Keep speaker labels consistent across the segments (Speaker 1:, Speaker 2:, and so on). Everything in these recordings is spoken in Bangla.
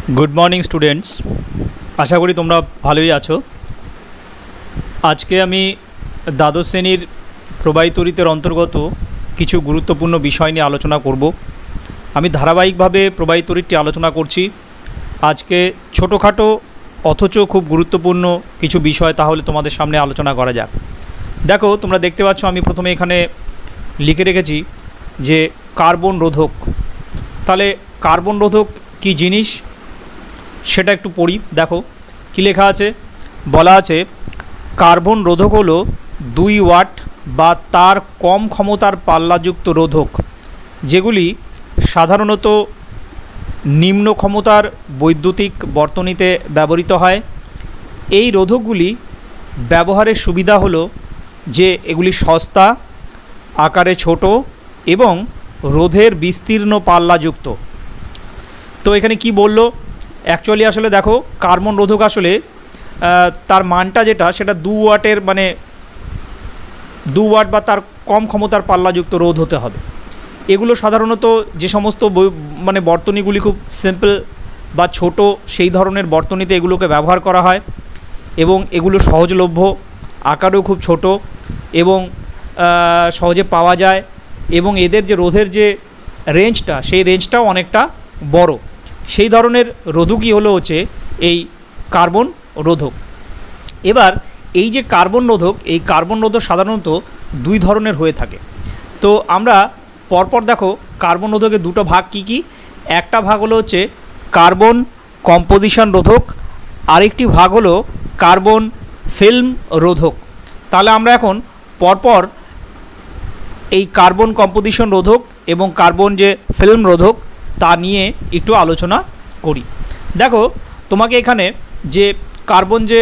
Speaker 1: गुड मर्निंग स्टूडेंट्स आशा करी तुम्हारा भालोई आछो। आज के आमी द्वादश श्रेणीर प्रबाही तड़ितेर अंतर्गत किछु गुरुत्वपूर्ण विषय निये आलोचना करब। आमी धाराबाहिकभावे प्रबाही तड़ितटी आलोचना करछि। आज के छोटोखाटो अथच खूब गुरुत्वपूर्ण किछु विषय ताहले तोमादेर सामने आलोचना करा जाक। देखो तोमरा देखते पाচ্ছ आमी प्रथमे एखाने लिखे रेखेछि जे कार्बन रोधक। ताहले कार्बन रोधक कि जिनिस सेटा एकटू पढ़ी। देखो कि लेखा आछे, बला आछे कार्बन रोधक हलो 2 वाट बा तार कम क्षमतार पाल्लायुक्त रोधक जेगुली साधारणत निम्न क्षमतार वैद्युतिक बर्तनीते व्यवहृत हय। एई रोधकगुली व्यवहारेर सुविधा हलो जे एगुली सस्ता, आकारे छोटो एवं रोधेर विस्तीर्ण पाल्लायुक्त। तो एखाने कि बोललो एक्चुअली आसले देखो कार्बन रोधक आसले तार मानटा जेटा सेटा 2 वाटेर माने 2 वाट बा तार कम क्षमतार पाल्लायुक्त रोध होते हबे। एगुलो साधारणत जे समस्त माने बर्तनीगुली खूब सिम्पल बा छोटो सेई धरनेर बर्तनीते एगुलोके व्यवहार करा हय एबं एगुलो सहजलभ्य, आकारेও खूब छोटो एबं सहजे पाওয়া যায় एबं एদের যে রোধের যে রেঞ্জটা সেই রেঞ্জটাও অনেকটা বড়। সেই ধরনের রোধকই হলো হচ্ছে এই কার্বন রোধক। এবার এই যে কার্বন রোধক, এই কার্বন রোধক সাধারণত 2 ধরনের হয়ে থাকে। তো আমরা পরপর দেখো কার্বন রোধকের দুটো ভাগ কি কি। একটা ভাগ হলো হচ্ছে কার্বন কম্পোজিশন রোধক, আরেকটি ভাগ হলো কার্বন ফিল্ম রোধক। তাহলে আমরা এখন পরপর এই কার্বন কম্পোজিশন রোধক এবং কার্বন যে ফিল্ম রোধক তা নিয়ে একটু আলোচনা করি। দেখো তোমাকে এখানে যে কার্বন যে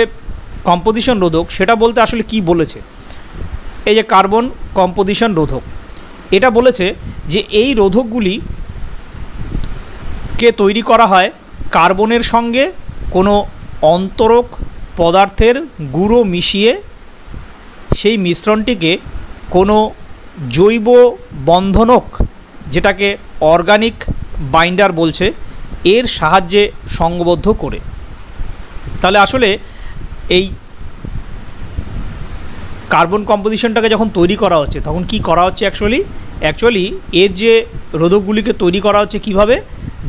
Speaker 1: কম্পোজিশন রোধক সেটা বলতে আসলে কি বলেছে। এই যে কার্বন কম্পোজিশন রোধক এটা বলেছে যে এই রোধকগুলি কে তৈরি করা হয় কার্বনের সঙ্গে কোনো অন্তরক পদার্থের গুঁড়ো মিশিয়ে সেই মিশ্রণটিকে কোনো জৈব বন্ধনক যেটাকে অর্গানিক বাইন্ডার বলছে এর সাহায্যে সংবদ্ধ করে। তাহলে আসলে এই কার্বন কম্পোজিশনটাকে যখন তৈরি করা হচ্ছে তখন কি করা হচ্ছে অ্যাকচুয়ালি এর যে রোধকগুলিকে তৈরি করা হচ্ছে কিভাবে,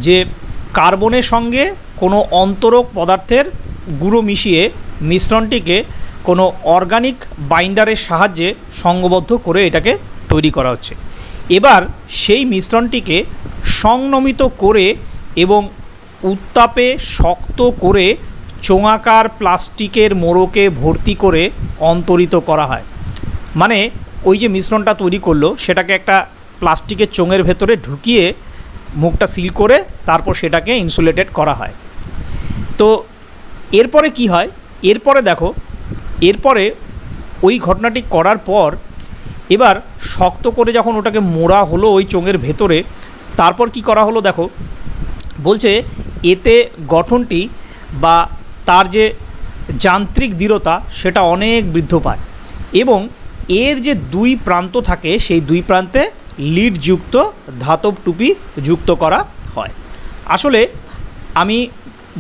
Speaker 1: যে কার্বনের সঙ্গে কোনো অন্তরক পদার্থের গুঁড়ো মিশিয়ে মিশ্রণটিকে কোনো অর্গানিক বাইন্ডারের সাহায্যে সংবদ্ধ করে এটাকে তৈরি করা হচ্ছে। এবার সেই মিশ্রণটিকে সংনমিত করে এবং উত্তাপে শক্ত করে চোঙাকার প্লাস্টিকের মোড়কে ভর্তি করে অন্তরিত করা হয়। মানে ওই যে মিশ্রণটা তৈরি করলো সেটাকে একটা প্লাস্টিকের চোঙের ভেতরে ঢুকিয়ে মুখটা সিল করে তারপর সেটাকে ইনসুলেটেড করা হয়। তো এরপরে কি হয়, এরপরে দেখো এরপরে ওই ঘটনাটি করার পর এবার শক্ত করে যখন ওটাকে মোড়া হলো ওই চোঙের ভেতরে, তারপর কি করা হলো দেখো বলছে এতে গঠনটি বা তার যে যান্ত্রিক দৃঢ়তা সেটা অনেক বৃদ্ধি পায় এবং এর যে 2 প্রান্ত থাকে সেই 2 প্রান্তে লিডযুক্ত ধাতব টুপি যুক্ত করা হয়। আসলে আমি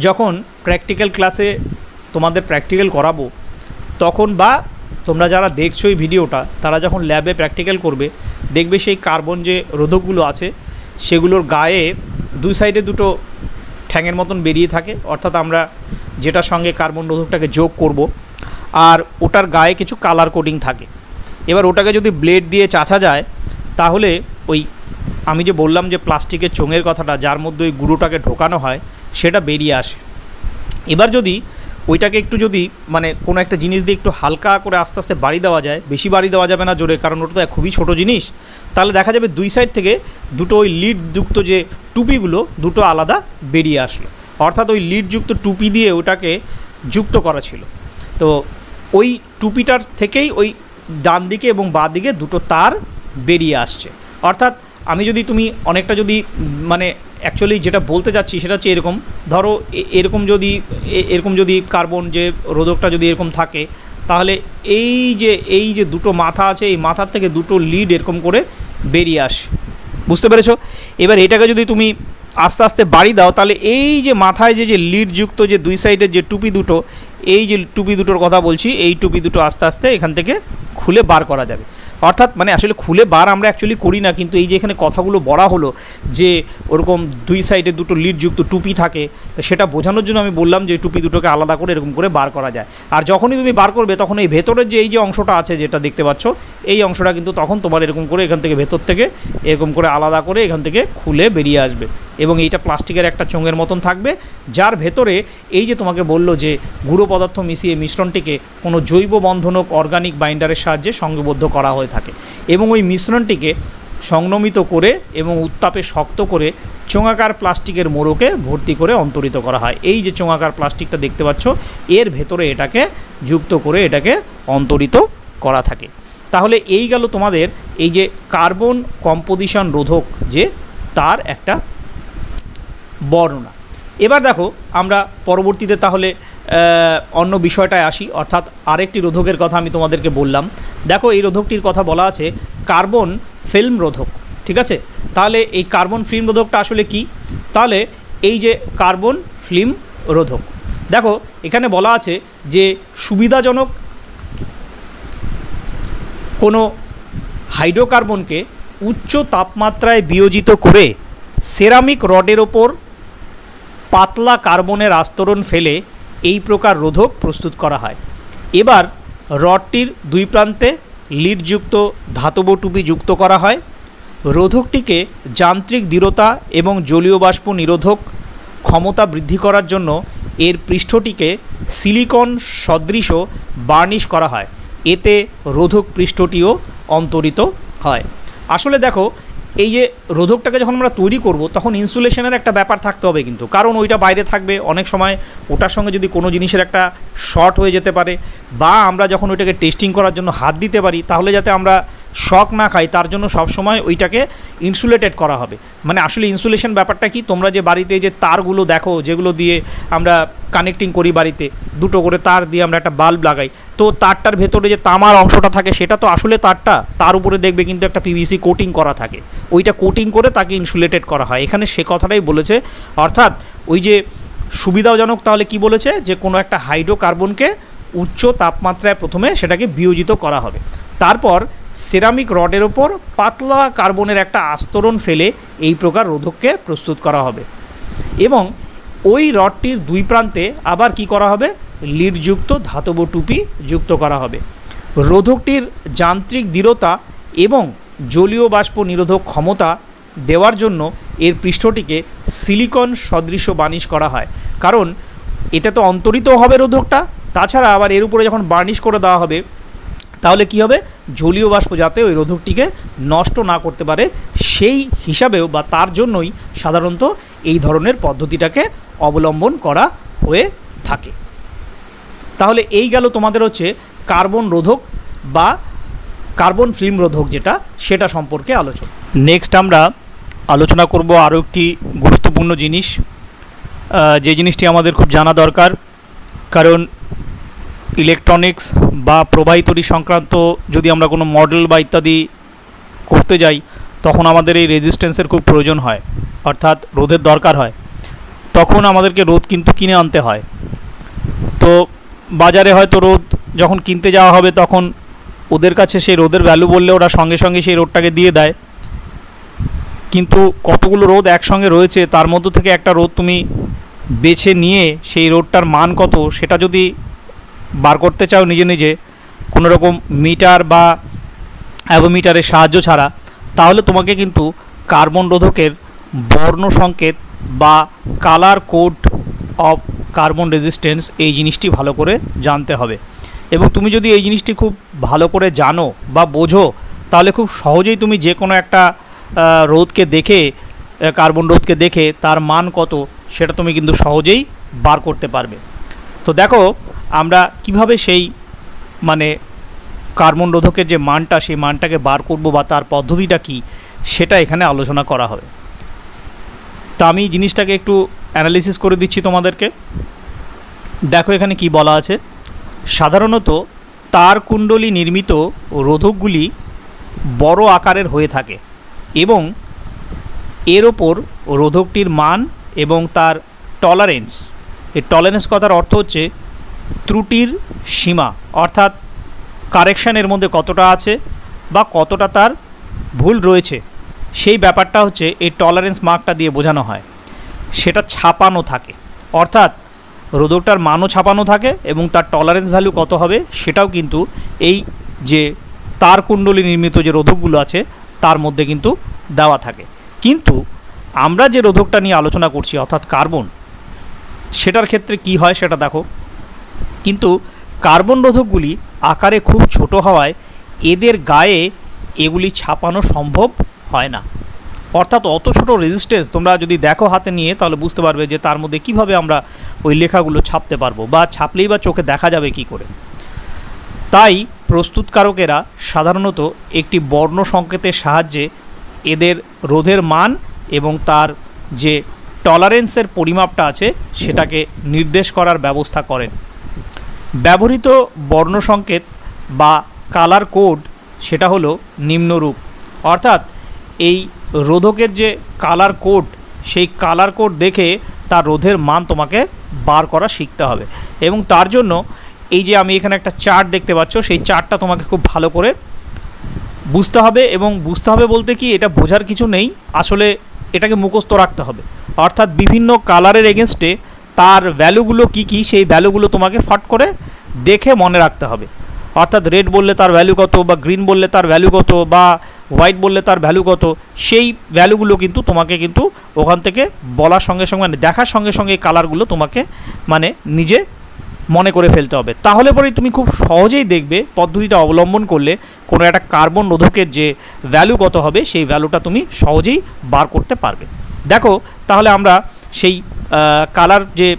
Speaker 1: যখন প্র্যাকটিক্যাল ক্লাসে তোমাদের প্র্যাকটিক্যাল করাবো তখন বা তোমরা যারা দেখছো এই ভিডিওটা তারা যখন ল্যাবে প্র্যাকটিক্যাল করবে দেখবে সেই কার্বন যে রোধকগুলো আছে সেগুলোর গায়ে 2 সাইডে 2টো ঠ্যাঙের মতন বেরিয়ে থাকে, অর্থাৎ আমরা যেটার সঙ্গে কার্বন রোধকটাকে যোগ করব আর ওটার গায়ে কিছু কালার কোডিং থাকে। এবার ওটাকে যদি ব্লেড দিয়ে চাঁচা যায় তাহলে ওই আমি যে বললাম যে প্লাস্টিকের চোঙের কথাটা যার মধ্যে ওই গুঁড়োটাকে ঢোকানো হয় সেটা বেরিয়ে আসে। এবার যদি ওইটাকে একটু যদি মানে কোনো একটা জিনিস দিয়ে একটু হালকা করে আস্তে আস্তে বাড়ি দেওয়া যায়, বেশি বাড়ি দেওয়া যাবে না জোরে, কারণ ওটা তো খুবই ছোটো জিনিস, তাহলে দেখা যাবে 2 সাইড থেকে 2টো ওই লিডযুক্ত যে টুপিগুলো 2টো আলাদা বেরিয়ে আসলো, অর্থাৎ ওই লিডযুক্ত টুপি দিয়ে ওটাকে যুক্ত করা ছিল। তো ওই টুপিটার থেকেই ওই ডান দিকে এবং বাঁ দিকে 2টো তার বেরিয়ে আসছে। অর্থাৎ আমি যদি তুমি অনেকটা যদি মানে অ্যাকচুয়ালি যেটা বলতে যাচ্ছি সেটা হচ্ছে এরকম, ধরো এরকম যদি কার্বন যে রোধকটা যদি এরকম থাকে তাহলে এই যে 2টো মাথা আছে এই মাথার থেকে 2টো লিড এরকম করে বেরিয়ে আসে, বুঝতে পেরেছো। এবার এটাকে যদি তুমি আস্তে আস্তে বাড়ি দাও, তাহলে এই যে মাথায় যে লিডযুক্ত যে দুই সাইডের যে টুপি দুটো, এই যে টুপি দুটোর কথা বলছি, এই টুপি দুটো আস্তে আস্তে এখান থেকে খুলে বার করা যাবে। অর্থাৎ মানে আসলে খুলে বার আমরা অ্যাকচুয়ালি করি না, কিন্তু এই যে এখানে কথাগুলো বলা হলো যে ওরকম দুই সাইডে দুটো লিডযুক্ত টুপি থাকে, তো সেটা বোঝানোর জন্য আমি বললাম যে টুপি দুটোকে আলাদা করে এরকম করে বার করা যায়। আর যখনই তুমি বার করবে তখন এই ভেতরের যে এই যে অংশটা আছে যেটা দেখতে পাচ্ছ, এই অংশটা কিন্তু তখন তোমার এরকম করে এখান থেকে ভেতর থেকে এরকম করে আলাদা করে এখান থেকে খুলে বেরিয়ে আসবে। এবং এইটা প্লাস্টিকের একটা চোঙের মতন থাকবে, যার ভেতরে এই যে তোমাকে বললো যে গুঁড়ো পদার্থ মিশিয়ে মিশ্রণটিকে কোনো জৈব বন্ধনক অর্গানিক বাইন্ডারের সাহায্যে সংঘবদ্ধ করা হয়ে থাকে এবং ওই মিশ্রণটিকে সংনমিত করে এবং উত্তাপে শক্ত করে চোঙাকার প্লাস্টিকের মোড়কে ভর্তি করে অন্তরিত করা হয়। এই যে চোঙাকার প্লাস্টিকটা দেখতে পাচ্ছ, এর ভেতরে এটাকে যুক্ত করে এটাকে অন্তরিত করা থাকে। তাহলে এই গেল তোমাদের এই যে কার্বন কম্পোজিশন রোধক যে তার একটা বর্ণনা। এবার দেখো আমরা পরবর্তীতে তাহলে অন্য বিষয়টায় আসি, অর্থাৎ আরেকটি রোধকের কথা আমি তোমাদেরকে বললাম। দেখো এই রোধকটির কথা বলা আছে কার্বন ফিল্ম রোধক, ঠিক আছে। তাহলে এই কার্বন ফিল্ম রোধকটা আসলে কি? তাহলে এই যে কার্বন ফিল্ম রোধক, দেখো এখানে বলা আছে যে সুবিধাজনক কোনো হাইড্রোকার্বনকে উচ্চ তাপমাত্রায় বিয়োজিত করে সেরামিক রডের ওপর পাতলা কার্বনের আস্তরণ ফেলে এই প্রকার রোধক প্রস্তুত করা হয়। এবার রডটির দুই প্রান্তে লিডযুক্ত ধাতব টুপি যুক্ত করা হয়। রোধকটিকে যান্ত্রিক দৃঢ়তা এবং জলীয় বাষ্প নিরোধক ক্ষমতা বৃদ্ধি করার জন্য এর পৃষ্ঠটিকে সিলিকন সদৃশ বার্নিশ করা হয়, এতে রোধক পৃষ্ঠটিও অন্তরিত হয়। আসলে দেখো এই যে রোধকটাকে যখন আমরা তৈরি করব তখন ইনসুলেশনের একটা ব্যাপার থাকতে হবে কিন্তু, কারণ ওইটা বাইরে থাকবে, অনেক সময় ওটার সঙ্গে যদি কোনো জিনিসের একটা শর্ট হয়ে যেতে পারে, বা আমরা যখন ওইটাকে টেস্টিং করার জন্য হাত দিতে পারি তাহলে যাতে আমরা শক না খাই তার জন্য সবসময় ওইটাকে ইনসুলেটেড করা হবে। মানে আসলে ইনসুলেশন ব্যাপারটা কি, তোমরা যে বাড়িতে যে তারগুলো দেখো যেগুলো দিয়ে আমরা কানেক্টিং করি, বাড়িতে দুটো করে তার দিয়ে আমরা একটা বাল্ব লাগাই, তো তারটার ভেতরে যে তামার অংশটা থাকে সেটা তো আসলে তারটা, তার উপরে দেখবে কিন্তু একটা পিভিসি কোটিং করা থাকে, ওইটা কোটিং করে তাকে ইনসুলেটেড করা হয়। এখানে সে কথাটাই বলেছে, অর্থাৎ ওই যে সুবিধাজনক, তাহলে কি বলেছে যে কোনো একটা হাইড্রোকার্বনকে উচ্চ তাপমাত্রায় প্রথমে সেটাকে বিয়োজিত করা হবে, তারপর সেরামিক রডের ওপর পাতলা কার্বনের একটা আস্তরণ ফেলে এই প্রকার রোধককে প্রস্তুত করা হবে এবং ওই রডটির দুই প্রান্তে আবার কি করা হবে, লিডযুক্ত ধাতব টুপি যুক্ত করা হবে। রোধকটির যান্ত্রিক দৃঢ়তা এবং জলীয় বাষ্প নিরোধক ক্ষমতা দেওয়ার জন্য এর পৃষ্ঠটিকে সিলিকন সদৃশ বার্নিশ করা হয়, কারণ এতে তো অন্তরিত হবে রোধকটা, তাছাড়া আবার এর উপরে যখন বার্নিশ করে দেওয়া হবে তাহলে কি হবে, জলীয় বাষ্প যাতে ওই রোধকটিকে নষ্ট না করতে পারে সেই হিসাবেও বা তার জন্যই সাধারণত এই ধরনের পদ্ধতিটাকে অবলম্বন করা হয়ে থাকে। তাহলে এই গেল তোমাদের হচ্ছে কার্বন রোধক বা কার্বন ফিল্ম রোধক যেটা, সেটা সম্পর্কে আলোচনা। নেক্সট আমরা আলোচনা করব আরও একটি গুরুত্বপূর্ণ জিনিস, যে জিনিসটি আমাদের খুব জানা দরকার, কারণ ইলেকট্রনিক্স বা প্রবাহিতরি সংক্রান্ত যদি আমরা কোনো মডেল বা ইত্যাদি করতে যাই তখন আমাদের এই রেজিস্ট্যান্সের খুব প্রয়োজন হয়, অর্থাৎ রোধের দরকার হয়। তখন আমাদেরকে রোধ কিন্তু কিনে আনতে হয়। তো বাজারে হয়তো রোধ যখন কিনতে যাওয়া হবে তখন ওদের কাছে সেই রোধের ভ্যালু বললে ওরা সঙ্গে সঙ্গে সেই রোধটাকে দিয়ে দেয়, কিন্তু কতগুলো রোধ একসঙ্গে রয়েছে তার মধ্য থেকে একটা রোধ তুমি বেছে নিয়ে সেই রোধটার মান কত সেটা যদি বার করতে চাও নিজে নিজে কোনো রকম মিটার বা অ্যাভোমিটারের সাহায্য ছাড়া, তাহলে তোমাকে কিন্তু কার্বন রোধকের বর্ণ সংকেত বা colour code of carbon resistance এই জিনিসটি ভালো করে জানতে হবে। এবং তুমি যদি এই জিনিসটি খুব ভালো করে জানো বা বোঝো তাহলে খুব সহজেই তুমি যে কোনো একটা রোধকে দেখে, কার্বন রোধকে দেখে তার মান কত সেটা তুমি কিন্তু সহজেই বার করতে পারবে। তো দেখো আমরা কিভাবে সেই মানে কার্বন রোধকের যে মানটা সেই মানটাকে বার করব বা তার পদ্ধতিটা কি সেটা এখানে আলোচনা করা হবে। তা আমি জিনিসটাকে একটু অ্যানালিসিস করে দিচ্ছি তোমাদেরকে। দেখো এখানে কি বলা আছে, সাধারণত তার কুণ্ডলী নির্মিত রোধকগুলি বড় আকারের হয়ে থাকে এবং এর ওপর রোধকটির মান এবং তার টলারেন্স। এই টলারেন্স কথার অর্থ হচ্ছে ত্রুটির সীমা, অর্থাৎ কারেকশানের মধ্যে কতটা আছে বা কতটা তার ভুল রয়েছে, সেই ব্যাপারটা হচ্ছে এই টলারেন্স মার্কটা দিয়ে বোঝানো হয়। সেটা ছাপানো থাকে, অর্থাৎ রোধকটার মানও ছাপানো থাকে এবং তার টলারেন্স ভ্যালু কত হবে সেটাও কিন্তু এই যে তার কুণ্ডলী নির্মিত যে রোধকগুলো আছে তার মধ্যে কিন্তু দেওয়া থাকে। কিন্তু আমরা যে রোধকটা নিয়ে আলোচনা করছি অর্থাৎ কার্বন, সেটার ক্ষেত্রে কি হয় সেটা দেখো। কিন্তু কার্বন রোধকগুলি আকারে খুব ছোট হওয়ায় এদের গায়ে এগুলি ছাপানো সম্ভব হয় না। অর্থাৎ অত ছোটো রেজিস্ট্যান্স তোমরা যদি দেখো হাতে নিয়ে তাহলে বুঝতে পারবে যে তার মধ্যে কিভাবে আমরা ওই লেখাগুলো ছাপতে পারবো, বা ছাপলেই বা চোখে দেখা যাবে কি করে। তাই প্রস্তুতকারকেরা সাধারণত একটি বর্ণ সংকেতের সাহায্যে এদের রোধের মান এবং তার যে টলারেন্সের পরিমাপটা আছে সেটাকে নির্দেশ করার ব্যবস্থা করেন। ব্যবহৃত বর্ণ সংকেত বা কালার কোড সেটা হলো নিম্নরূপ। অর্থাৎ এই রোধকের যে কালার কোড, সেই কালার কোড দেখে তার রোধের মান তোমাকে বার করা শিখতে হবে। এবং তার জন্য এই যে আমি এখানে একটা চার্ট দেখতে পাচ্ছ, সেই চার্টটা তোমাকে খুব ভালো করে বুঝতে হবে। এবং বুঝতে হবে বলতে কি, এটা বোঝার কিছু নেই, আসলে এটাকে মুখস্থ রাখতে হবে। অর্থাৎ বিভিন্ন কালারের এগেনস্টে তার ভ্যালুগুলো কি কি, সেই ভ্যালুগুলো তোমাকে ফট করে দেখে মনে রাখতে হবে। অর্থাৎ রেড বললে তার ভ্যালু কত, বা গ্রিন বললে তার ভ্যালু কত, বা হোয়াইট বললে তার ভ্যালু কত, সেই ভ্যালুগুলো কিন্তু তোমাকে কিন্তু ওখান থেকে বলার সঙ্গে সঙ্গে মানে দেখার সঙ্গে সঙ্গে এই কালারগুলো তোমাকে মানে নিজে মনে করে ফেলতে হবে। তাহলে পরেই তুমি খুব সহজেই দেখবে পদ্ধতিটা অবলম্বন করলে কোনো একটা কার্বন রোধকের যে ভ্যালু কত হবে সেই ভ্যালুটা তুমি সহজেই বার করতে পারবে। দেখো তাহলে আমরা সেই কালার যে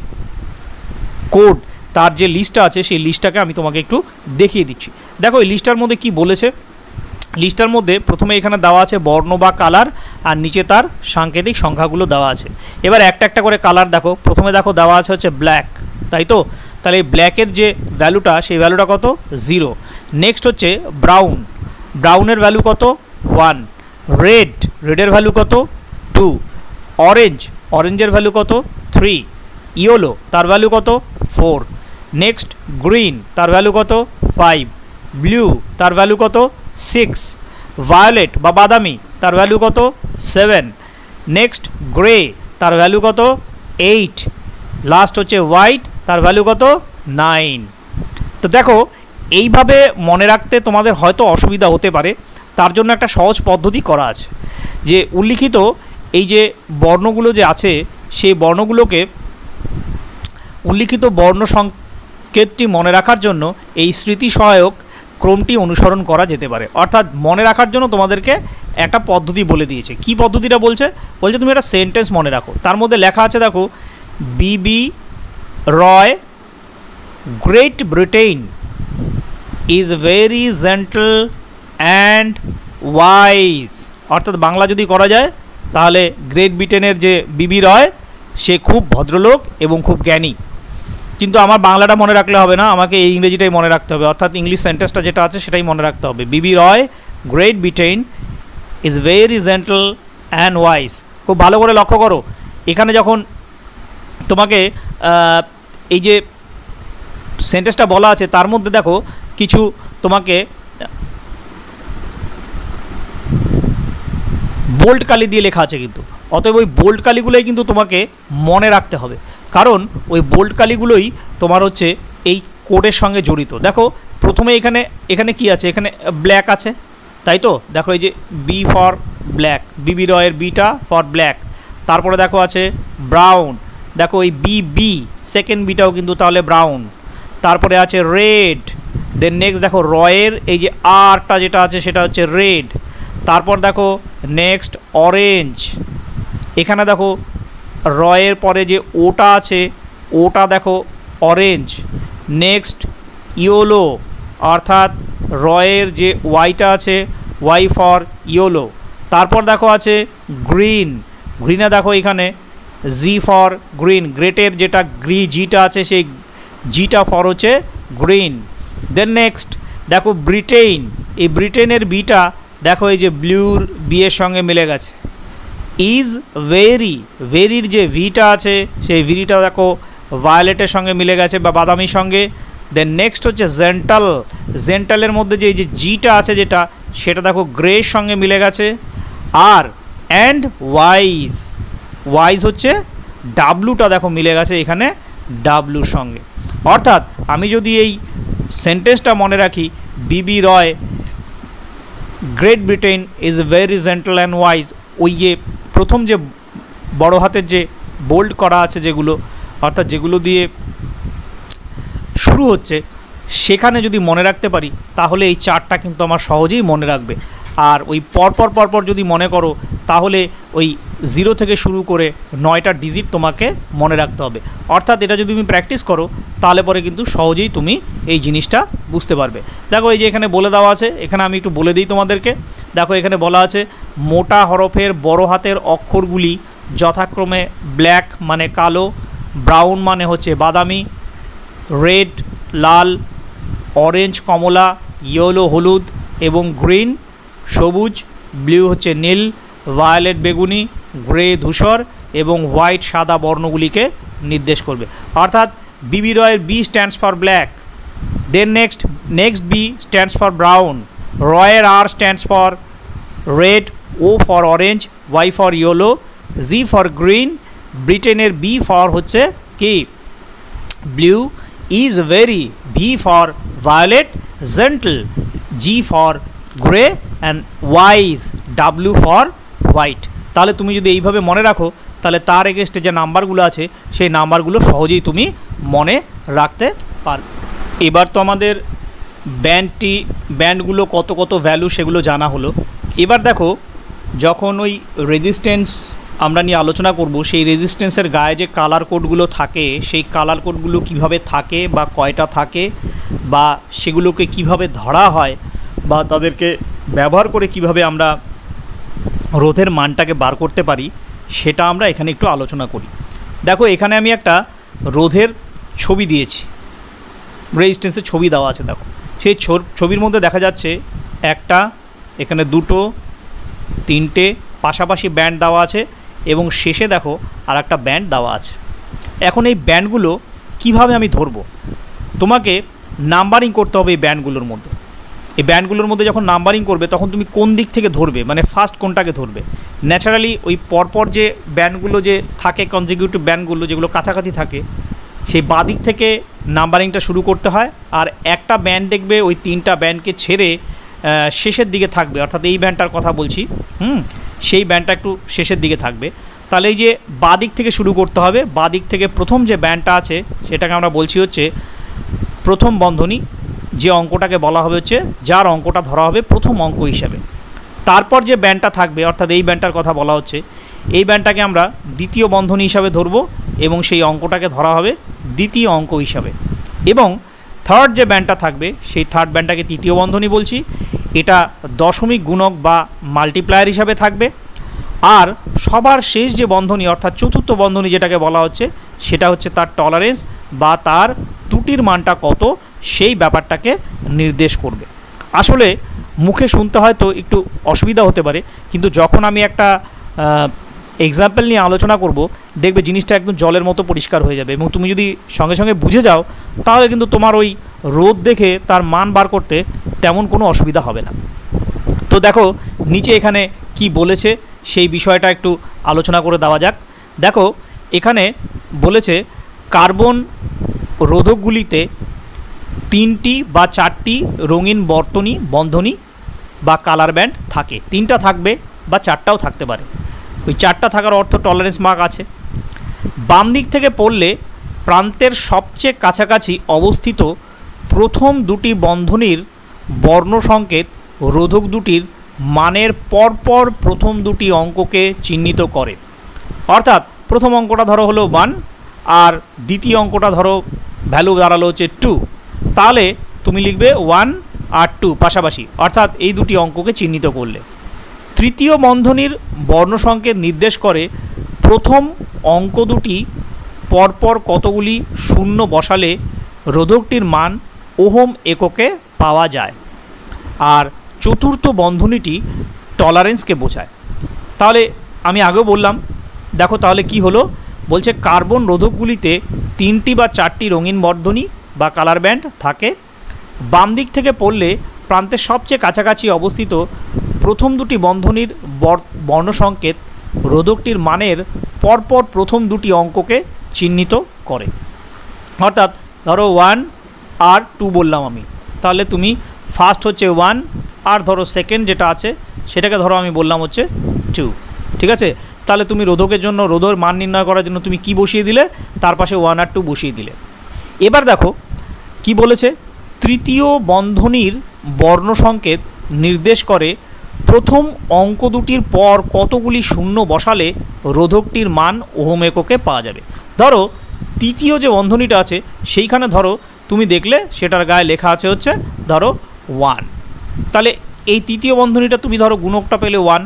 Speaker 1: কোড তার যে লিস্টটা আছে সেই লিস্টটাকে আমি তোমাকে একটু দেখিয়ে দিচ্ছি। দেখো এই লিস্টটার মধ্যে কি বলেছে। লিস্টটার মধ্যে প্রথমে এখানে দেওয়া আছে বর্ণ বা কালার, আর নিচে তার সাংকেতিক সংখ্যাগুলো দেওয়া আছে। এবার একটা একটা করে কালার দেখো। প্রথমে দেখো দেওয়া আছে হচ্ছে ব্ল্যাক, তাই তো? তাহলে এই ব্ল্যাকের যে ভ্যালুটা সেই ভ্যালুটা কত? 0। নেক্সট হচ্ছে ব্রাউন, ব্রাউনের ভ্যালু কত? 1। রেড, রেডের ভ্যালু কত? 2। অরেঞ্জ, অরেঞ্জের ভ্যালু কত? 3। ইয়েলো, তার ভ্যালু কত? 4। নেক্সট গ্রিন, তার ভ্যালু কত? 5। ব্লু, তার ভ্যালু কত? 6। ভায়োলেট বা বাদামি, তার ভ্যালু কত? 7। নেক্সট গ্রে, তার ভ্যালু কত? 8। লাস্ট হচ্ছে হোয়াইট, তার ভ্যালু কত? 9। তো দেখো এইভাবে মনে রাখতে তোমাদের হয়তো অসুবিধা হতে পারে, তার জন্য একটা সহজ পদ্ধতি করা আছে। যে উল্লিখিত এই যে বর্ণগুলো যে আছে সেই বর্ণগুলোকে উল্লিখিত বর্ণ সংকেতটি মনে রাখার জন্য এই স্মৃতি সহায়ক ক্রমটি অনুসরণ করা যেতে পারে। অর্থাৎ মনে রাখার জন্য তোমাদেরকে একটা পদ্ধতি বলে দিয়েছে। কি পদ্ধতিটা বলছে? বলছে তুমি একটা সেন্টেন্স মনে রাখো, তার মধ্যে লেখা আছে দেখো, BB Roy, Great Britain is very gentle and wise. অর্থাৎ বাংলা যদি করা যায় তাহলে গ্রেট ব্রিটেনের যে বিবি রয় সে খুব ভদ্রলোক এবং খুব জ্ঞানী। কিন্তু আমার বাংলাটা মনে রাখলে হবে না, আমাকে এই ইংরেজিটাই মনে রাখতে হবে। অর্থাৎ ইংলিশ সেন্টেন্সটা যেটা আছে সেটাই মনে রাখতে হবে। BB Roy, Great Britain is very gentle and wise. খুব ভালো করে লক্ষ্য করো, এখানে যখন তোমাকে এই যে সেন্টেন্সটা বলা আছে তার মধ্যে দেখো কিছু তোমাকে বোল্ড কালি দিয়ে লেখা আছে, কিন্তু অতএব ওই বোল্ড কালিগুলোই কিন্তু তোমাকে মনে রাখতে হবে, কারণ ওই বোল্ড কালিগুলোই তোমার হচ্ছে এই কোডের সঙ্গে জড়িত। দেখো প্রথমে এখানে এখানে কি আছে? এখানে ব্ল্যাক আছে, তাই তো? দেখো এই যে বি ফর ব্ল্যাক, বিবি রয়ের বিটা ফর ব্ল্যাক। তারপরে দেখো আছে ব্রাউন, দেখো এই বি সেকেন্ড বিটাও কিন্তু তাহলে ব্রাউন। তারপরে আছে রেড, দেন নেক্সট দেখো রয়ের এই যে আরটা যেটা আছে সেটা হচ্ছে রেড। তারপর দেখো নেক্সট অরেঞ্জ, এখানে দেখো রয়ের পরে যে ওটা আছে ওটা দেখো অরেঞ্জ। নেক্সট ইয়েলো, অর্থাৎ রয়ের যে ওয়াইটা আছে ওয়াই ফর ইয়েলো। তারপর দেখো আছে গ্রিন, গ্রিনে দেখো এখানে জি ফর গ্রিন, গ্রেটের যেটা জিটা আছে সেই জিটা ফর হচ্ছে গ্রিন। দেন নেক্সট দেখো ব্রিটেন, এই ব্রিটেনের বিটা দেখো এই যে ব্লুর বিয়ের সঙ্গে মিলে গেছে, ইজ ভেরি, ভেরির যে ভিটা আছে সেই ভিটা দেখো ভায়োলেটের সঙ্গে মিলে গেছে বা বাদামির সঙ্গে। দেন নেক্সট হচ্ছে জেন্টাল, জেন্টালের মধ্যে যে এই যে জিটা আছে যেটা, সেটা দেখো গ্রের সঙ্গে মিলে গেছে। আর অ্যান্ড ওয়াইজ, ওয়াইজ হচ্ছে ডাব্লুটা দেখো মিলে গেছে এখানে ডাব্লুর সঙ্গে। অর্থাৎ আমি যদি এই সেন্টেন্সটা মনে রাখি, BB Roy Great Britain is very gentle and wise, ওই যে প্রথম যে বড় হাতের যে বোল্ড করা আছে যেগুলো, অর্থাৎ যেগুলো দিয়ে শুরু হচ্ছে, সেখানে যদি মনে রাখতে পারি তাহলে এই চারটা কিন্তু আমার সহজেই মনে রাখবে। আর ওই পরপর পরপর যদি মনে করো তাহলে ওই 0 থেকে শুরু করে 9টা ডিজিট তোমাকে মনে রাখতে হবে। অর্থাৎ এটা যদি তুমি প্র্যাকটিস করো তাহলে পরে কিন্তু সহজেই তুমি এই জিনিসটা বুঝতে পারবে। দেখো এই যে এখানে বলে দেওয়া আছে, এখানে আমি একটু বলে দিই তোমাদেরকে। দেখো এখানে বলা আছে মোটা হরফের বড় হাতের অক্ষরগুলি যথাক্রমে ব্ল্যাক মানে কালো, ব্রাউন মানে হচ্ছে বাদামি, রেড লাল, অরেঞ্জ কমলা, ইয়েলো হলুদ এবং গ্রিন সবুজ, ব্লু হচ্ছে নীল, ভায়োলেট বেগুনি, গ্রে ধূসর এবং হোয়াইট সাদা বর্ণগুলিকে নির্দেশ করবে। অর্থাৎ বিবি রয়ের B stands for black, then next B stands for brown, রয়ের R stands for red, O for orange, Y for yellow, G for green, ব্রিটেনের বি ফর হচ্ছে কি blue, is very V for violet, gentle G for grey and wise W for white. তাহলে তুমি যদি এইভাবে মনে রাখো তাহলে তার এগেনস্টে যে নাম্বারগুলো আছে সেই নাম্বারগুলো সহজেই তুমি মনে রাখতে পারবে। এবার তো আমাদের ব্যান্ডগুলো কত কত ভ্যালু সেগুলো জানা হলো। এবার দেখো যখন ওই রেজিস্ট্যান্স আমরা নিয়ে আলোচনা করব, সেই রেজিস্ট্যান্সের গায়ে যে কালার কোডগুলো থাকে সেই কালার কোডগুলো কিভাবে থাকে বা কয়টা থাকে বা সেগুলোকে কিভাবে ধরা হয় বা তাদেরকে ব্যবহার করে কিভাবে আমরা রোধের মানটাকে বার করতে পারি সেটা আমরা এখানে একটু আলোচনা করি। দেখো এখানে আমি একটা রোধের ছবি দিয়েছি, রেজিস্ট্যান্সের ছবি দেওয়া আছে। দেখো সেই ছবির মধ্যে দেখা যাচ্ছে একটা, এখানে দুটো, তিনটে পাশাপাশি ব্যান্ড দেওয়া আছে এবং শেষে দেখো আর একটা ব্যান্ড দেওয়া আছে। এখন এই ব্যান্ডগুলো কিভাবে আমি ধরবো, তোমাকে নাম্বারিং করতে হবে এই ব্যান্ডগুলোর মধ্যে। এই ব্যান্ডগুলোর মধ্যে যখন নাম্বারিং করবে তখন তুমি কোন দিক থেকে ধরবে, মানে ফার্স্ট কোনটাকে ধরবে। ন্যাচারালি ওই পরপর যে ব্যান্ডগুলো যে থাকে কনজিকিউটিভ ব্যান্ডগুলো যেগুলো কাছাকাছি থাকে সেই বাঁ দিক থেকে নাম্বারিংটা শুরু করতে হয়। আর একটা ব্যান্ড দেখবে ওই তিনটা ব্যান্ডকে ছেড়ে শেষের দিকে থাকবে, অর্থাৎ এই ব্যান্ডটার কথা বলছি, সেই ব্যান্ডটা একটু শেষের দিকে থাকবে। তাহলে এই যে বাঁ দিক থেকে শুরু করতে হবে, বাঁ দিক থেকে প্রথম যে ব্যান্ডটা আছে সেটাকে আমরা বলছি হচ্ছে প্রথম বন্ধনী, যে অঙ্কটাকে বলা হবে হচ্ছে যার অঙ্কটা ধরা হবে প্রথম অঙ্ক হিসাবে। তারপর যে ব্যান্ডটা থাকবে অর্থাৎ এই ব্যান্ডটার কথা বলা হচ্ছে, এই ব্যান্ডটাকে আমরা দ্বিতীয় বন্ধনী হিসাবে ধরব এবং সেই অঙ্কটাকে ধরা হবে দ্বিতীয় অঙ্ক হিসাবে। এবং থার্ড যে ব্যান্ডটা থাকবে সেই থার্ড ব্যান্ডটাকে তৃতীয় বন্ধনী বলছি, এটা দশমিক গুণক বা মাল্টিপ্লায়ার হিসাবে থাকবে। আর সবার শেষ যে বন্ধনী অর্থাৎ চতুর্থ বন্ধনী যেটাকে বলা হচ্ছে সেটা হচ্ছে তার টলারেন্স বা তার ত্রুটির মানটা কত সেই ব্যাপারটাকে নির্দেশ করবে। আসলে মুখে শুনতে হয়তো একটু অসুবিধা হতে পারে, কিন্তু যখন আমি একটা এক্সাম্পল নিয়ে আলোচনা করব দেখবে জিনিসটা একদম জলের মতো পরিষ্কার হয়ে যাবে এবং তুমি যদি সঙ্গে সঙ্গে বুঝে যাও তাহলে কিন্তু তোমার ওই রোধ দেখে তার মান বার করতে তেমন কোনো অসুবিধা হবে না। তো দেখো নিচে এখানে কি বলেছে সেই বিষয়টা একটু আলোচনা করে দেওয়া যাক। দেখো এখানে বলেছে কার্বন রোধকগুলিতে 3টি বা 4টি রঙিন বন্ধনী বা কালার ব্যান্ড থাকে। 3টা থাকবে বা 4টাও থাকতে পারে। ওই 4টা থাকার অর্থ টলারেন্স মার্ক আছে। বাম দিক থেকে পড়লে প্রান্তের সবচেয়ে কাছাকাছি অবস্থিত প্রথম দুটি বন্ধনীর বর্ণ সংকেত রোধক দুটির মানের পরপর প্রথম দুটি অঙ্ককে চিহ্নিত করে। অর্থাৎ প্রথম অঙ্কটা ধরো হলো 1 আর দ্বিতীয় অঙ্কটা ধরো ভ্যালু দাঁড়ালো হচ্ছে 2, তাহলে তুমি লিখবে 1 আর 2 পাশাপাশি, অর্থাৎ এই দুটি অঙ্ককে চিহ্নিত করলে। তৃতীয় বন্ধনীর বর্ণসংকেত নির্দেশ করে প্রথম অঙ্ক দুটি পরপর কতগুলি শূন্য বসালে রোধকটির মান ওহম এককে পাওয়া যায়। আর চতুর্থ বন্ধনীটি টলারেন্সকে বোঝায়। তাহলে আমি আগেও বললাম, দেখো তাহলে কি হলো, বলছে কার্বন রোধকগুলিতে 3টি বা 4টি রঙিন বর্ধনী বা কালার ব্যান্ড থাকে। বাম দিক থেকে পড়লে প্রান্তের সবচেয়ে কাছাকাছি অবস্থিত প্রথম দুটি বন্ধনীর বর্ণসংকেত রোধকটির মানের পরপর প্রথম দুটি অঙ্ককে চিহ্নিত করে। অর্থাৎ ধরো 1 আর 2 বললাম আমি, তাহলে তুমি ফার্স্ট হচ্ছে 1 আর ধরো সেকেন্ড যেটা আছে সেটাকে ধরো আমি বললাম হচ্ছে 2, ঠিক আছে। তাহলে তুমি রোধকের জন্য রোধের মান নির্ণয় করার জন্য তুমি কি বসিয়ে দিলে, তার পাশে 1 আর 2 বসিয়ে দিলে। এবার দেখো কি বলেছে, তৃতীয় বন্ধনীর বর্ণসংকেত নির্দেশ করে প্রথম অঙ্ক দুটির পর কতগুলি শূন্য বসালে রোধকটির মান ওহম এককে পাওয়া যাবে। ধরো তৃতীয় যে বন্ধনীটা আছে সেইখানে ধরো তুমি দেখলে সেটার গায়ে লেখা আছে হচ্ছে ধরো 1, তাহলে এই তৃতীয় বন্ধনীটা তুমি ধরো গুণকটা পেলে 1,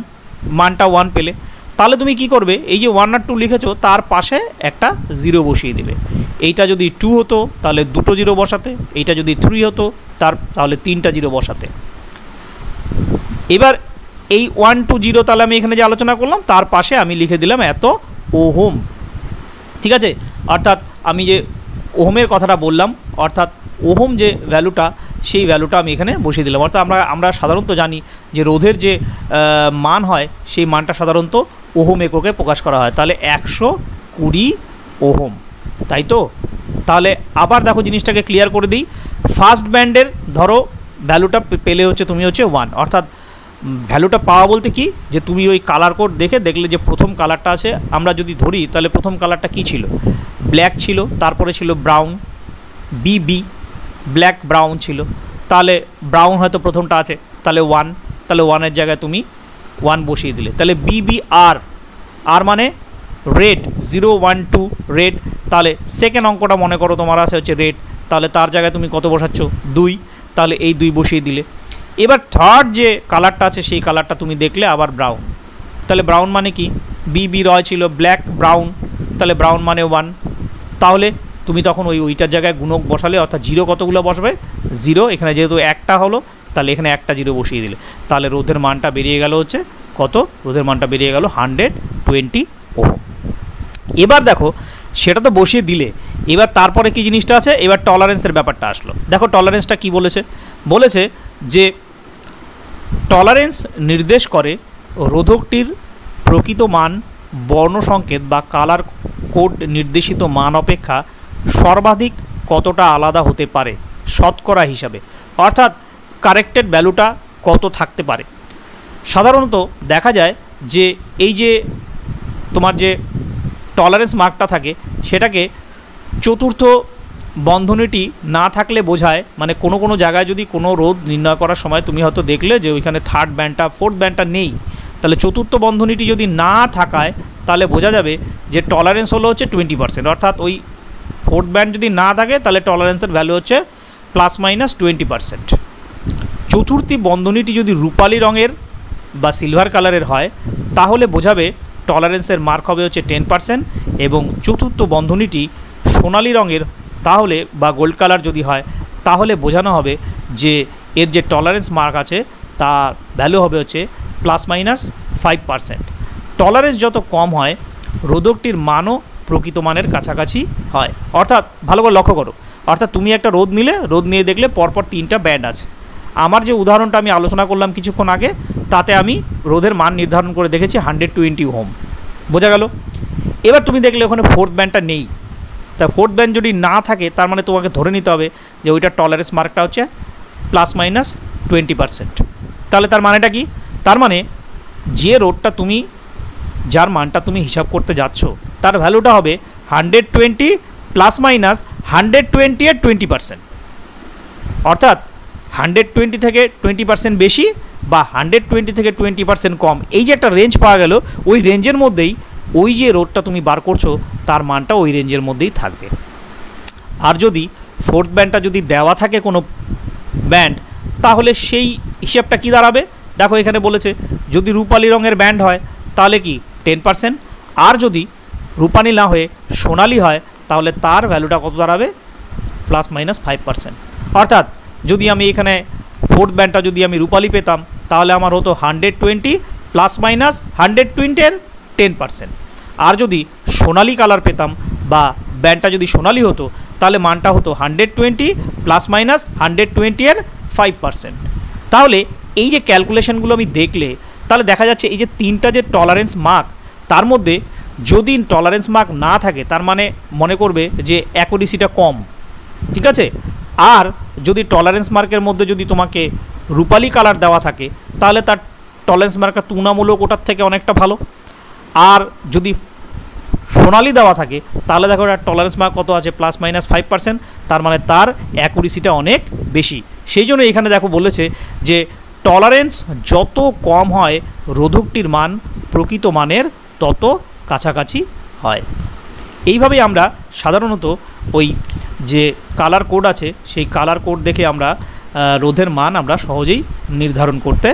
Speaker 1: মানটা 1 পেলে, তাহলে তুমি কি করবে, এই যে 1 আর 2 লিখেছো তার পাশে একটা 0 বসিয়ে দেবে। এইটা যদি 2 হতো তাহলে 2টো 0 বসাতে, এইটা যদি 3 হতো তাহলে 3টা 0 বসাতে। এবার এই 1 2 0 তাহলে আমি এখানে যে আলোচনা করলাম তার পাশে আমি লিখে দিলাম এত ওহম, ঠিক আছে। অর্থাৎ আমি যে ওহমের কথাটা বললাম, অর্থাৎ ওহম যে ভ্যালুটা সেই ভ্যালুটা আমি এখানে বসিয়ে দিলাম। অর্থাৎ আমরা সাধারণত জানি যে রোধের যে মান হয় সেই মানটা সাধারণত ওহম এককে প্রকাশ করা হয়, তাহলে 120 ওহম, তাই তো। তাহলে আবার দেখো জিনিসটাকে ক্লিয়ার করে দিই, ফার্স্ট ব্যান্ডের ধরো ভ্যালুটা পেলে হচ্ছে তুমি হচ্ছে 1, অর্থাৎ ভ্যালুটা পাওয়া বলতে কি, যে তুমি ওই কালার কোড দেখলে যে প্রথম কালারটা আছে, আমরা যদি ধরি তাহলে প্রথম কালারটা কি ছিল, ব্ল্যাক ছিল, তারপরে ছিল ব্রাউন, বিবি ব্ল্যাক ব্রাউন ছিল, তাহলে ব্রাউন হয়তো প্রথমটা আছে, তাহলে 1, তাহলে 1-এর জায়গায় তুমি 1 বসিয়ে দিলে। তাহলে বিবি আর মানে রেড, 0 1 2 রেড, তাহলে সেকেন্ড অঙ্কটা মনে করো তোমার আছে হচ্ছে রেড, তাহলে তার জায়গায় তুমি কত বসাচ্ছ 2, তাহলে এই 2 বসিয়ে দিলে। এবার থার্ড যে কালারটা আছে সেই কালারটা তুমি দেখলে আবার ব্রাউন, তাহলে ব্রাউন মানে কি, বিবি রয় ছিল ব্ল্যাক ব্রাউন, তাহলে ব্রাউন মানে 1, তাহলে তুমি তখন ওইটার জায়গায় গুণক বসালে, অর্থাৎ 0 কতগুলো বসবে 0, এখানে যেহেতু একটা হলো তাহলে এখানে একটা 0 বসিয়ে দিলে, তাহলে রোধের মানটা বেরিয়ে গেল হচ্ছে কত, রোধের মানটা বেরিয়ে গেল 120 ওহম। এবার দেখো সেটা তো বসিয়ে দিলে, এবার তারপরে কি জিনিসটা আছে, এবার টলারেন্সের ব্যাপারটা আসলো। দেখো টলারেন্সটা কি বলেছে যে টলারেন্স নির্দেশ করে রোধকটির প্রকৃত মান বর্ণসংকেত বা কালার কোড নির্দেশিত মান অপেক্ষা সর্বাধিক কতটা আলাদা হতে পারে শতকরা হিসাবে, অর্থাৎ কারেক্টেড ভ্যালুটা কত থাকতে পারে। সাধারণত দেখা যায় যে এই যে তোমার যে টলারেন্স মার্কটা থাকে সেটাকে চতুর্থ বন্ধনীটি না থাকলে বোঝায়, মানে কোনো জায়গায় যদি কোনো রোধ নির্ণয় করার সময় তুমি হয়তো দেখলে যে ওইখানে থার্ড ব্যান্ডটা ফোর্থ ব্যান্ডটা নেই, তাহলে চতুর্থ বন্ধনীটি যদি না থাকায় তাহলে বোঝা যাবে যে টলারেন্স হলো হচ্ছে 20%, অর্থাৎ ওই ফোর্থ ব্যান্ড যদি না থাকে তাহলে টলারেন্সের ভ্যালু হচ্ছে ±20%। চতুর্থী বন্ধনীটি যদি রূপালি রঙের বা সিলভার কালারের হয় তাহলে বোঝাবে টলারেন্সের মার্ক হবে হচ্ছে 10%, এবং চতুর্থ বন্ধনীটি সোনালি রঙের তাহলে বা গোল্ড কালার যদি হয় তাহলে বোঝানো হবে যে এর যে টলারেন্স মার্ক আছে তার ভ্যালু হবে হচ্ছে ±5%। টলারেন্স যত কম হয় রোধকটির মানও প্রকৃত মানের কাছাকাছি হয়। অর্থাৎ ভালো করে লক্ষ্য করো, অর্থাৎ তুমি একটা রোধ নিয়ে দেখলে পরপর 3টা ব্যান্ড আছে। আমার যে উদাহরণটা আমি আলোচনা করলাম কিছুক্ষণ আগে তাতে আমি রোধের মান নির্ধারণ করে দেখেছি 120 ওহম, বোঝা গেল। এবার তুমি দেখলে ওখানে ফোর্থ ব্যান্ডটা নেই, তা ফোর্থ ব্যান্ড যদি না থাকে তার মানে তোমাকে ধরে নিতে হবে যে ওইটার টলারেন্স মার্কটা হচ্ছে ±20%। তাহলে তার মানেটা কি, তার মানে যে রোধটা তুমি যার মানটা তুমি হিসাব করতে যাচ্ছ তার ভ্যালুটা হবে 120 ±120 এর 20%, অর্থাৎ 120 থেকে 20% বেশি বা 120 থেকে 20% কম, এই যে একটা রেঞ্জ পাওয়া গেল, ওই রেঞ্জের মধ্যেই ওই যে রোধটা তুমি বার করছো তার মানটা ওই রেঞ্জের মধ্যেই থাকবে। আর যদি ফোর্থ ব্যান্ডটা যদি দেওয়া থাকে কোনো ব্যান্ড তাহলে সেই হিসাবটা কি দাঁড়াবে, দেখো এখানে বলেছে যদি রূপালি রঙের ব্যান্ড হয় তাহলে কি 10%, আর যদি রূপালি না হয়ে সোনালি হয় তাহলে তার ভ্যালুটা কত দাঁড়াবে ±5%। অর্থাৎ যদি আমি এখানে ফোর্থ ব্যান্ডটা যদি আমি রূপালি পেতাম তাহলে আমার হতো 120 ± 120 এর 10%। আর যদি সোনালি কালার পেতাম বা ব্যান্ডটা যদি সোনালি হতো তাহলে মানটা হতো 120 প্লাস মাইনাস 120 এর 5%। তাহলে এই যে ক্যালকুলেশনগুলো আমি দেখলে তাহলে দেখা যাচ্ছে এই যে তিনটা যে টলারেন্স মার্ক তার মধ্যে যদি টলারেন্স মার্ক না থাকে তার মানে মনে করবে যে অ্যাকুরেসিটা কম, ঠিক আছে। আর যদি টলারেন্স মার্কের মধ্যে যদি তোমাকে রূপালি কালার দেওয়া থাকে তাহলে তার টলারেন্স মার্কটা তুলনামূলক ওটার থেকে অনেকটা ভালো। আর যদি সোনালি দেওয়া থাকে তাহলে দেখো তার টলারেন্স মার্ক কত আছে, প্লাস মাইনাস 5%, তার মানে তার অ্যাকুরেসিটা অনেক বেশি। সেই জন্য এখানে দেখো বলেছে যে টলারেন্স যত কম হয় রোধকটির মান প্রকৃত মানের তত কাছাকাছি হয়। এইভাবেই আমরা সাধারণত ওই যে কালার কোড আছে সেই কালার কোড দেখে আমরা রোধের মান আমরা সহজেই নির্ধারণ করতে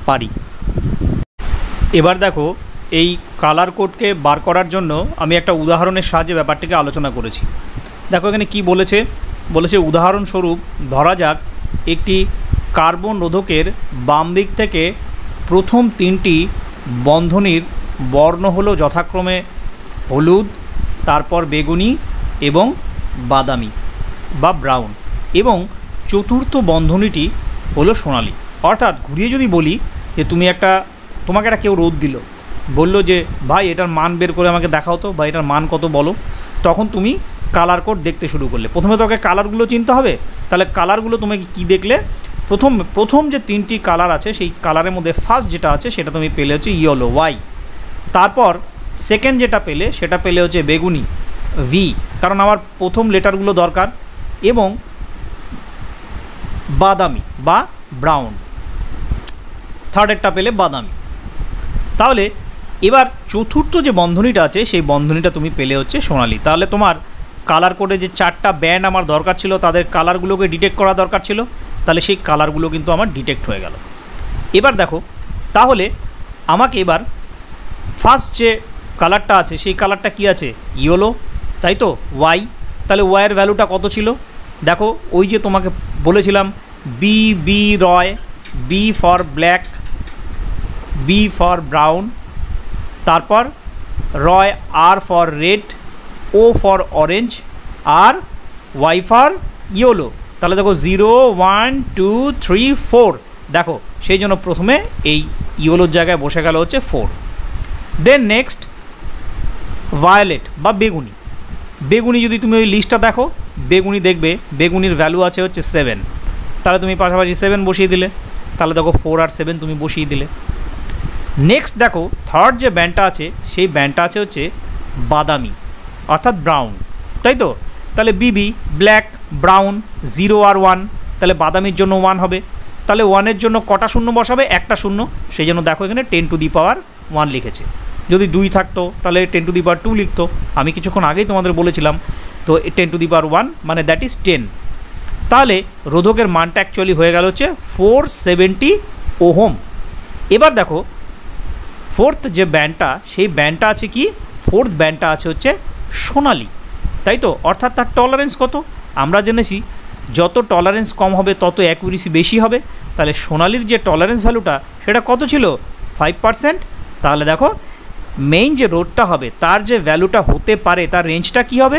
Speaker 1: পারি। এবার দেখো এই কালার কোডকে বার করার জন্য আমি একটা উদাহরণের সাহায্যে ব্যাপারটিকে আলোচনা করেছি। দেখো এখানে কি বলেছে, বলেছে উদাহরণস্বরূপ ধরা যাক একটি কার্বন রোধকের বাম দিক থেকে প্রথম তিনটি বন্ধনীর বর্ণ হলো যথাক্রমে হলুদ, তারপর বেগুনি এবং বাদামি বা ব্রাউন, এবং চতুর্থ বন্ধনীটি হলো সোনালি। অর্থাৎ ঘুরিয়ে যদি বলি যে তোমাকে একটা কেউ রোদ দিল, বললো যে ভাই এটার মান বের করে আমাকে দেখাও তো, বা এটার মান কত বলো, তখন তুমি কালার কোড দেখতে শুরু করলে। প্রথমে তোকে কালারগুলো চিনতে হবে। তাহলে কালারগুলো তুমি কি দেখলে, প্রথম যে তিনটি কালার আছে সেই কালারের মধ্যে ফার্স্ট যেটা আছে সেটা তুমি পেলে হচ্ছে ইয়েলো ওয়াই, তারপর সেকেন্ড যেটা পেলে সেটা পেলে হচ্ছে বেগুনি ভি, কারণ আমার প্রথম লেটারগুলো দরকার, এবং বাদামি বা ব্রাউন, থার্ডেরটা পেলে বাদামি। তাহলে এবার চতুর্থ যে বন্ধনীটা আছে সেই বন্ধনীটা তুমি পেলে হচ্ছে সোনালি। তাহলে তোমার কালার কোডে যে চারটা ব্যান্ড আমার দরকার ছিল তাদের কালারগুলোকে ডিটেক্ট করা দরকার ছিল, তাহলে সেই কালারগুলো কিন্তু আমার ডিটেক্ট হয়ে গেল। এবার দেখো তাহলে আমাকে এবার ফার্স্ট যে কালারটা আছে সেই কালারটা কি আছে, ইয়েলো, তাই তো, ওয়াই। তাহলে ওয়াইয়ের ভ্যালুটা কত ছিল দেখো, ওই যে তোমাকে বলেছিলাম B Roy, B for black, B for brown, তারপর Roy R for red, O for orange, আর ওয়াই ফর ইয়েলো। তাহলে দেখো 0 1 2 3 4, দেখো সেই জন্য প্রথমে এই ইয়েলোর জায়গায় বসে গেল হচ্ছে 4। দেন নেক্সট ভায়োলেট বা বেগুনি। বেগুনি যদি তুমি ওই লিস্টটা দেখো, বেগুনি দেখবে বেগুনির ভ্যালু আছে হচ্ছে 7, তাহলে তুমি পাশাপাশি 7 বসিয়ে দিলে, তাহলে দেখো 4 আর 7 তুমি বসিয়ে দিলে। নেক্সট দেখো থার্ড যে ব্যান্ডটা আছে সেই ব্যান্ডটা আছে হচ্ছে বাদামি অর্থাৎ ব্রাউন, তাই তো। তাহলে বিবি ব্ল্যাক ব্রাউন 0 আর 1, তাহলে বাদামির জন্য 1 হবে। তাহলে 1-এর জন্য কটা শূন্য বসাবে, একটা শূন্য, সেই জন্য দেখো এখানে 10 টু দি পাওয়ার 1 লিখেছে। যদি 2 থাকতো তাহলে 10 টু দি পাওয়ার 2 লিখতো, আমি কিছুক্ষণ আগেই তোমাদের বলেছিলাম। তো 10 টু দি পাওয়ার 1 মানে দ্যাট ইজ 10। তাহলে রোধকের মানটা অ্যাকচুয়ালি হয়ে গেল হচ্ছে 470 ওহম। এবার দেখো ফোর্থ যে ব্যান্ডটা সেই ব্যান্ডটা আছে কি, ফোর্থ ব্যান্ডটা আছে হচ্ছে সোনালি, তাই তো। অর্থাৎ তার টলারেন্স কত, আমরা জেনেছি যত টলারেন্স কম হবে তত অ্যাকুরেসি বেশি হবে। তাহলে সোনালির যে টলারেন্স ভ্যালুটা সেটা কত ছিল, 5%। তাহলে দেখো মেইন যে রোডটা হবে তার যে ভ্যালুটা হতে পারে তার রেঞ্জটা কি হবে,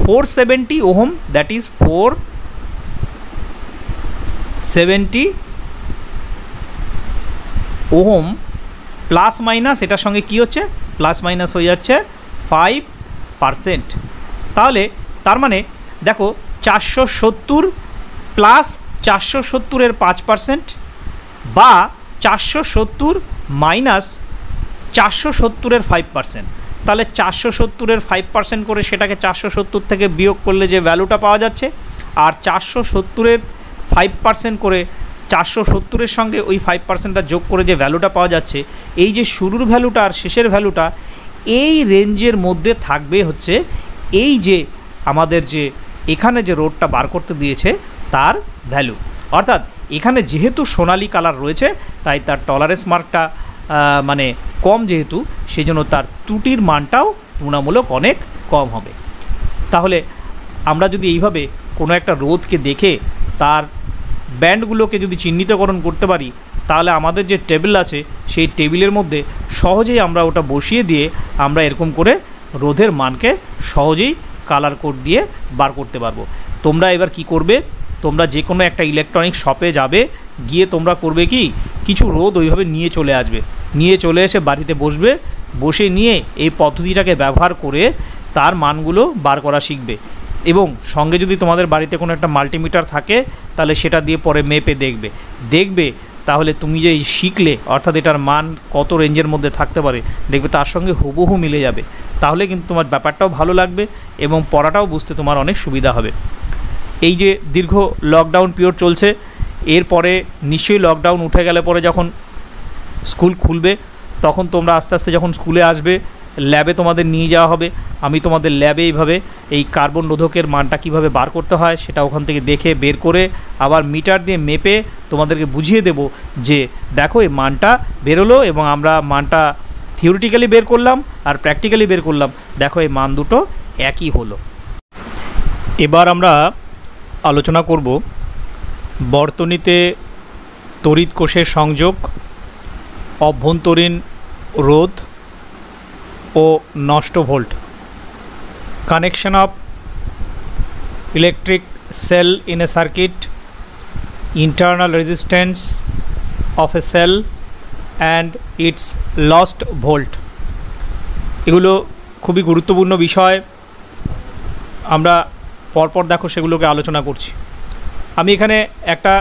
Speaker 1: 470 ohm, that is 470 ohm plus minus এটার সঙ্গে কি হচ্ছে, প্লাস মাইনাস হয়ে যাচ্ছে 5%। তাহলে তার মানে দেখো 470 প্লাস 470-এর 5% বা 470 মাইনাস 470-এর 5%। তাহলে 470-এর 5% করে সেটাকে 470 থেকে বিয়োগ করলে যে ভ্যালুটা পাওয়া যাচ্ছে, আর 470-এর 5% করে 470-এর সঙ্গে ওই 5%টা যোগ করে যে ভ্যালুটা পাওয়া যাচ্ছে, এই যে শুরুর ভ্যালুটা আর শেষের ভ্যালুটা এই রেঞ্জের মধ্যে থাকবে হচ্ছে এই যে আমাদের যে এখানে যে রোডটা বার করতে দিয়েছে তার ভ্যালু। অর্থাৎ এখানে যেহেতু সোনালি কালার রয়েছে তাই তার টলারেন্স মার্কটা মানে কম, যেহেতু সেই জন্য তার ত্রুটির মানটাও তুলনামূলক অনেক কম হবে। তাহলে আমরা যদি এইভাবে কোনো একটা রোধকে দেখে তার ব্যান্ডগুলোকে যদি চিহ্নিতকরণ করতে পারি তাহলে আমাদের যে টেবিল আছে সেই টেবিলের মধ্যে সহজেই আমরা ওটা বসিয়ে দিয়ে আমরা এরকম করে রোধের মানকে সহজেই কালার কোড দিয়ে বার করতে পারবো। তোমরা এবার কি করবে, তোমরা যে কোনো একটা ইলেকট্রনিক শপে যাবে, গিয়ে তোমরা করবে কি কিছু রোধ ওইভাবে নিয়ে চলে আসবে, নিয়ে চলে এসে বাড়িতে বসবে, বসে নিয়ে এই পদ্ধতিটাকে ব্যবহার করে তার মানগুলো বার করা শিখবে। এবং সঙ্গে যদি তোমাদের বাড়িতে কোনো একটা মাল্টিমিটার থাকে তাহলে সেটা দিয়ে পরে মেপে দেখবে তাহলে তুমি যে শিখলে অর্থাৎ এটার মান কত রেঞ্জের মধ্যে থাকতে পারে দেখবে তার সঙ্গে হুবহু মিলে যাবে। তাহলে কিন্তু তোমার ব্যাপারটাও ভালো লাগবে এবং পড়াটাও বুঝতে তোমার অনেক সুবিধা হবে। এই যে দীর্ঘ লকডাউন পিরিয়ড চলছে, এরপরে নিশ্চয়ই লকডাউন উঠে গেলে পরে যখন স্কুল খুলবে তখন তোমরা আস্তে আস্তে যখন স্কুলে আসবে ল্যাবে তোমাদের নিয়ে যাওয়া হবে। আমি তোমাদের ল্যাবে এইভাবে এই কার্বন রোধকের মানটা কিভাবে বার করতে হয় সেটা ওখান থেকে দেখে বের করে আবার মিটার দিয়ে মেপে তোমাদেরকে বুঝিয়ে দেব যে দেখো এই মানটা বেরোলো এবং আমরা মানটা থিওরিটিক্যালি বের করলাম আর প্র্যাকটিক্যালি বের করলাম, দেখো এই মান দুটো একই হলো। এবার আমরা আলোচনা করব বর্তনীতে তড়িৎ কোষের সংযোগ, অভ্যন্তরীণ রোধ ও নষ্ট volt, connection of electric cell in a circuit, internal resistance of a cell and its lost volt. এগুলো খুবই গুরুত্বপূর্ণ বিষয়, আমরা পরপর দেখো সেগুলোকে আলোচনা করছি। আমি এখানে একটা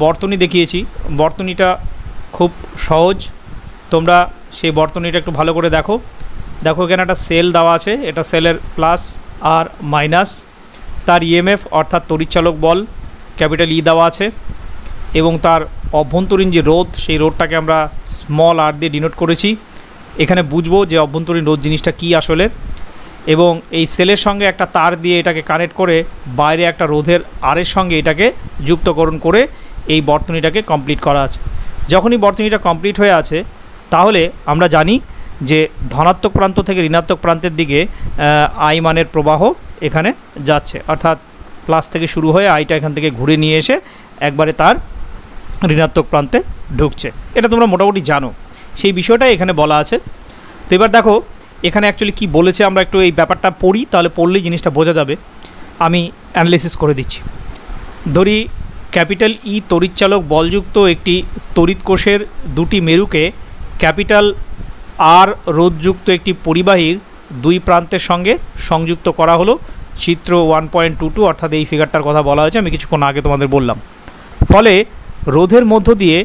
Speaker 1: বর্তনী দেখিয়েছি, বর্তনীটা খুব সহজ, তোমরা সেই বর্তনীটা একটু ভালো করে দেখো। এখানে একটা সেল দেওয়া আছে, এটা সেলের প্লাস আর মাইনাস, তার ইএমএফ অর্থাৎ তড়িৎচালক বল ক্যাপিটাল ই দেওয়া আছে এবং তার অভ্যন্তরীণ যে রোধ সেই রোধটাকে আমরা স্মল আর দিয়ে ডিনোট করেছি। এখানে বুঝবো যে অভ্যন্তরীণ রোধ জিনিসটা কী আসলে, এবং এই সেলের সঙ্গে একটা তার দিয়ে এটাকে কানেক্ট করে বাইরে একটা রোধের আরের সঙ্গে এটাকে যুক্তকরণ করে এই বর্তনীটাকে কমপ্লিট করা আছে। যখনই বর্তনীটা কমপ্লিট হয়ে আছে তাহলে আমরা জানি যে ধনাত্মক প্রান্ত থেকে ঋণাত্মক প্রান্তের দিকে আই মানের প্রবাহ এখানে যাচ্ছে, অর্থাৎ প্লাস থেকে শুরু হয়ে আইটা এখান থেকে ঘুরে নিয়ে এসে একবারে তার ঋণাত্মক প্রান্তে ঢুকছে। এটা তোমরা মোটামুটি জানো, সেই বিষয়টাই এখানে বলা আছে। তো এবার দেখো এখানে অ্যাকচুয়ালি কী বলেছে, আমরা একটু এই ব্যাপারটা পড়ি, তাহলে পড়লেই জিনিসটা বোঝা যাবে। আমি অ্যানালিসিস করে দিচ্ছি। ধরি ক্যাপিটাল ই তড়িৎচালক বলযুক্ত একটি তড়িৎ কোষের দুটি মেরুকে ক্যাপিটাল আর রোধযুক্ত একটি পরিবাহীর দুই প্রান্তের সঙ্গে সংযুক্ত করা হলো। চিত্র 1.22 অর্থাৎ এই ফিগারটার কথা বলা হয়েছে, আমি কিছুক্ষণ আগে তোমাদের বললাম। ফলে রোধের মধ্য দিয়ে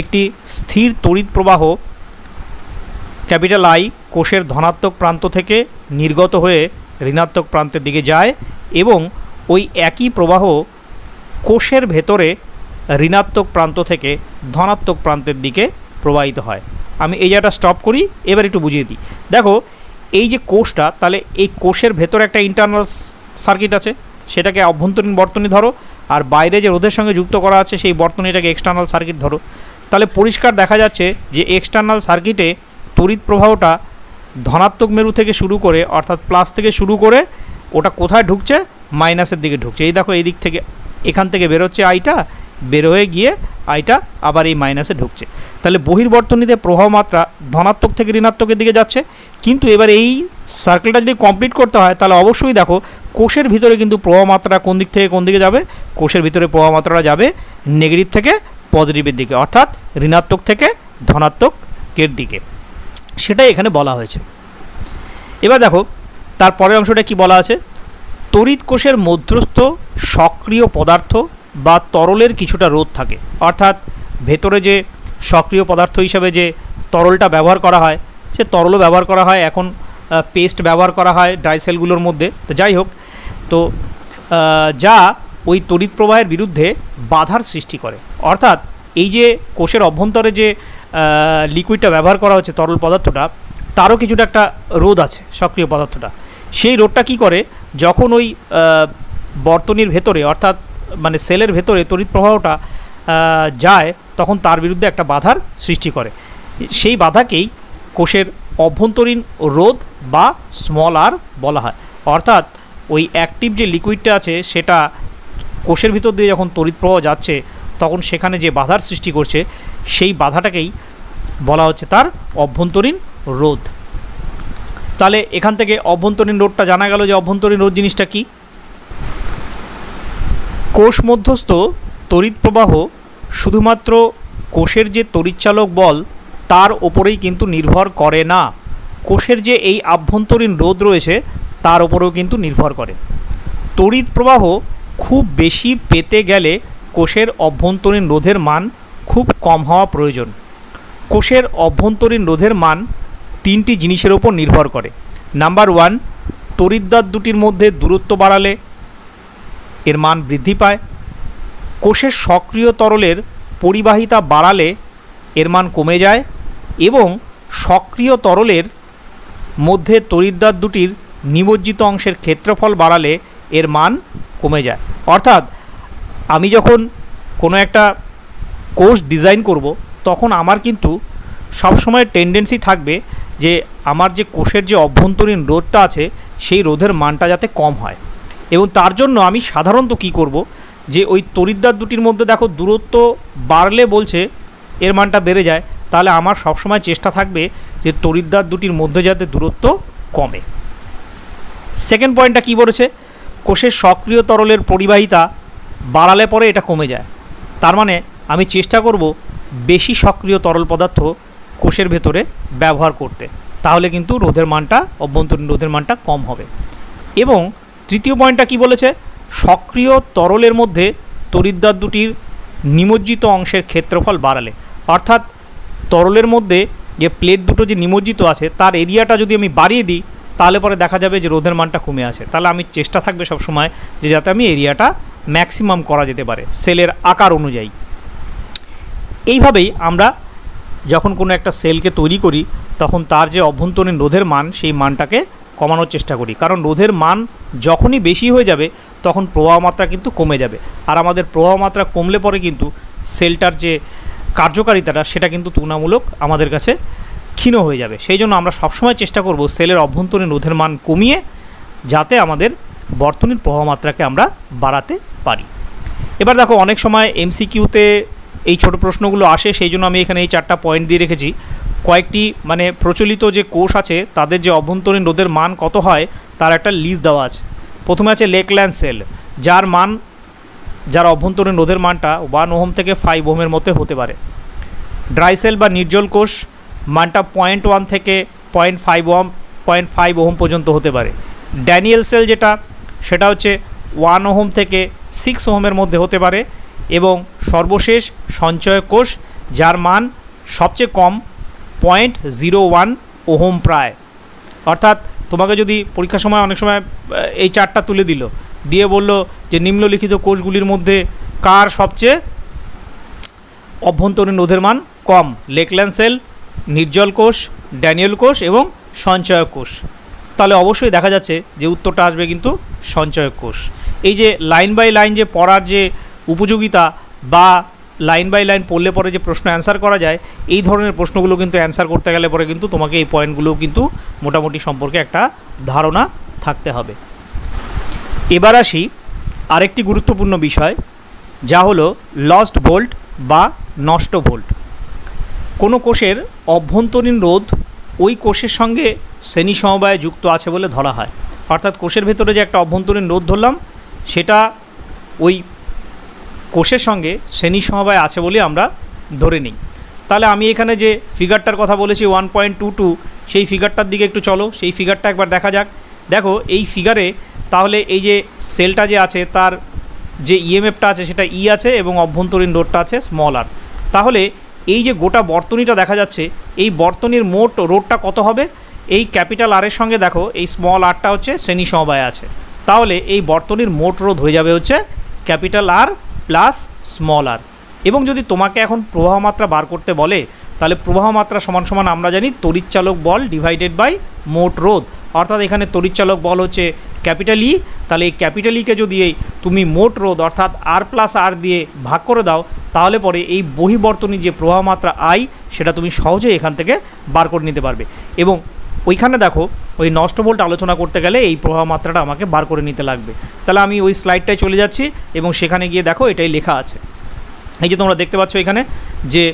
Speaker 1: একটি স্থির তড়িৎ প্রবাহ ক্যাপিটাল আই কোষের ধনাত্মক প্রান্ত থেকে নির্গত হয়ে ঋণাত্মক প্রান্তের দিকে যায় এবং ওই একই প্রবাহ কোষের ভেতরে ঋণাত্মক প্রান্ত থেকে ধনাত্মক প্রান্তের দিকে প্রবাহিত হয়। আমি এই জায়গাটা স্টপ করি, এবার একটু বুঝিয়ে দিই। দেখো এই যে কোষটা, তাহলে এই কোষের ভেতরে একটা ইন্টারনাল সার্কিট আছে, সেটাকে অভ্যন্তরীণ বর্তনী ধরো, আর বাইরে যে রোধের সঙ্গে যুক্ত করা আছে সেই বর্তনীটাকে এক্সটার্নাল সার্কিট ধরো। তাহলে পরিষ্কার দেখা যাচ্ছে যে এক্সটার্নাল সার্কিটে তড়িৎ প্রবাহটা ধনাত্মক মেরু থেকে শুরু করে অর্থাৎ প্লাস থেকে শুরু করে ওটা কোথায় ঢুকছে, মাইনাসের দিকে ঢুকছে। এই দেখো এই দিক থেকে এখান থেকে বেরোচ্ছে আইটা, বের হয়ে গিয়ে আইটা আবার এই মাইনাসে ঢুকছে। তাহলে বহির্বর্তনীতে প্রবাহ মাত্রা ধনাত্মক থেকে ঋণাত্মকের দিকে যাচ্ছে। কিন্তু এবার এই সার্কেলটা যদি কমপ্লিট করতে হয় তাহলে অবশ্যই দেখো কোষের ভিতরে কিন্তু প্রবাহ মাত্রা কোন দিক থেকে কোন দিকে যাবে, কোষের ভিতরে প্রবাহ মাত্রাটা যাবে নেগেটিভ থেকে পজিটিভের দিকে, অর্থাৎ ঋণাত্মক থেকে ধনাত্মকের দিকে, সেটাই এখানে বলা হয়েছে। এবার দেখো তারপরের অংশটা কি বলা আছে, তড়িৎ কোষের মধ্যস্থ সক্রিয় পদার্থ বা তরলের কিছুটা রোধ থাকে, অর্থাৎ ভেতরে যে সক্রিয় পদার্থ হিসাবে যে তরলটা ব্যবহার করা হয় সে তরলও ব্যবহার করা হয়, এখন পেস্ট ব্যবহার করা হয় ডাইসেলগুলোর মধ্যে। তো যাই হোক, তো যা ওই তড়িৎ প্রবাহের বিরুদ্ধে বাধার সৃষ্টি করে, অর্থাৎ এই যে কোষের অভ্যন্তরে যে লিকুইডটা ব্যবহার করা হচ্ছে তরল পদার্থটা, তারও কিছুটা একটা রোধ আছে সক্রিয় পদার্থটা। সেই রোধটা কি করে, যখন ওই বর্তনীর ভেতরে অর্থাৎ মানে সেলের ভেতরে তড়িৎ প্রবাহটা যায় তখন তার বিরুদ্ধে একটা বাধার সৃষ্টি করে। সেই বাধাকেই কোষের অভ্যন্তরীণ রোধ বা স্মল আর বলা হয়। অর্থাৎ ওই অ্যাক্টিভ যে লিকুইডটা আছে সেটা কোষের ভিতর দিয়ে যখন তড়িৎ প্রবাহ যাচ্ছে তখন সেখানে যে বাধার সৃষ্টি করছে সেই বাধাটাকেই বলা হচ্ছে তার অভ্যন্তরীণ রোধ। তাহলে এখান থেকে অভ্যন্তরীণ রোধটা জানা গেল যে অভ্যন্তরীণ রোধ জিনিসটা কি। কোষ মধ্যস্থ তড়িৎ প্রবাহ শুধুমাত্র কোষের যে তড়িৎচালক বল তার ওপরেই কিন্তু নির্ভর করে না, কোষের যে এই আভ্যন্তরীণ রোধ রয়েছে তার ওপরেও কিন্তু নির্ভর করে। তড়িৎ প্রবাহ খুব বেশি পেতে গেলে কোষের অভ্যন্তরীণ রোধের মান খুব কম হওয়া প্রয়োজন। কোষের অভ্যন্তরীণ রোধের মান তিনটি জিনিসের ওপর নির্ভর করে। নাম্বার 1, তড়িৎদ্বার দুটির মধ্যে দূরত্ব বাড়ালে এর মান বৃদ্ধি পায়। কোষের সক্রিয় তরলের পরিবাহিতা বাড়ালে এর মান কমে যায় এবং সক্রিয় তরলের মধ্যে তড়িৎদ্বার দুটির নিমজ্জিত অংশের ক্ষেত্রফল বাড়ালে এর মান কমে যায়। অর্থাৎ আমি যখন কোনো একটা কোষ ডিজাইন করব তখন আমার কিন্তু সবসময় টেন্ডেন্সি থাকবে যে আমার যে কোষের যে অভ্যন্তরীণ রোধটা আছে সেই রোধের মানটা যাতে কম হয়। এবং তার জন্য আমি সাধারণত কি করব, যে ওই তড়িৎদ্বার দুটির মধ্যে দেখো দূরত্ব বাড়লে বলছে এর মানটা বেড়ে যায়, তাহলে আমার সবসময় চেষ্টা থাকবে যে তড়িৎদ্বার দুটির মধ্যে যাতে দূরত্ব কমে। সেকেন্ড পয়েন্টটা কি বলেছে, কোষের সক্রিয় তরলের পরিবাহিতা বাড়ালে পরে এটা কমে যায়। তার মানে আমি চেষ্টা করব বেশি সক্রিয় তরল পদার্থ কোষের ভেতরে ব্যবহার করতে, তাহলে কিন্তু রোধের মানটা অভ্যন্তরীণ রোধের মানটা কম হবে। এবং তৃতীয় পয়েন্টটা কি বলেছে, সক্রিয় তরলের মধ্যে তড়িৎদ্বার দুটির নিমজ্জিত অংশের ক্ষেত্রফল বাড়ালে, অর্থাৎ তরলের মধ্যে যে প্লেট দুটো যে নিমজ্জিত আছে তার এরিয়াটা যদি আমি বাড়িয়ে দিই তাহলে পরে দেখা যাবে যে রোধের মানটা কমে আছে। তাহলে আমি চেষ্টা থাকবে সবসময় যে যাতে আমি এরিয়াটা ম্যাক্সিমাম করা যেতে পারে সেলের আকার অনুযায়ী। এইভাবেই আমরা যখন কোনো একটা সেলকে তৈরি করি তখন তার যে অভ্যন্তরীণ রোধের মান সেই মানটাকে কমানোর চেষ্টা করি, কারণ রোধের মান যখনই বেশি হয়ে যাবে তখন প্রবাহ মাত্রা কিন্তু কমে যাবে, আর আমাদের প্রবাহ মাত্রা কমলে পরে কিন্তু সেলটার যে কার্যকারিতাটা সেটা কিন্তু তুলনামূলক আমাদের কাছে ক্ষীণ হয়ে যাবে। সেই জন্য আমরা সবসময় চেষ্টা করব সেলের অভ্যন্তরীণ রোধের মান কমিয়ে যাতে আমাদের বর্তনীর প্রবাহ মাত্রাকে আমরা বাড়াতে পারি। এবার দেখো অনেক সময় এমসিকিউতে এই ছোট প্রশ্নগুলো আসে, সেই জন্য আমি এখানে এই 4টা পয়েন্ট দিয়ে রেখেছি। কয়েকটি মানে প্রচলিত যে কোষ আছে তাদের যে অভ্যন্তরীণ রোধের মান কত হয় তার একটা লিস্ট দেওয়া আছে। প্রথমে আছে লেকল্যান্ড সেল, যার অভ্যন্তরীণ রোধের মানটা 1 ওহম থেকে 5 ওহমের মধ্যে হতে পারে। ড্রাই সেল বা নির্জল কোষ মানটা 0.1 থেকে 0.5 ওহম পর্যন্ত হতে পারে। ড্যানিয়েল সেল সেটা হচ্ছে 1 ওহম থেকে 6 ওহমের মধ্যে হতে পারে। এবং সর্বশেষ সঞ্চয় কোষ, যার মান সবচেয়ে কম 0.01 ওহম প্রায়। অর্থাৎ তোমাকে যদি পরীক্ষার সময় অনেক সময় এই 4টা তুলে দিল, দিয়ে বলল যে নিম্নলিখিত কোষগুলির মধ্যে কার সবচেয়ে অভ্যন্তরীণ রোধের মান কম, লেকল্যান্ড সেল, নির্জল কোষ, ড্যানিয়েল কোষ এবং সঞ্চয়ক কোষ, তাহলে অবশ্যই দেখা যাচ্ছে যে উত্তরটা আসবে কিন্তু সঞ্চয়ক কোষ। এই যে লাইন বাই লাইন যে পড়ার যে উপযোগিতা বা লাইন বাই লাইন পড়লে পরে যে প্রশ্ন অ্যান্সার করা যায়, এই ধরনের প্রশ্নগুলো কিন্তু অ্যান্সার করতে গেলে পরে কিন্তু তোমাকে এই পয়েন্টগুলো কিন্তু মোটামুটি সম্পর্কে একটা ধারণা থাকতে হবে। এবার আসি আরেকটি গুরুত্বপূর্ণ বিষয়, যা হলো লস্ট ভোল্ট বা নষ্ট ভোল্ট। কোনো কোষের অভ্যন্তরীণ রোধ ওই কোষের সঙ্গে শ্রেণী সমবায়ে যুক্ত আছে বলে ধরা হয়। অর্থাৎ কোষের ভেতরে যে একটা অভ্যন্তরীণ রোধ ধরলাম সেটা ওই কোষের সঙ্গে শ্রেণী সমবায় আছে বলে আমরা ধরে নিই। তাহলে আমি এখানে যে ফিগারটার কথা বলেছি 1.22, সেই ফিগারটার দিকে একটু চলো, সেই ফিগারটা একবার দেখা যাক। দেখো এই ফিগারে তাহলে এই যে সেলটা যে আছে তার যে ইএমএফটা আছে সেটা ই আছে এবং অভ্যন্তরীণ রোধটা আছে স্মল আর। তাহলে এই যে গোটা বর্তনীটা দেখা যাচ্ছে, এই বর্তনীর মোট রোধটা কত হবে, এই ক্যাপিটাল আরের সঙ্গে দেখো এই স্মল আরটা হচ্ছে শ্রেণী সমবায় আছে, তাহলে এই বর্তনীর মোট রোধ হয়ে যাবে হচ্ছে ক্যাপিটাল আর প্লাস স্মল আর। এবং যদি তোমাকে এখন প্রবাহ মাত্রা বার করতে বলে তাহলে প্রবাহ মাত্রা সমান সমান আমরা জানি তড়িৎচালক বল ডিভাইডেড বাই মোট রোধ। অর্থাৎ এখানে তড়িৎচালক বল হচ্ছে ক্যাপিটাল ই, তাহলে এই ক্যাপিটাল ইকে যদি তুমি মোট রোধ অর্থাৎ আর প্লাস আর দিয়ে ভাগ করে দাও তাহলে পরে এই বহিবর্তনীর যে প্রবাহ মাত্রা আই সেটা তুমি সহজেই এখান থেকে বার করে নিতে পারবে। এবং ওইখানে দেখো ওই নষ্ট ভোল্ট আলোচনা করতে গেলে এই প্রবাহ মাত্রাটা আমাকে বার করে নিতে লাগবে। তাহলে আমি ওই স্লাইডটায় চলে যাচ্ছি এবং সেখানে গিয়ে দেখো এটাই লেখা আছে। এই যে তোমরা দেখতে পাচ্ছ এখানে যে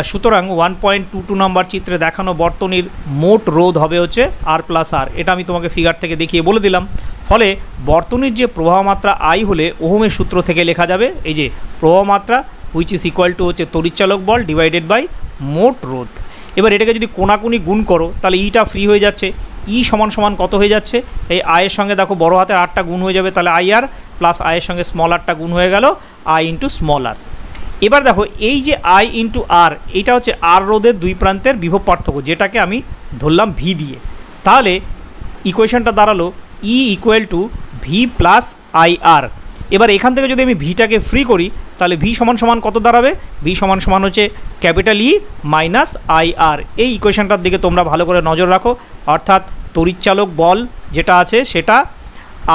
Speaker 1: সুতরাং 1.22 নম্বর চিত্রে দেখানো বর্তনীর মোট রোধ হবে হচ্ছে আর প্লাস আর, এটা আমি তোমাকে ফিগার থেকে দেখিয়ে বলে দিলাম। ফলে বর্তনীর যে প্রবাহ মাত্রা আই হলে ওহমের সূত্র থেকে লেখা যাবে এই যে প্রবাহ মাত্রা হুইচ ইজ ইকুয়াল টু হচ্ছে তড়িৎচালক বল ডিভাইডেড বাই মোট রোধ। এবার এটাকে যদি কোনাকুনি গুণ করো তাহলে ইটা ফ্রি হয়ে যাচ্ছে, ই সমান সমান কত হয়ে যাচ্ছে, এই আয়ের সঙ্গে দেখো বড় হাতের আরটা গুণ হয়ে যাবে, তাহলে আই আর প্লাস আয়ের সঙ্গে স্মল আরটা গুণ হয়ে গেল আই ইন্টু স্মল আর। এবার দেখো এই যে আই ইন্টু আর, এইটা হচ্ছে আর রোধের দুই প্রান্তের বিভব পার্থক্য, যেটাকে আমি ধরলাম ভি দিয়ে। তাহলে ইকুয়েশনটা দাঁড়ালো E equal to V plus I R. এবার এখান থেকে যদি আমি ভিটাকে ফ্রি করি তাহলে ভি সমান সমান কত দাঁড়াবে, ভি সমান সমান হচ্ছে ক্যাপিটাল ই মাইনাস আই আর। এই ইকুয়েশনটার দিকে তোমরা ভালো করে নজর রাখো, অর্থাৎ তড়িৎচালক বল যেটা আছে সেটা,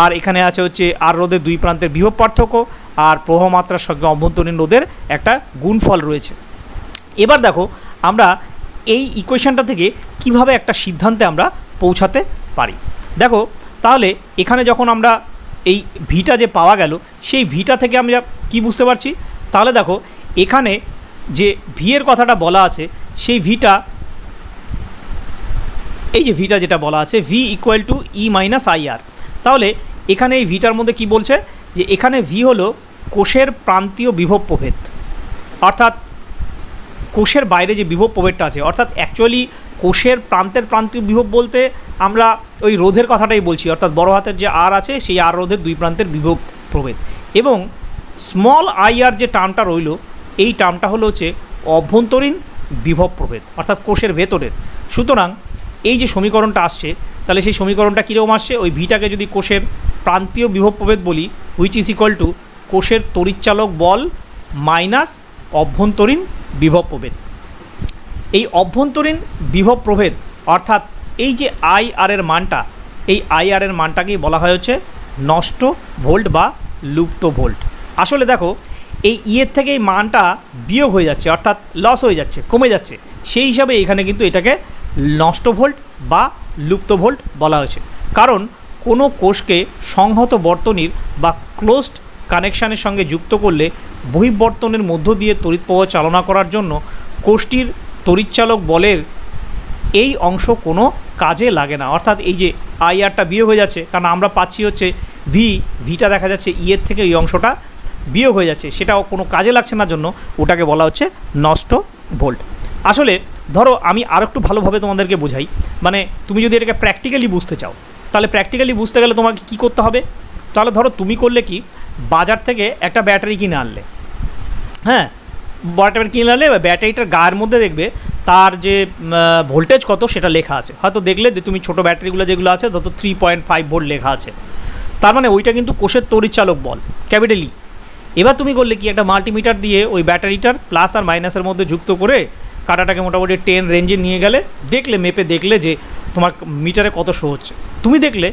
Speaker 1: আর এখানে আছে হচ্ছে আর রোধের দুই প্রান্তের বিভব পার্থক্য, আর প্রবাহ মাত্রার সঙ্গে অভ্যন্তরীণ রোধের একটা গুণফল রয়েছে। এবার দেখো আমরা এই ইকুয়েশনটা থেকে কিভাবে একটা সিদ্ধান্তে আমরা পৌঁছাতে পারি। দেখো তাহলে এখানে যখন আমরা এই ভিটা যে পাওয়া গেল সেই ভিটা থেকে আমরা কি বুঝতে পারছি, তাহলে দেখো এখানে যে ভি এর কথাটা বলা আছে সেই ভিটা, এই যে ভিটা যেটা বলা আছে V equal to E minus I R. তাহলে এখানে এই ভিটার মধ্যে কি বলছে যে এখানে ভি হলো কোষের প্রান্তীয় বিভব প্রভেদ, অর্থাৎ কোষের বাইরে যে বিভব প্রভেদটা আছে, অর্থাৎ অ্যাকচুয়ালি কোষের প্রান্তীয় বিভব বলতে আমরা ওই রোধের কথাটাই বলছি, অর্থাৎ বড় হাতের যে আর আছে সেই আর রোধের দুই প্রান্তের বিভব প্রভেদ। এবং স্মল আই আর যে টার্মটা রইল এই টার্মটা হলো হচ্ছে অভ্যন্তরীণ বিভব প্রভেদ, অর্থাৎ কোষের ভেতরের। সুতরাং এই যে সমীকরণটা আসছে তাহলে সেই সমীকরণটা কীরকম আসছে, ওই ভিটাকে যদি কোষের প্রান্তীয় বিভব প্রভেদ বলি হুইচ ইজ ইকুয়াল টু কোষের তড়িৎচালক বল মাইনাস অভ্যন্তরীণ বিভব প্রভেদ। এই অভ্যন্তরীণ বিভব প্রভেদ অর্থাৎ এই যে আই আর এর মানটা, এই আই আর এর মানটাকেই বলা হয় হচ্ছে নষ্ট ভোল্ট বা লুপ্ত ভোল্ট। আসলে দেখো এই ইয়ের থেকে এই মানটা বিয়োগ হয়ে যাচ্ছে, অর্থাৎ লস হয়ে যাচ্ছে, কমে যাচ্ছে, সেই হিসাবে এখানে কিন্তু এটাকে নষ্ট ভোল্ট বা লুপ্ত ভোল্ট বলা হয়েছে। কারণ কোনো কোষকে সংহত বর্তনীর বা ক্লোজড কানেকশানের সঙ্গে যুক্ত করলে বহির্বর্তনের মধ্য দিয়ে তড়িৎ প্রবাহ চালনা করার জন্য কোষটির তড়িৎচালক বলের এই অংশ কোনো কাজে লাগে না, অর্থাৎ এই যে আই আরটা বিয়োগ হয়ে যাচ্ছে, কারণ আমরা পাচ্ছি হচ্ছে ভিটা দেখা যাচ্ছে ইয়ের থেকে এই অংশটা বিয়োগ হয়ে যাচ্ছে, সেটাও কোনো কাজে লাগছে না জন্য ওটাকে বলা হচ্ছে নষ্ট ভোল্ট। আসলে ধরো আমি আর একটু ভালোভাবে তোমাদেরকে বোঝাই, মানে তুমি যদি এটাকে প্র্যাকটিক্যালি বুঝতে চাও তাহলে প্র্যাকটিক্যালি বুঝতে গেলে তোমাকে কী করতে হবে, তাহলে ধরো তুমি করলে কি বাজার থেকে একটা ব্যাটারি কিনে আনলে, হ্যাঁ ব্যাটারি কিনে আনলে ব্যাটারিটার গায়ের মধ্যে দেখবে তার যে ভোল্টেজ কত সেটা লেখা আছে, হয়তো দেখলে যে তুমি ছোটো ব্যাটারিগুলো যেগুলো আছে তত 3.5 ভোল্ট লেখা আছে, তার মানে ওইটা কিন্তু কোষের তড়িৎচালক বল ক্যাপিটাল ই। এবার তুমি করলে কি একটা মাল্টিমিটার দিয়ে ওই ব্যাটারিটার প্লাস আর মাইনাসের মধ্যে যুক্ত করে কাটাটাকে মোটামুটি 10 রেঞ্জে নিয়ে গেলে, দেখলে মেপে দেখলে যে তোমার মিটারে কত শো হচ্ছে, তুমি দেখলে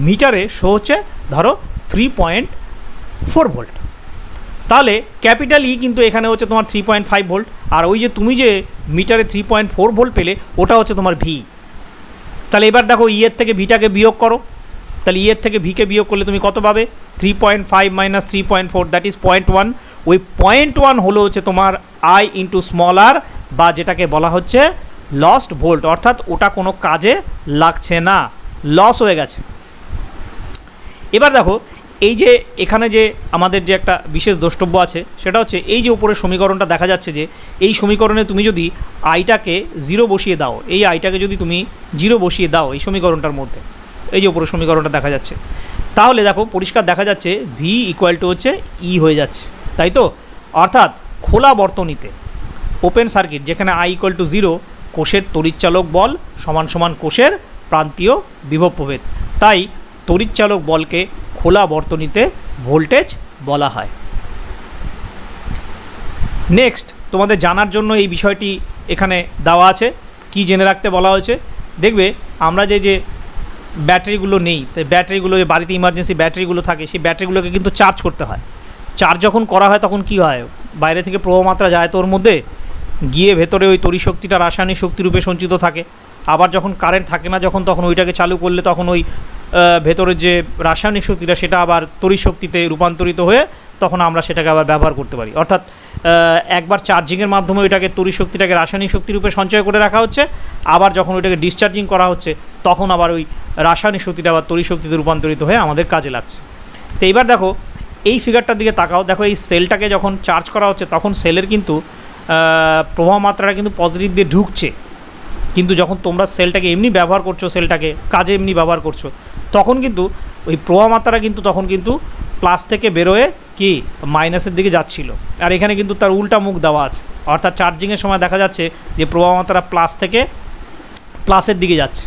Speaker 1: মিটারে শো হচ্ছে ধরো 3.4 ভোল্ট, তাহলে ক্যাপিটাল ই কিন্তু এখানে হচ্ছে তোমার 3.5 ভোল্ট, আর ওই যে তুমি যে মিটারে 3.4 ভোল্ট পেলে ওটা হচ্ছে তোমার ভি। তাহলে এবার দেখো ইয়ের থেকে ভিটাকে বিয়োগ করো, তাহলে ইয়ের থেকে ভিকে বিয়োগ করলে তুমি কত পাবে, 3.5 মাইনাস 3.4 দ্যাট ইজ 0.1। ওই 0.1 হলো হচ্ছে তোমার আই ইন্টু স্মল আর, বা যেটাকে বলা হচ্ছে লস্ট ভোল্ট, অর্থাৎ ওটা কোনো কাজে লাগছে না, লস হয়ে গেছে। এবার দেখো এই যে এখানে যে আমাদের যে একটা বিশেষ দ্রষ্টব্য আছে সেটা হচ্ছে এই যে উপরের সমীকরণটা দেখা যাচ্ছে, যে এই সমীকরণে তুমি যদি আইটাকে 0 বসিয়ে দাও, এই আইটাকে যদি তুমি 0 বসিয়ে দাও এই সমীকরণটার মধ্যে, এই যে উপরের সমীকরণটা দেখা যাচ্ছে, তাহলে দেখো পরিষ্কার দেখা যাচ্ছে ভি ইকুয়াল টু হচ্ছে ই হয়ে যাচ্ছে, তাই তো। অর্থাৎ খোলা বর্তনীতে ওপেন সার্কিট যেখানে আই ইকুয়াল টু 0, কোষের তড়িৎচালক বল সমান সমান কোষের প্রান্তীয় বিভব প্রভেদ, তাই তড়িৎচালক বলকে খোলা বর্তনীতে ভোল্টেজ বলা হয়। নেক্সট তোমাদের জানার জন্য এই বিষয়টি এখানে দেওয়া আছে, কি জেনে রাখতে বলা হয়েছে, দেখবে আমরা যে ব্যাটারিগুলো নেই, তাই ব্যাটারিগুলো যে বাড়িতে ইমার্জেন্সি ব্যাটারিগুলো থাকে সেই ব্যাটারিগুলোকে কিন্তু চার্জ করতে হয়। চার্জ যখন করা হয় তখন কি হয়, বাইরে থেকে প্রবাহ মাত্রা যায় তো ওর মধ্যে গিয়ে ভেতরে ওই তড়িৎ শক্তিটা রাসায়নিক শক্তিরূপে সঞ্চিত থাকে, আবার যখন কারেন্ট থাকে না যখন তখন ওইটাকে চালু করলে তখন ওই ভেতরের যে রাসায়নিক শক্তিটা সেটা আবার তড়িৎ শক্তিতে রূপান্তরিত হয়ে তখন আমরা সেটাকে আবার ব্যবহার করতে পারি। অর্থাৎ একবার চার্জিংয়ের মাধ্যমে ওইটাকে তড়িৎ শক্তিটাকে রাসায়নিক শক্তি রূপে সঞ্চয় করে রাখা হচ্ছে, আবার যখন ওইটাকে ডিসচার্জিং করা হচ্ছে তখন আবার ওই রাসায়নিক শক্তিটা আবার তড়িৎ শক্তিতে রূপান্তরিত হয়ে আমাদের কাজে লাগছে। তো এইবার দেখো এই ফিগারটার দিকে তাকাও, দেখো এই সেলটাকে যখন চার্জ করা হচ্ছে তখন সেলের কিন্তু প্রবাহ মাত্রাটা কিন্তু পজিটিভ দিয়ে ঢুকছে, কিন্তু যখন তোমরা সেলটাকে এমনি ব্যবহার করছো, সেলটাকে কাজে এমনি ব্যবহার করছো, তখন কিন্তু ওই প্রবাহ মাত্রাটা কিন্তু তখন কিন্তু প্লাস থেকে বেরোয় কি মাইনাসের দিকে যাচ্ছিল। আর এখানে কিন্তু তার উল্টা মুখ দেওয়া আছে, অর্থাৎ চার্জিংয়ের সময় দেখা যাচ্ছে যে প্রবাহ মাত্রা প্লাস থেকে প্লাসের দিকে যাচ্ছে।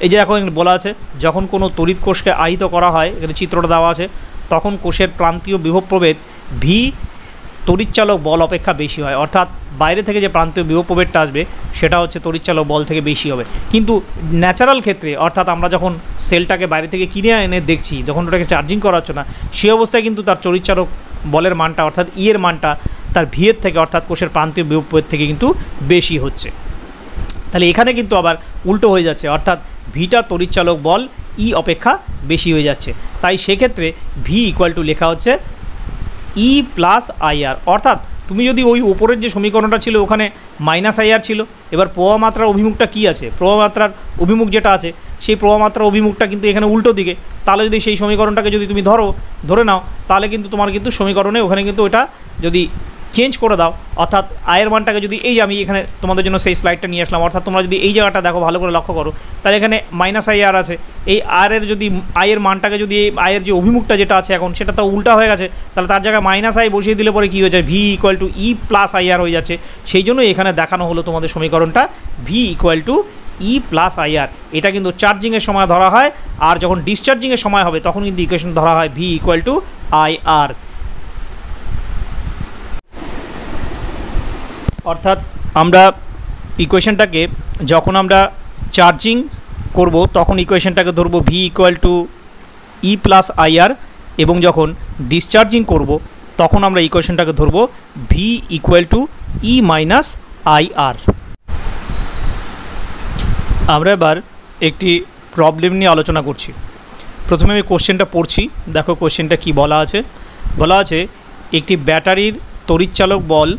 Speaker 1: এই যে দেখো এখানে বলা আছে যখন কোনো তড়িৎ কোষকে আহিত করা হয়, এখানে চিত্রটা দেওয়া আছে, তখন কোষের প্রান্তীয় বিভব প্রভেদ ভি তড়িৎচালক বল অপেক্ষা বেশি হয়, অর্থাৎ বাইরে থেকে যে প্রান্তীয় বিভব প্রভেদটা আসবে সেটা হচ্ছে তড়িৎচালক বল থেকে বেশি হবে। কিন্তু ন্যাচারাল ক্ষেত্রে, অর্থাৎ আমরা যখন সেলটাকে বাইরে থেকে কিনে এনে দেখছি, যখন ওটাকে চার্জিং করা হচ্ছে না, সেই অবস্থায় কিন্তু তার তড়িৎচালক বলের মানটা অর্থাৎ ই এর মানটা তার ভি এর থেকে অর্থাৎ কোষের প্রান্তীয় বিভব প্রভেদ থেকে কিন্তু বেশি হচ্ছে। তাহলে এখানে কিন্তু আবার উল্টো হয়ে যাচ্ছে, অর্থাৎ ভিটা তড়িৎচালক বল ই অপেক্ষা বেশি হয়ে যাচ্ছে। তাই সেক্ষেত্রে ভি ইকুয়াল টু লেখা হচ্ছে ই প্লাস আইআর, অর্থাৎ তুমি যদি ওই উপরের যে সমীকরণটা ছিল ওখানে মাইনাস আইআর ছিল, এবার প্রবাহ মাত্রার অভিমুখটা কী আছে, প্রবাহ মাত্রার অভিমুখ যেটা আছে সেই প্রবাহ মাত্রার অভিমুখটা কিন্তু এখানে উল্টো দিকে। তাহলে যদি সেই সমীকরণটাকে যদি তুমি ধরে নাও, তাহলে কিন্তু তোমার কিন্তু সমীকরণে ওখানে কিন্তু ওটা যদি চেঞ্জ করে দাও, অর্থাৎ আয়ের মানটাকে যদি এই আমি এখানে তোমাদের জন্য সেই স্লাইডটা নিয়ে আসলাম, অর্থাৎ তোমরা যদি এই জায়গাটা দেখো ভালো করে লক্ষ্য করো, তাহলে এখানে মাইনাস আইআর আছে, এই আয়ের যদি আয়ের মানটাকে যদি এই আয়ের যে অভিমুখটা যেটা আছে এখন সেটা তো উল্টা হয়ে গেছে, তাহলে তার জায়গায় মাইনাস আই বসিয়ে দিলে পরে কী হয়ে যায়, V equal to E plus IR হয়ে যাচ্ছে। সেই জন্য এখানে দেখানো হলো তোমাদের সমীকরণটা V equal to E plus IR. এটা কিন্তু চার্জিংয়ের সময় ধরা হয়, আর যখন ডিসচার্জিংয়ের সময় হবে তখন কিন্তু ইকুয়েশন ধরা হয় ভি ইকুয়াল টু আইআর। অর্থাৎ আমরা ইকুয়েশনটাকে যখন আমরা চার্জিং করব তখন ইকুয়েশনটাকে ধরবো V equal to E plus IR, এবং যখন ডিসচার্জিং করব তখন আমরা ইকুয়েশনটাকে ধরবো V equal to E minus IR. আমরা এবার একটি প্রবলেম নিয়ে আলোচনা করছি। প্রথমে আমি কোশ্চেনটা পড়ছি, দেখো কোশ্চেনটা কি বলা আছে। বলা আছে একটি ব্যাটারির তড়িৎচালক বল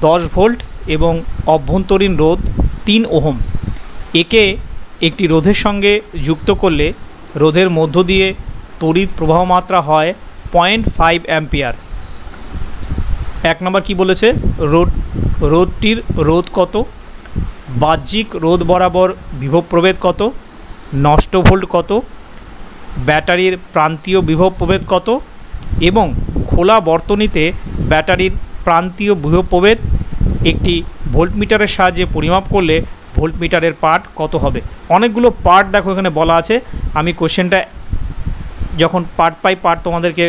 Speaker 1: 10 ভোল্ট এবং অভ্যন্তরীণ রোধ 3 ওহম, একে একটি রোধের সঙ্গে যুক্ত করলে রোধের মধ্য দিয়ে তড়িৎ প্রবাহ মাত্রা হয় 0.5 অ্যাম্পিয়ার। 1 নম্বর কি বলেছে, রোধটির রোধ কত, বাহ্যিক রোধ বরাবর বিভব প্রভেদ কত, নষ্ট ভোল্ট কত, ব্যাটারির প্রান্তীয় বিভব প্রভেদ কত, এবং খোলা বর্তনীতে ব্যাটারির প্রান্তীয় বিভব প্রভেদ একটি ভোল্টমিটারের সাহায্যে পরিমাপ করলে ভোল্টমিটারের পার্ট কত হবে। অনেকগুলো পার্ট দেখো এখানে বলা আছে, আমি কোশ্চেনটা যখন পার্ট বাই পার্ট তোমাদেরকে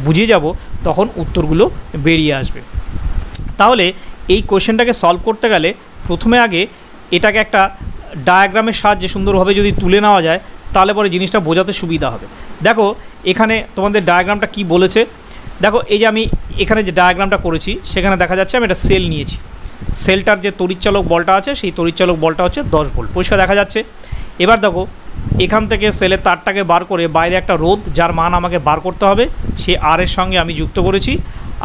Speaker 1: বুঝিয়ে যাব তখন উত্তরগুলো বেরিয়ে আসবে। তাহলে এই কোশ্চেনটাকে সলভ করতে গেলে প্রথমে আগে এটাকে একটা ডায়াগ্রামের সাহায্যে সুন্দরভাবে যদি তুলে নেওয়া যায় তাহলে পরে জিনিসটা বোঝাতে সুবিধা হবে। দেখো এখানে তোমাদের ডায়াগ্রামটা কি বলেছে, দেখো এই যে আমি এখানে যে ডায়াগ্রামটা করেছি সেখানে দেখা যাচ্ছে আমি একটা সেল নিয়েছি, সেলটার যে তড়িৎচালক বলটা আছে সেই তড়িৎচালক বলটা হচ্ছে 10 ভোল্ট, পরিষ্কার দেখা যাচ্ছে। এবার দেখো এখান থেকে সেলের তারটাকে বার করে বাইরে একটা রোধ যার মান আমাকে বার করতে হবে সেই আর এর সঙ্গে আমি যুক্ত করেছি,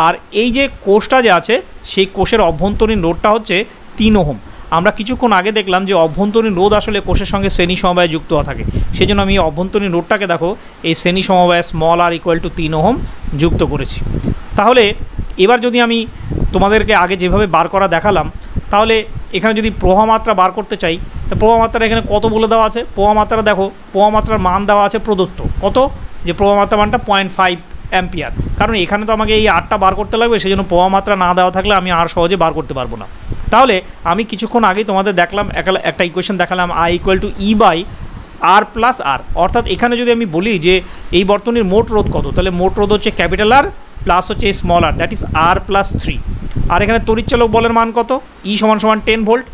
Speaker 1: আর এই যে কোষটা যে আছে সেই কোষের অভ্যন্তরীণ রোধটা হচ্ছে 3 ওহম। আমরা কিছুক্ষণ আগে দেখলাম যে অভ্যন্তরীণ রোধ আসলে কোষের সঙ্গে শ্রেণী সমবায়ে যুক্ত থাকে, সেই জন্য আমি অভ্যন্তরীণ রোধটাকে দেখো এই শ্রেণী সমবায়ে small r equal to 3 ohm যুক্ত করেছি। তাহলে এবার যদি আমি তোমাদেরকে আগে যেভাবে বার করা দেখালাম, তাহলে এখানে যদি প্রবাহ মাত্রা বার করতে চাই তো প্রবাহ মাত্রা এখানে কত বলে দেওয়া আছে, প্রবাহ মাত্রা দেখো প্রবাহ মাত্রার মান দেওয়া আছে প্রদত্ত কত, যে প্রবাহ মাত্রা মানটা 0.5 অ্যাম্পিয়ার, কারণ এখানে তো আমাকে এই আরটা বার করতে লাগবে, সেই জন্য প্রবাহ মাত্রা না দেওয়া থাকলে আমি আর সহজে বার করতে পারবো না। তাহলে আমি কিছুক্ষণ আগেই তোমাদের দেখলাম একটা ইকুয়েশন দেখালাম I equal to E by R plus R, অর্থাৎ এখানে যদি আমি বলি যে এই বর্তনীর মোট রোধ কত, তাহলে মোট রোধ হচ্ছে ক্যাপিটাল আর প্লাস হচ্ছে small r, that is R plus 3। আর এখানে তড়িৎচালক বলের মান কত, ই সমান সমান 10 ভোল্ট,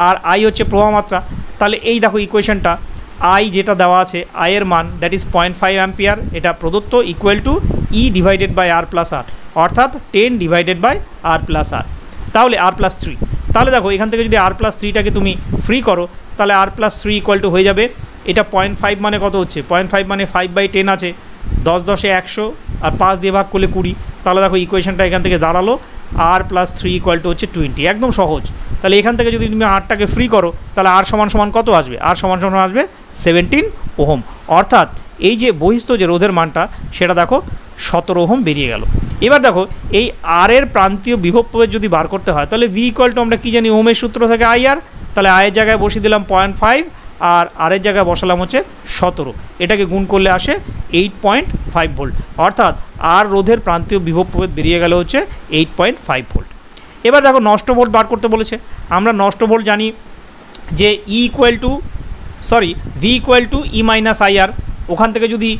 Speaker 1: আর আই হচ্ছে প্রবাহ মাত্রা। তাহলে এই দেখো ইকুয়েশনটা আই যেটা দেওয়া আছে আয়ের মান দ্যাট ইজ 0.5 অ্যাম্পিয়ার, এটা প্রদত্ত equal to E divided by R plus R, অর্থাৎ 10 divided by R plus R, তাহলে আর প্লাস 3। তাহলে দেখো এখান থেকে যদি আর প্লাস 3টাকে তুমি ফ্রি করো তাহলে আর প্লাস 3 ইকুয়াল টু হয়ে যাবে, এটা 0.5 মানে কত হচ্ছে, 0.5 মানে 5/10 আছে, 10 10 100 আর 5 দিয়ে ভাগ করলে 20, তাহলে দেখো ইকুয়েশনটা এখান থেকে দাঁড়ালো আর প্লাস 3 ইকুয়াল টু হচ্ছে 20, একদম সহজ। তাহলে এখান থেকে যদি তুমি আরটাকে ফ্রি করো তাহলে আর সমান সমান কত আসবে, আর সমান সমান আসবে 17 ওহম। অর্থাৎ এই যে বহিস্থ যে রোধের মানটা সেটা দেখো 17 ওহম বেরিয়ে গেল। এবার দেখো এই আর এর প্রান্তীয় বিভব প্রভেদ যদি বার করতে হয় তাহলে ভি ইকুয়াল টু আমরা কী জানি, ওহমের সূত্র থেকে আই আর, তাহলে আয়ের জায়গায় বসিয়ে দিলাম 0.5 আর আরের জায়গায় বসালাম হচ্ছে 17, এটাকে গুণ করলে আসে 8.5 ভোল্ট। অর্থাৎ আর রোধের প্রান্তীয় বিভব প্রভেদ বেরিয়ে গেল হচ্ছে 8.5 ভোল্ট। এবার দেখো নষ্ট ভোল্ট বার করতে বলেছে। আমরা নষ্ট ভোল্ট জানি যে V equal to E minus I R. ওখান থেকে যদি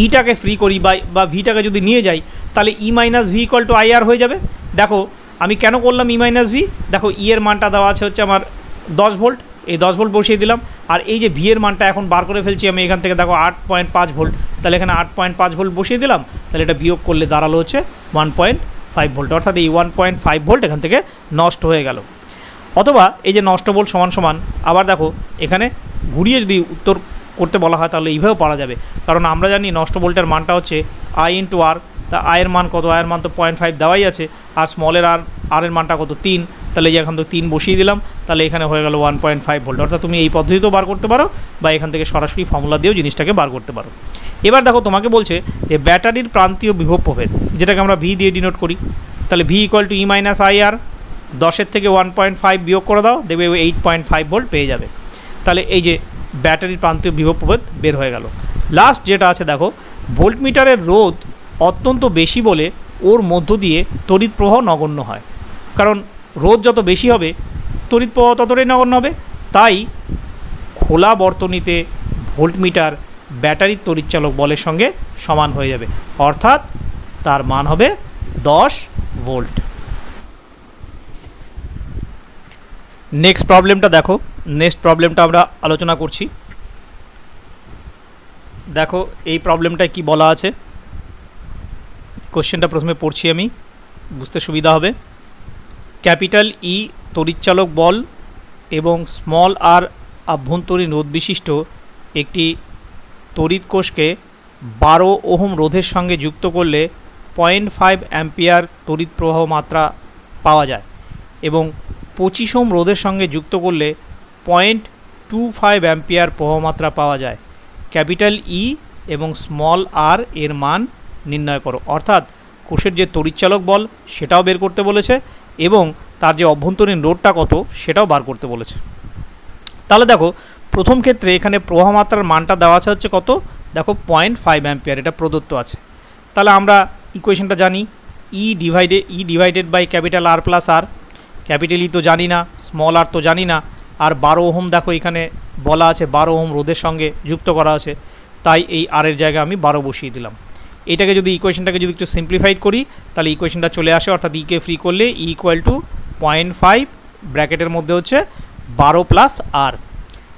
Speaker 1: ইটাকে ফ্রি করি বা ভিটাকে যদি নিয়ে যাই তাহলে E minus V equal to I R হয়ে যাবে। দেখো আমি কেন করলাম ই মাইনাস ভি, দেখো ই এর মানটা দেওয়া আছে হচ্ছে আমার 10 ভোল্ট, এই 10 ভোল্ট বসিয়ে দিলাম। আর এই যে ভি এর মানটা এখন বার করে ফেলছি আমি এখান থেকে, দেখো 8.5 ভোল্ট, তাহলে এখানে 8.5 ভোল্ট বসিয়ে দিলাম। তাহলে এটা বিয়োগ করলে দাঁড়ালো হচ্ছে 1.5 ভোল্ট। অর্থাৎ এই 1.5 ভোল্ট এখান থেকে নষ্ট হয়ে গেল। অথবা এই যে নষ্ট ভোল্ট সমান সমান, আবার দেখো এখানে ঘুরিয়ে যদি উত্তর করতে বলা হয় তাহলে এইভাবেও পারা যাবে। কারণ আমরা জানি নষ্ট ভোল্টের মানটা হচ্ছে আই ইন্টু আর। তা আয়ের মান কত, আয়ের মান তো 0.5 দেওয়াই আছে, আর স্মলের আর এর মানটা কত 3, তাহলে এই এখান থেকে 3 বসিয়ে দিলাম, তাহলে এখানে হয়ে গেল 1.5 ভোল্ট। অর্থাৎ তুমি এই পদ্ধতিতেও বার করতে পারো বা এখান থেকে সরাসরি ফর্মুলা দিয়েও জিনিসটাকে বার করতে পারো। এবার দেখো তোমাকে বলছে যে ব্যাটারির প্রান্তীয় বিভব প্রভেদ, যেটাকে আমরা ভি দিয়ে ডিনোট করি, তাহলে V equal to E minus I R, 10-এর থেকে 1.5 বিয়োগ করে দাও, দেখবে 8.5 ভোল্ট পেয়ে যাবে। তাহলে এই যে ব্যাটারির প্রান্তীয় বিভব প্রভেদ বের হয়ে গেল। লাস্ট যেটা আছে দেখো, ভোল্টমিটারের রোধ অত্যন্ত বেশি বলে ওর মধ্য দিয়ে তড়িৎ প্রবাহ নগণ্য হয়। কারণ রোধ যত বেশি হবে তড়িৎ প্রবাহ ততটাই নগণ্য হবে। তাই খোলা বর্তনীতে ভোল্টমিটার ব্যাটারির তড়িৎচালক বলের সঙ্গে সমান হয়ে যাবে, অর্থাৎ তার মান হবে 10 ভোল্ট। নেক্সট প্রবলেমটা দেখো, নেক্সট প্রবলেমটা আমরা আলোচনা করছি। দেখো এই প্রবলেমটায় কি বলা আছে, কোশ্চেনটা প্রথমে পড়ছি আমি, বুঝতে সুবিধা হবে। ক্যাপিটাল ই তড়িৎচালক বল এবং স্মল আর আভ্যন্তরীণ রোধ বিশিষ্ট একটি তড়িৎ কোষকে 12 ওহম রোধের সঙ্গে যুক্ত করলে 0.5 অ্যাম্পিয়ার তড়িৎ প্রবাহ মাত্রা পাওয়া যায় এবং 25 ওহম রোধের সঙ্গে যুক্ত করলে 0.25 অ্যাম্পিয়ার প্রবাহ মাত্রা পাওয়া যায়। ক্যাপিটাল ই এবং স্মল আর এর মান নির্ণয় করো। অর্থাৎ কোষের যে তড়িৎচালক বল সেটাও বের করতে বলেছে এবং তার যে অভ্যন্তরীণ রোধটা কত সেটাও বার করতে বলেছে। তাহলে দেখো প্রথম ক্ষেত্রে এখানে প্রবাহ মাত্রার মানটা দেওয়া আছে হচ্ছে কত, দেখো 0.5 অ্যাম্পিয়ার, এটা প্রদত্ত আছে। তাহলে আমরা ইকুয়েশনটা জানি, E divided by capital R plus r. Capital E তো জানি না, স্মল আর তো জানি না, আর 12 ওহম দেখো এখানে বলা আছে 12 ওহম রোধের সঙ্গে যুক্ত করা আছে, তাই এই আর এর জায়গায় আমি 12 বসিয়ে দিলাম। এটাকে যদি ইকুয়েশনটাকে যদি একটু সিম্পলিফাইড করি তাহলে ইকুয়েশনটা চলে আসে, অর্থাৎ ইকে ফ্রি করলে ই ইকুয়াল টু 0.5 ব্র্যাকেটের মধ্যে হচ্ছে 12 প্লাস আর।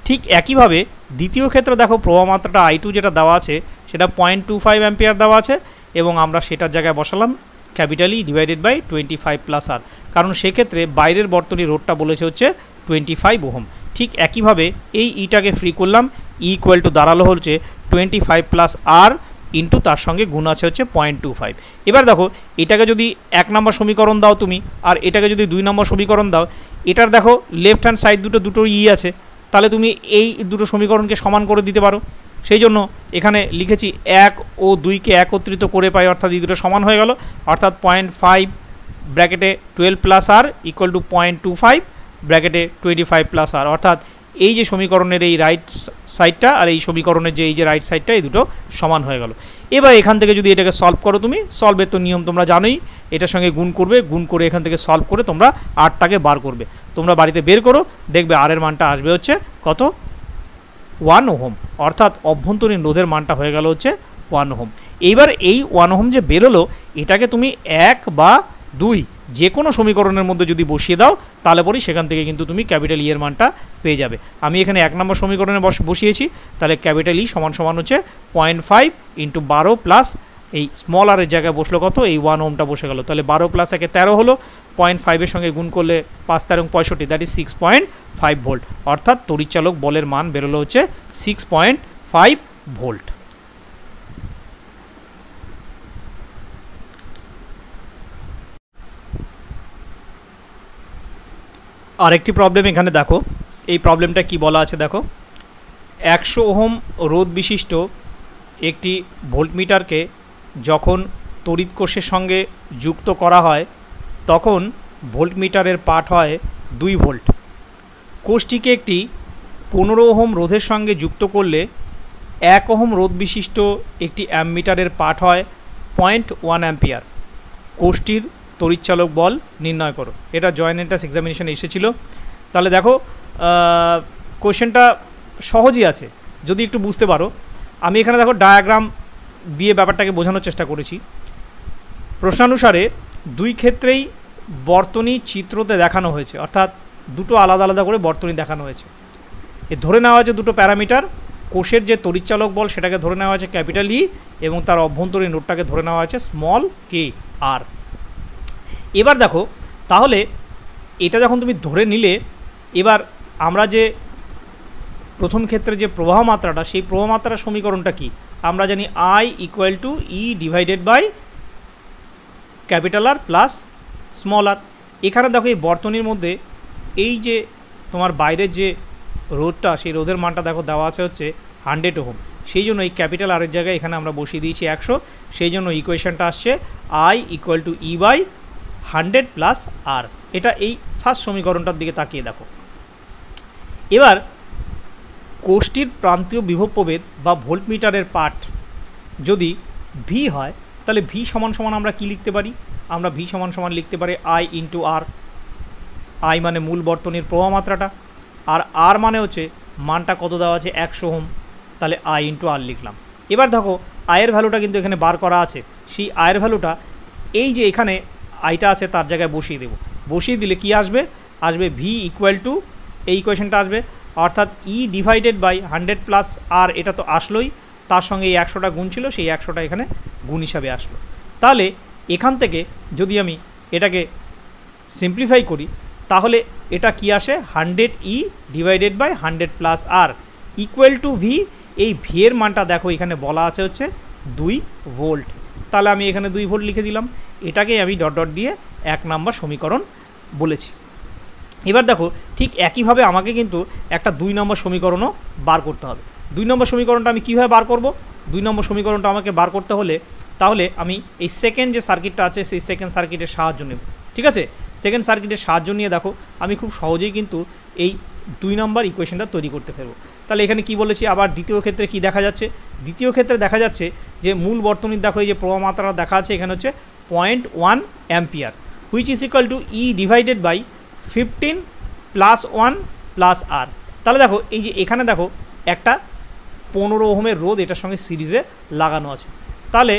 Speaker 1: ঠিক একইভাবে দ্বিতীয় ক্ষেত্রে দেখো প্রবাহ মাত্রাটা I2 যেটা দেওয়া আছে সেটা 0.25 অ্যাম্পিয়ার দেওয়া আছে এবং আমরা সেটার জায়গায় বসালাম capital E divided by 25 plus R, কারণ সেক্ষেত্রে বাইরের বর্তনী রোধটা বলেছে হচ্ছে 25 ওহম। ঠিক একইভাবে এই ইটাকে ফ্রি করলাম, ই ইকুয়াল টু দাঁড়ালো হচ্ছে 25 প্লাস আর ইন্টু তার সঙ্গে গুণ আছে হচ্ছে 0.25। এবার দেখো এটাকে যদি 1 নম্বর সমীকরণ দাও তুমি, আর এটাকে যদি 2 নম্বর সমীকরণ দাও, এটার দেখো লেফট হ্যান্ড সাইড দুটো ই আছে, তাহলে তুমি এই দুটো সমীকরণকে সমান করে দিতে পারো। সেই জন্য এখানে লিখেছি 1 ও 2কে একত্রিত করে পাই, অর্থাৎ এই দুটো সমান হয়ে গেল, অর্থাৎ 0.5 ব্র্যাকেটে 12 প্লাস আর ইকুয়াল টু 0.25 ব্র্যাকেটে 25 প্লাস আর। অর্থাৎ এই যে সমীকরণের এই রাইট সাইডটা আর এই সমীকরণের যে এই যে রাইট সাইডটা, এই দুটো সমান হয়ে গেল। এবার এখান থেকে যদি এটাকে সলভ করো তুমি, সলভের তো নিয়ম তোমরা জানোই, এটার সঙ্গে গুণ করবে, গুণ করে এখান থেকে সলভ করে তোমরা আরটাকে বার করবে। তোমরা বাড়িতে বের করো, দেখবে আর এর মানটা আসবে হচ্ছে কত, 1 ওহম, অর্থাৎ অভ্যন্তরীণ রোধের মানটা হয়ে গেল হচ্ছে 1 ওহম। এইবার এই 1 ওহম যে বেরোলো এটাকে তুমি 1 বা 2 যে কোনো সমীকরণের মধ্যে যদি বসিয়ে দাও তাহলে পরেই সেখান থেকে কিন্তু তুমি ক্যাপিটাল ই এর মানটা পেয়ে যাবে। আমি এখানে 1 নম্বর সমীকরণে বসিয়েছি, তাহলে ক্যাপিটাল ই সমান সমান হচ্ছে 0.5 ইন্টু 12 প্লাস এই স্মল আর এর জায়গায় বসলো কত, এই 1 ওহমটা বসে গেল। তাহলে 12 প্লাস 1 13 হলো, 0.5 এর সঙ্গে গুণ করলে 5 13 65, দ্যাট ইজ 6.5 ভোল্ট। অর্থাৎ তড়িৎচালক বলের মান বেরোলো হচ্ছে 6.5 ভোল্ট। আরেকটি প্রবলেম এখানে দেখো, এই প্রবলেমটা কি বলা আছে দেখো, 100 ওহম রোধ বিশিষ্ট একটি ভোল্টমিটারকে যখন তড়িৎ কোষের সঙ্গে যুক্ত করা হয় তখন ভোল্টমিটারের পাঠ হয় 2 ভোল্ট। কোষটিকে একটি 15 ওহম রোধের সঙ্গে যুক্ত করলে 1 ওহম রোধ বিশিষ্ট একটি অ্যামমিটারের পাঠ হয় 0.1 অ্যাম্পিয়ার। কোষটির তড়িৎচালক বল নির্ণয় করো। এটা জয়েন্ট এন্ট্রান্স এক্সামিনেশনে এসেছিলো। তাহলে দেখো কোশ্চেনটা সহজই আছে যদি একটু বুঝতে পারো। আমি এখানে দেখো ডায়াগ্রাম দিয়ে ব্যাপারটাকে বোঝানোর চেষ্টা করেছি। প্রশ্নানুসারে দুই ক্ষেত্রেই বর্তনী চিত্রতে দেখানো হয়েছে, অর্থাৎ দুটো আলাদা আলাদা করে বর্তনী দেখানো হয়েছে। এ ধরে নেওয়া হয়েছে দুটো প্যারামিটার, কোষের যে তড়িৎচালক বল সেটাকে ধরে নেওয়া হয়েছে ক্যাপিটাল ই এবং তার অভ্যন্তরীণ রোধটাকে ধরে নেওয়া হয়েছে স্মল কে আর। এবার দেখো তাহলে এটা যখন তুমি ধরে নিলে, এবার আমরা যে প্রথম ক্ষেত্রে যে প্রবাহ মাত্রাটা, সেই প্রবাহ মাত্রার সমীকরণটা কি আমরা জানি, I equal to E divided by capital R plus small R. এখানে দেখো এই বর্তনীর মধ্যে এই যে তোমার বাইরের যে রোধটা, সেই রোধের মানটা দেখো দেওয়া আছে হচ্ছে 100 ওহম। সেই জন্য এই ক্যাপিটাল আরের জায়গায় এখানে আমরা বসিয়ে দিয়েছি 100। সেই জন্য ইকুয়েশনটা আসছে I equal to E by 100 plus R. এটা এই ফার্স্ট সমীকরণটার দিকে তাকিয়ে দেখো। এবার কোষটির প্রান্তীয় বিভব প্রভেদ বা ভোল্টমিটারের পাঠ যদি ভি হয়, তাহলে ভি সমান সমান আমরা কি লিখতে পারি, আমরা ভি সমান সমান লিখতে পারি I ইন্টু আর। আই মানে মূল বর্তনীর প্রবাহ মাত্রাটা, আর আর মানে হচ্ছে মানটা কত দেওয়া আছে 100 ওহম, তাহলে I ইন্টু আর লিখলাম। এবার দেখো আয়ের ভ্যালুটা কিন্তু এখানে বার করা আছে, সেই আয়ের ভ্যালুটা এই যে এখানে আইটা আছে তার জায়গায় বসিয়ে দেব। বসিয়ে দিলে কি আসবে, আসবে ভি ইকুয়াল টু এই ইকুয়েশনটা আসবে, অর্থাৎ ই ডিভাইডেড বাই 100 প্লাস আর। এটা তো আসলোই, তার সঙ্গে এই 100টা গুণ ছিল, সেই 100টা এখানে গুণ হিসাবে আসলো। তাহলে এখান থেকে যদি আমি এটাকে সিম্পলিফাই করি তাহলে এটা কি আসে, 100 E divided by 100 plus r equal to V. এই ভি এর মানটা দেখো এখানে বলা আছে হচ্ছে 2 ভোল্ট। তাহলে আমি এখানে 2 ভোল্ট লিখে দিলাম। এটাকেই আমি ডট ডট দিয়ে 1 নম্বর সমীকরণ বলেছি। এবার দেখো ঠিক একইভাবে আমাকে কিন্তু একটা 2 নম্বর সমীকরণও বার করতে হবে। 2 নম্বর সমীকরণটা আমি কীভাবে বার করব, 2 নম্বর সমীকরণটা আমাকে বার করতে হলে তাহলে আমি এই সেকেন্ড যে সার্কিটটা আছে সেই সেকেন্ড সার্কিটের সাহায্য নেব। ঠিক আছে, সেকেন্ড সার্কিটের সাহায্য নিয়ে দেখো আমি খুব সহজেই কিন্তু এই 2 নম্বর ইকুয়েশনটা তৈরি করতে পারবো। তাহলে এখানে কি বলেছি, আবার দ্বিতীয় ক্ষেত্রে কি দেখা যাচ্ছে, দ্বিতীয় ক্ষেত্রে দেখা যাচ্ছে যে মূল বর্তনীর দেখো এই যে প্রবাহ মাত্রাটা দেখা আছে এখানে হচ্ছে 0.1 ampere, which is equal to E divided by 15 plus 1 plus R. তাহলে দেখো এই যে এখানে দেখো একটা 15 ওহমের রোধ এটার সঙ্গে সিরিজে লাগানো আছে। তাহলে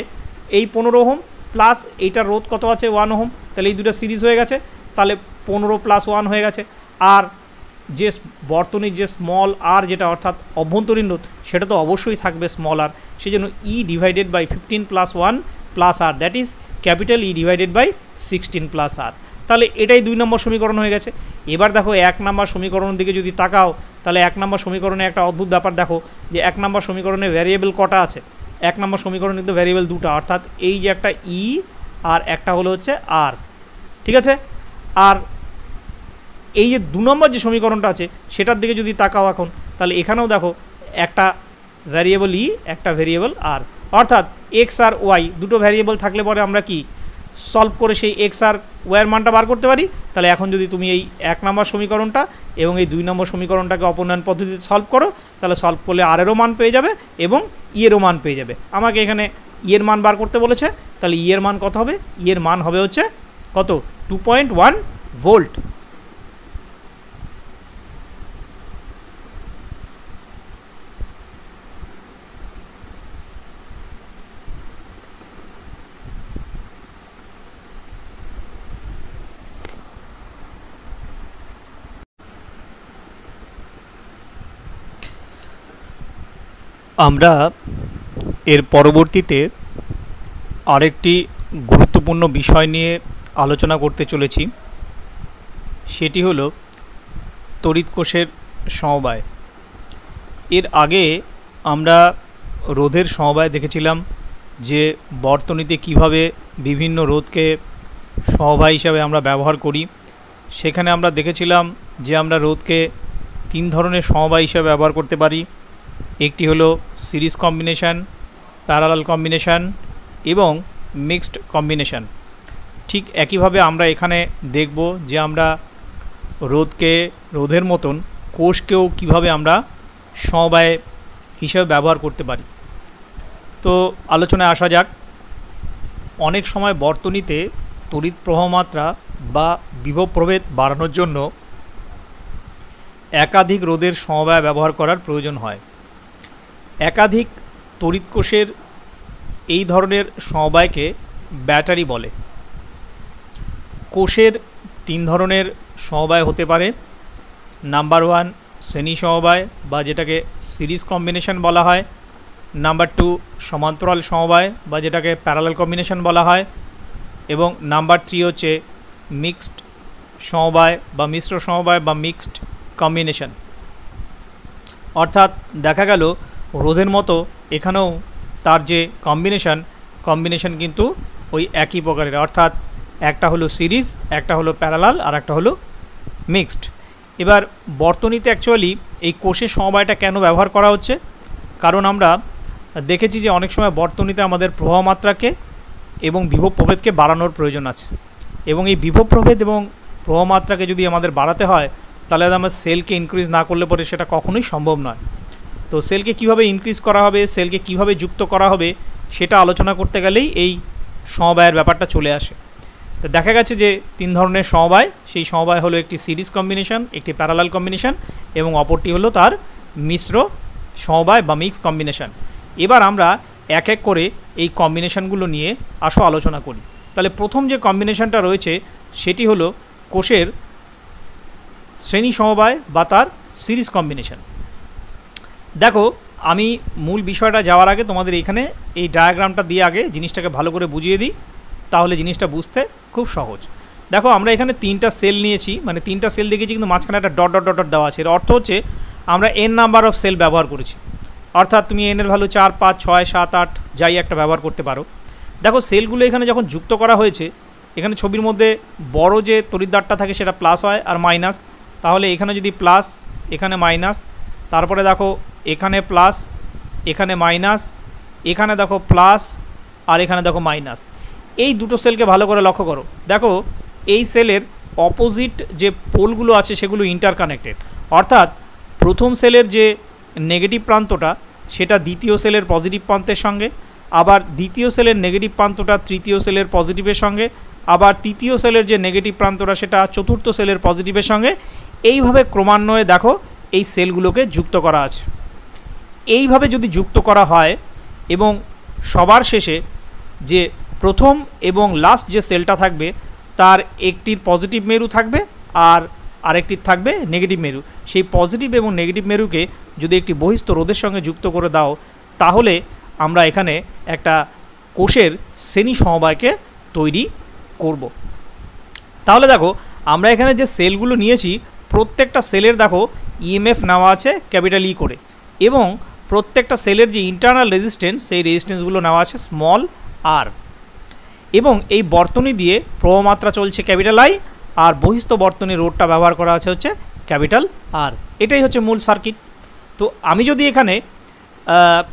Speaker 1: এই 15 ওহম প্লাস এইটার রোধ কত আছে 1 ওহম, তাহলে এই দুটো সিরিজ হয়ে গেছে। তাহলে 15 প্লাস 1 হয়ে গেছে। আর যে বর্তনীর যে স্মল আর যেটা অর্থাৎ অভ্যন্তরীণ রোধ, সেটা তো অবশ্যই থাকবে স্মল আর। সেই জন্য E divided by 15 plus 1 plus R, that is capital E divided by 16 plus R. তাহলে এটাই 2 নম্বর সমীকরণ হয়ে গেছে। এবার দেখো 1 নম্বর সমীকরণের দিকে যদি তাকাও তাহলে 1 নম্বর সমীকরণে একটা অদ্ভুত ব্যাপার দেখো যে 1 নম্বর সমীকরণে ভ্যারিয়েবল কটা আছে, 1 নম্বর সমীকরণে কিন্তু ভ্যারিয়েবল দুটো, অর্থাৎ এই যে একটা ই আর একটা হলো হচ্ছে আর। ঠিক আছে, আর এই যে 2 নম্বর যে সমীকরণটা আছে সেটার দিকে যদি তাকাও এখন, তাহলে এখানেও দেখো একটা ভ্যারিয়েবল ই একটা ভ্যারিয়েবল আর, অর্থাৎ এক্স আর ওয়াই দুটো ভ্যারিয়েবল থাকলে পরে আমরা কি সলভ করে সেই এক্স আর ওয়াইয়ের মানটা বার করতে পারি। তাহলে এখন যদি তুমি এই 1 নম্বর সমীকরণটা এবং এই 2 নম্বর সমীকরণটাকে অপনয়ন পদ্ধতিতে সলভ করো, তাহলে সলভ করলে আর এরও মান পেয়ে যাবে এবং ই এরও মান পেয়ে যাবে। আমাকে এখানে ই এর মান বার করতে বলেছে, তাহলে ই এর মান কত হবে, ই এর মান হবে হচ্ছে কত 2.1 ভোল্ট। আমরা এর পরবর্তীতে আরেকটি গুরুত্বপূর্ণ বিষয় নিয়ে আলোচনা করতে চলেছি, সেটি হলো তড়িৎ কোষের সমবায়। এর আগে আমরা রোধের সমবায় দেখেছিলাম যে বর্তনীতে কিভাবে বিভিন্ন রোধকে সমবায় হিসাবে আমরা ব্যবহার করি সেখানে আমরা দেখেছিলাম যে আমরা রোধকে 3 ধরনের সমবায় হিসেবে ব্যবহার করতে পারি। একটি হলো সিরিজ কম্বিনেশান, প্যারালাল কম্বিনেশান এবং মিক্সড কম্বিনেশান। ঠিক একইভাবে আমরা এখানে দেখব যে আমরা রোধের মতন কোষকেও কিভাবে আমরা সমবায় হিসেবে ব্যবহার করতে পারি। তো আলোচনায় আসা যাক। অনেক সময় বর্তনীতে তড়িৎ প্রবাহ মাত্রা বা বিভব প্রভেদ বাড়ানোর জন্য একাধিক রোধের সমবায় ব্যবহার করার প্রয়োজন হয়। একাধিক তড়িৎ কোষের এই ধরনের সমবায়কে ব্যাটারি বলে। কোষের 3 ধরনের সমবায় হতে পারে। নাম্বার 1 শ্রেণী সমবায় বা যেটাকে সিরিজ কম্বিনেশন বলা হয়। নাম্বার 2 সমান্তরাল সমবায় বা যেটাকে প্যারালাল কম্বিনেশন বলা হয়। এবং নাম্বার 3 হচ্ছে মিক্সড সমবায় বা মিশ্র সমবায় বা মিক্সড কম্বিনেশন। অর্থাৎ দেখা গেল রোধের মতো এখানেও তার যে কম্বিনেশন কিন্তু ওই একই প্রকারের, অর্থাৎ একটা হলো সিরিজ, একটা হলো প্যারালাল আর একটা হলো মিক্সড। এবার বর্তনীতে অ্যাকচুয়ালি এই কোষের সমবায়টা কেন ব্যবহার করা হচ্ছে? কারণ আমরা দেখেছি যে অনেক সময় বর্তনীতে আমাদের প্রবাহ মাত্রাকে এবং বিভব প্রভেদকে বাড়ানোর প্রয়োজন আছে, এবং এই বিভব প্রভেদ এবং প্রবাহ মাত্রাকে যদি আমাদের বাড়াতে হয় তাহলে আমরা সেলকে ইনক্রিজ না করলে পরে সেটা কখনোই সম্ভব নয়। তো সেলকে কিভাবে ইনক্রিজ করা হবে, সেলকে কিভাবে যুক্ত করা হবে, সেটা আলোচনা করতে গেলেই এই সমবায়ের ব্যাপারটা চলে আসে। তো দেখা গেছে যে 3 ধরনের সমবায়, সেই সমবায় হলো একটি সিরিজ কম্বিনেশন, একটি প্যারালাল কম্বিনেশন এবং অপরটি হলো তার মিশ্র সমবায় বা মিক্স কম্বিনেশন। এবার আমরা এক এক করে এই কম্বিনেশনগুলো নিয়ে আলোচনা করি। তাহলে প্রথম যে কম্বিনেশনটা রয়েছে সেটি হলো কোষের শ্রেণী সমবায় বা তার সিরিজ কম্বিনেশন। দেখো, আমি মূল বিষয়টা যাওয়ার আগে তোমাদের এখানে এই ডায়াগ্রামটা দিয়ে আগে জিনিসটাকে ভালো করে বুঝিয়ে দিই, তাহলে জিনিসটা বুঝতে খুব সহজ। দেখো, আমরা এখানে 3টা সেল নিয়েছি, মানে 3টা সেল দেখেছি, কিন্তু মাঝখানে একটা ডট ডট ডট ডট দেওয়া আছে। এর অর্থ হচ্ছে আমরা n নাম্বার অফ সেল ব্যবহার করেছি, অর্থাৎ তুমি n এর ভ্যালু 4, 5, 6, 7, 8 যাই একটা ব্যবহার করতে পারো। দেখো, সেলগুলো এখানে যখন যুক্ত করা হয়েছে, এখানে ছবির মধ্যে বড় যে তড়িৎদ্বারটা থাকে সেটা প্লাস হয় আর মাইনাস। তাহলে এখানে যদি প্লাস, এখানে মাইনাস, তারপরে দেখো এখানে প্লাস, এখানে মাইনাস, এখানে দেখো প্লাস আর এখানে দেখো মাইনাস। এই দুটো সেলকে ভালো করে লক্ষ্য করো। দেখো, এই সেলের অপোজিট যে পোলগুলো আছে সেগুলো ইন্টারকানেক্টেড, অর্থাৎ প্রথম সেলের যে নেগেটিভ প্রান্তটা সেটা দ্বিতীয় সেলের পজিটিভ প্রান্তের সঙ্গে, আবার দ্বিতীয় সেলের নেগেটিভ প্রান্তটা তৃতীয় সেলের পজিটিভের সঙ্গে, আবার তৃতীয় সেলের যে নেগেটিভ প্রান্তটা সেটা চতুর্থ সেলের পজিটিভের সঙ্গে। এইভাবে ক্রমান্বয়ে দেখো এই সেলগুলোকে যুক্ত করা আছে। এইভাবে যদি যুক্ত করা হয় এবং সবার শেষে যে প্রথম এবং লাস্ট যে সেলটা থাকবে তার একটির পজিটিভ মেরু থাকবে আর আরেকটির থাকবে নেগেটিভ মেরু, সেই পজিটিভ এবং নেগেটিভ মেরুকে যদি একটি বহিস্থ রোধের সঙ্গে যুক্ত করে দাও তাহলে আমরা এখানে একটা কোষের শ্রেণী সমবায়কে তৈরি করব। তাহলে দেখো, আমরা এখানে যে সেলগুলো নিয়েছি প্রত্যেকটা সেলের দেখো ইএমএফ নেওয়া আছে ক্যাপিটাল ই করে, এবং প্রত্যেকটা সেলের যে ইন্টারনাল রেজিস্ট্যান্স সেই রেজিস্ট্যান্সগুলো নেওয়া আছে স্মল আর, এবং এই বর্তনী দিয়ে প্রবাহ মাত্রা চলছে ক্যাপিটাল আই আর বহিস্থ বর্তনীর রোধটা ব্যবহার করা আছে হচ্ছে ক্যাপিটাল আর। এটাই হচ্ছে মূল সার্কিট। তো আমি যদি এখানে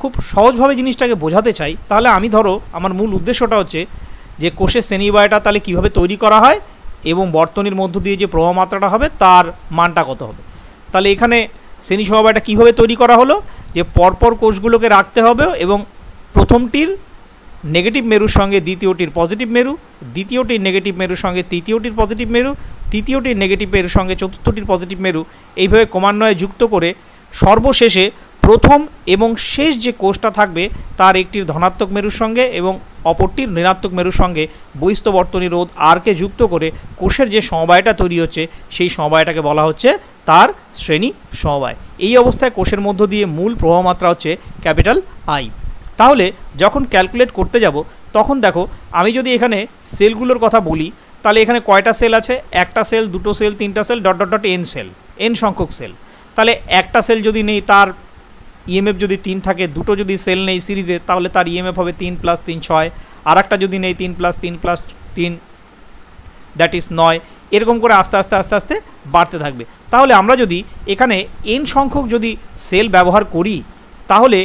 Speaker 1: খুব সহজভাবে জিনিসটাকে বোঝাতে চাই তাহলে আমি ধরো আমার মূল উদ্দেশ্যটা হচ্ছে যে কোষের শ্রেণীবায়টা তাহলে কীভাবে তৈরি করা হয় এবং বর্তনীর মধ্য দিয়ে যে প্রবাহ মাত্রাটা হবে তার মানটা কত হবে। তাহলে এখানে শ্রেণী সমবায়টা কীভাবে তৈরি করা হলো, যে পরপর কোষগুলোকে রাখতে হবে এবং প্রথমটির নেগেটিভ মেরুর সঙ্গে দ্বিতীয়টির পজিটিভ মেরু, দ্বিতীয়টির নেগেটিভ মেরুর সঙ্গে তৃতীয়টির পজিটিভ মেরু, তৃতীয়টির নেগেটিভ মেরুর সঙ্গে চতুর্থটির পজিটিভ মেরু, এইভাবে ক্রমান্বয়ে যুক্ত করে সর্বশেষে প্রথম এবং শেষ যে কোষটা থাকবে তার একটির ধনাত্মক মেরুর সঙ্গে এবং অপরটির ঋণাত্মক মেরুর সঙ্গে বহিস্থ বর্তনী রোধ আরকে যুক্ত করে কোষের যে সমবায়টা তৈরি হচ্ছে সেই সমবায়টাকে বলা হচ্ছে তার শ্রেণী সমবায়। এই অবস্থায় কোষের মধ্য দিয়ে মূল প্রবাহ মাত্রা হচ্ছে ক্যাপিটাল আই। তাহলে যখন ক্যালকুলেট করতে যাব তখন দেখো, আমি যদি এখানে সেলগুলোর কথা বলি তাহলে এখানে কয়টা সেল আছে, একটা সেল, দুটো সেল, তিনটা cell, dot dot dot N cell, N সংখ্যক সেল। তাহলে একটা সেল যদি নেই তার ইএমএফ যদি 3 থাকে, দুটো যদি সেল নেই সিরিজে তাহলে তার ইএমএফ হবে 3 + 3 6, আর একটা যদি নেই 3 + 3 + 3 দ্যাট ইজ 9। এরকম করে আস্তে আস্তে আস্তে আস্তে বাড়তে থাকবে। তাহলে আমরা যদি এখানে এন সংখ্যক যদি সেল ব্যবহার করি, তাহলে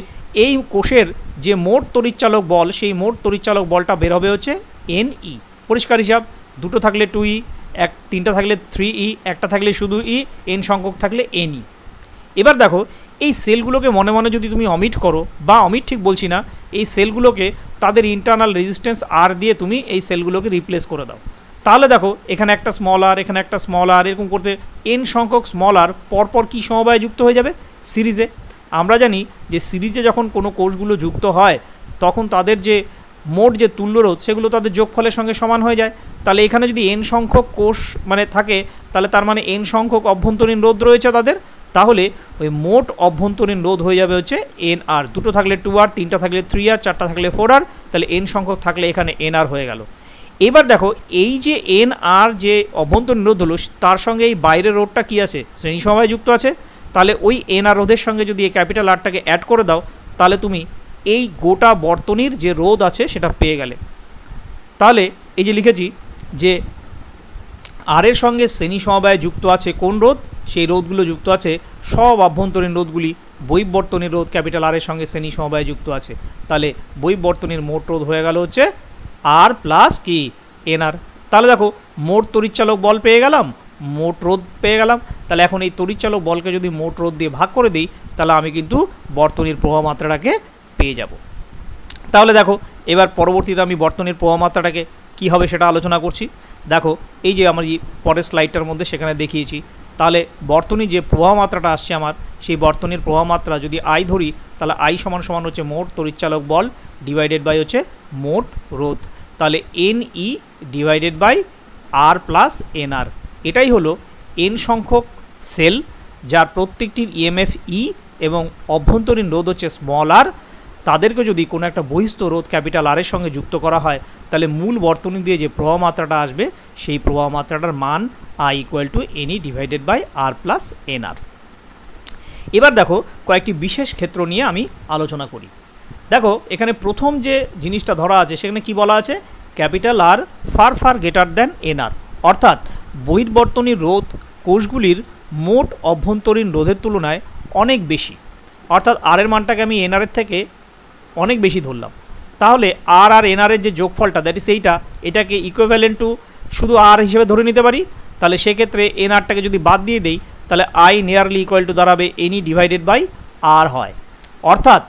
Speaker 1: এই কোষের যে মোট তড়িৎচালক বল, সেই মোট তড়িৎচালক বলটা বের হবে হচ্ছে এন ই। পরিষ্কার হিসাব, দুটো থাকলে 2E, তিনটা থাকলে 3E, একটা থাকলে শুধু ই, এন সংখ্যক থাকলে এন ই। এবার দেখো এই সেলগুলোকে মনে মনে যদি তুমি অমিট করো, বা অমিট ঠিক বলছি না, এই সেলগুলোকে তাদের ইন্টারনাল রেজিস্ট্যান্স আর দিয়ে তুমি এই সেলগুলোকে রিপ্লেস করে দাও, তাহলে দেখো এখানে একটা স্মল আর, এখানে একটা স্মল আর, এরকম করতে এন সংখ্যক স্মল আর পরপর কী সমবায়ে যুক্ত হয়ে যাবে? সিরিজে। আমরা জানি যে সিরিজে যখন কোনো কোষগুলো যুক্ত হয় তখন তাদের যে মোট যে তুল্যরোধ সেগুলো তাদের যোগফলের সঙ্গে সমান হয়ে যায়। তাহলে এখানে যদি এন সংখ্যক কোষ মানে থাকে, তাহলে তার মানে এন সংখ্যক অভ্যন্তরীণ রোধ রয়েছে তাদের, তাহলে ওই মোট অভ্যন্তরীণ রোধ হয়ে যাবে হচ্ছে এন আর। দুটো থাকলে 2R, তিনটা থাকলে 3R, চারটা থাকলে 4R, তাহলে এন সংখ্যক থাকলে এখানে এন আর হয়ে গেল। এবার দেখো এই যে এন আর যে অভ্যন্তরীণ রোধ হলো, তার সঙ্গে এই বাইরের রোধটা কী আছে? শ্রেণী সমবায়ে যুক্ত আছে। তাহলে ওই এন আর রোধের সঙ্গে যদি এই ক্যাপিটাল আরটাকে অ্যাড করে দাও, তাহলে তুমি এই গোটা বর্তনীর যে রোধ আছে সেটা পেয়ে গেলে। তাহলে এই যে লিখেছি যে আর এর সঙ্গে শ্রেণী সমবায়ে যুক্ত আছে কোন রোধ? সেই রোধগুলো যুক্ত আছে সব অভ্যন্তরীণ রোধগুলি বহিঃবর্তনীর রোধ ক্যাপিটাল আর এর সঙ্গে শ্রেণী সমবায়ে যুক্ত আছে। তাহলে বহিঃবর্তনীর মোট রোধ হয়ে গেল হচ্ছে আর প্লাস কি এন আর। তাহলে দেখো মোট তড়িৎচালক বল পেয়ে গেলাম, মোট রোধ পেয়ে গেলাম। তাহলে এখন এই তড়িৎচালক বলকে যদি মোট রোধ দিয়ে ভাগ করে দিই, তাহলে আমি কিন্তু বর্তনীর প্রবাহ মাত্রাটাকে পেয়ে যাব। তাহলে দেখো এবার পরবর্তীতে আমি বর্তনীর প্রবাহ মাত্রাটাকে কী হবে সেটা আলোচনা করছি। দেখো এই যে আমার পরের স্লাইডটার মধ্যে সেখানে দেখিয়েছি। তাহলে বর্তনীর যে প্রবাহ মাত্রাটা আসছে আমার, সেই বর্তনীর প্রবাহ মাত্রা যদি আই ধরি, তাহলে আই সমান সমান হচ্ছে মোট তড়িৎচালক বল ডিভাইডেড বাই হচ্ছে মোট রোধ। তাহলে N E divided by R plus N R. এটাই হলো এন সংখ্যক সেল যার প্রত্যেকটির ইএমএফ ই এবং অভ্যন্তরীণ রোধ হচ্ছে স্মল আর। তাদেরকে যদি কোনো একটা বহিস্থ রোধ ক্যাপিটাল আর এর সঙ্গে যুক্ত করা হয়, তাহলে মূল বর্তনী দিয়ে যে প্রবাহ মাত্রাটা আসবে সেই প্রবাহ মাত্রাটার মান I equal to N E divided by R plus N R. এবার দেখো কয়েকটি বিশেষ ক্ষেত্র নিয়ে আমি আলোচনা করি। দেখো এখানে প্রথম যে জিনিসটা ধরা আছে সেখানে কি বলা আছে? Capital R far far greater than N R, অর্থাৎ বহির্বর্তনীর রোধ কোষগুলির মোট অভ্যন্তরীণ রোধের তুলনায় অনেক বেশি, অর্থাৎ আর এর মানটাকে আমি এন আরের থেকে অনেক বেশি ধরলাম। তাহলে আর আর এন আরের যে যোগফলটা দ্যাট ইজ এইটা, এটাকে ইকুইভ্যালেন্ট টু শুধু আর হিসেবে ধরে নিতে পারি। তাহলে সেক্ষেত্রে এন আরটাকে যদি বাদ দিয়ে দেই, তাহলে আই নিয়ারলি ইকুয়াল টু দাঁড়াবে এন ই ডিভাইডেড বাই আর হয়। অর্থাৎ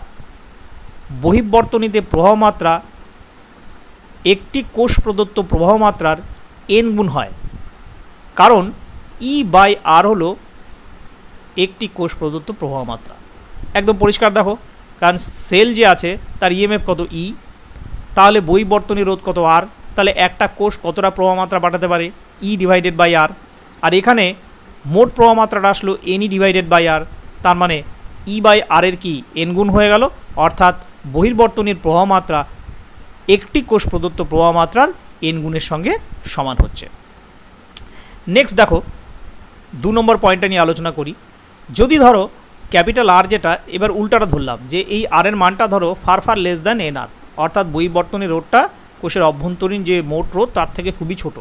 Speaker 1: বহির্বর্তনীতে প্রবাহ মাত্রা একটি কোষ প্রদত্ত প্রবাহ মাত্রার এন গুণ হয়, কারণ ই বাই আর হলো একটি কোষ প্রদত্ত প্রবাহ মাত্রা। একদম পরিষ্কার দেখো, কারণ সেল যে আছে তার ইএমএফ কত ই, তাহলে বহির্বর্তনীর রোধ কত আর, তাহলে একটা কোষ কতটা প্রবাহ মাত্রা পাঠাতে পারে? ই ডিভাইডেড বাই আর। আর এখানে মোট প্রবাহ মাত্রাটা আসলো এন ই ডিভাইডেড বাই আর, তার মানে ই বাই আর এর কি এন গুণ হয়ে গেল। অর্থাৎ বহির্বর্তনীর প্রবাহ মাত্রা একটি কোষ প্রদত্ত প্রবাহ মাত্রার এন গুণের সঙ্গে সমান হচ্ছে। নেক্সট দেখো 2 নম্বর পয়েন্টটা নিয়ে আলোচনা করি। যদি ধরো ক্যাপিটাল আর যেটা, এবার উল্টাটা ধরলাম যে এই আর এর মানটা ধরো far far less than N R, অর্থাৎ বহির্বর্তনীর রোধটা কোষের অভ্যন্তরীণ যে মোট রোধ তার থেকে খুবই ছোট,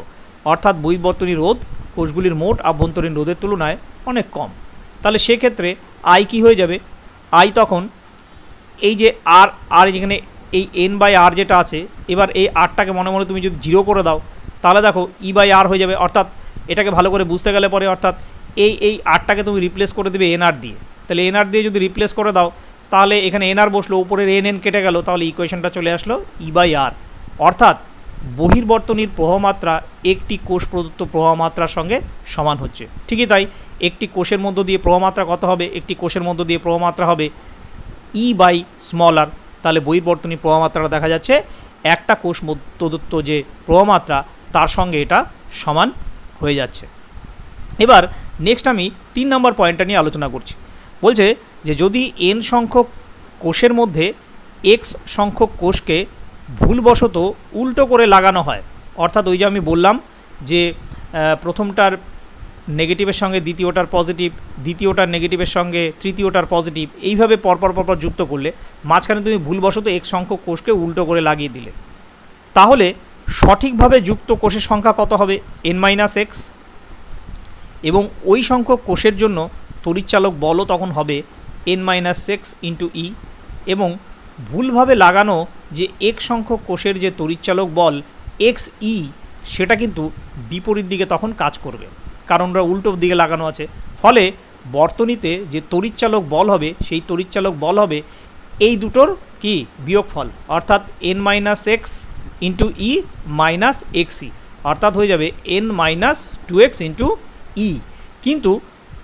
Speaker 1: অর্থাৎ বহির্বর্তনীর রোধ কোষগুলির মোট আভ্যন্তরীণ রোধের তুলনায় অনেক কম। তাহলে সেক্ষেত্রে আই কী হয়ে যাবে? আই তখন এই যে আর আর যেখানে এই এন বাই আর যেটা আছে, এবার এই আরটাকে মনে মনে তুমি যদি 0 করে দাও, তাহলে দেখো ই বাই আর হয়ে যাবে। অর্থাৎ এটাকে ভালো করে বুঝতে গেলে পরে, অর্থাৎ এই আরটাকে তুমি রিপ্লেস করে দেবে এন আর দিয়ে। তাহলে এন আর দিয়ে যদি রিপ্লেস করে দাও, তাহলে এখানে এন আর বসলো, উপরের এন এন কেটে গেল, তাহলে ইকুয়েশনটা চলে আসলো ই বাই আর। অর্থাৎ বহির্বর্তনীর প্রবাহ মাত্রা একটি কোষ প্রদত্ত প্রবাহ মাত্রার সঙ্গে সমান হচ্ছে। ঠিকই তাই, একটি কোষের মধ্য দিয়ে প্রবাহ মাত্রা কত হবে? একটি কোষের মধ্য দিয়ে প্রবাহ মাত্রা হবে ই বাই স্মল আর। তাহলে বহির্বর্তনীর প্রবাহ মাত্রাটা দেখা যাচ্ছে একটা কোষ প্রদত্ত যে প্রবাহ মাত্রা তার সঙ্গে এটা সমান হয়ে যাচ্ছে। এবার নেক্সট আমি 3 নম্বর পয়েন্টটা নিয়ে আলোচনা করছি। বলছে যে যদি এন সংখ্যক কোষের মধ্যে এক্স সংখ্যক কোষকে ভুলবশত উল্টো করে লাগানো হয়, অর্থাৎ ওই যে আমি বললাম যে প্রথমটার নেগেটিভের সঙ্গে দ্বিতীয়টার পজিটিভ, দ্বিতীয়টার নেগেটিভের সঙ্গে তৃতীয়টার পজিটিভ, এইভাবে পরপর যুক্ত করলে মাঝখানে তুমি ভুলবশত এক্স সংখ্যক কোষকে উল্টো করে লাগিয়ে দিলে, তাহলে সঠিকভাবে যুক্ত কোষের সংখ্যা কত হবে? N minus x. এবং ওই সংখ্যক কোষের জন্য তড়িৎচালক বলও তখন হবে n-6 ইন্টু ই, এবং ভুলভাবে লাগানো যে এক সংখ্যক কোষের যে তড়িৎচালক বল এক্স ই, সেটা কিন্তু বিপরীত দিকে তখন কাজ করবে, কারণ ওরা উল্টো দিকে লাগানো আছে। ফলে বর্তনীতে যে তড়িৎচালক বল হবে সেই তড়িৎচালক বল হবে এই দুটোর কি বিয়োগফল, অর্থাৎ n-x ইন্টু ই মাইনাস এক্স ই, অর্থাৎ হয়ে যাবে n-2x ইন্টু ই। কিন্তু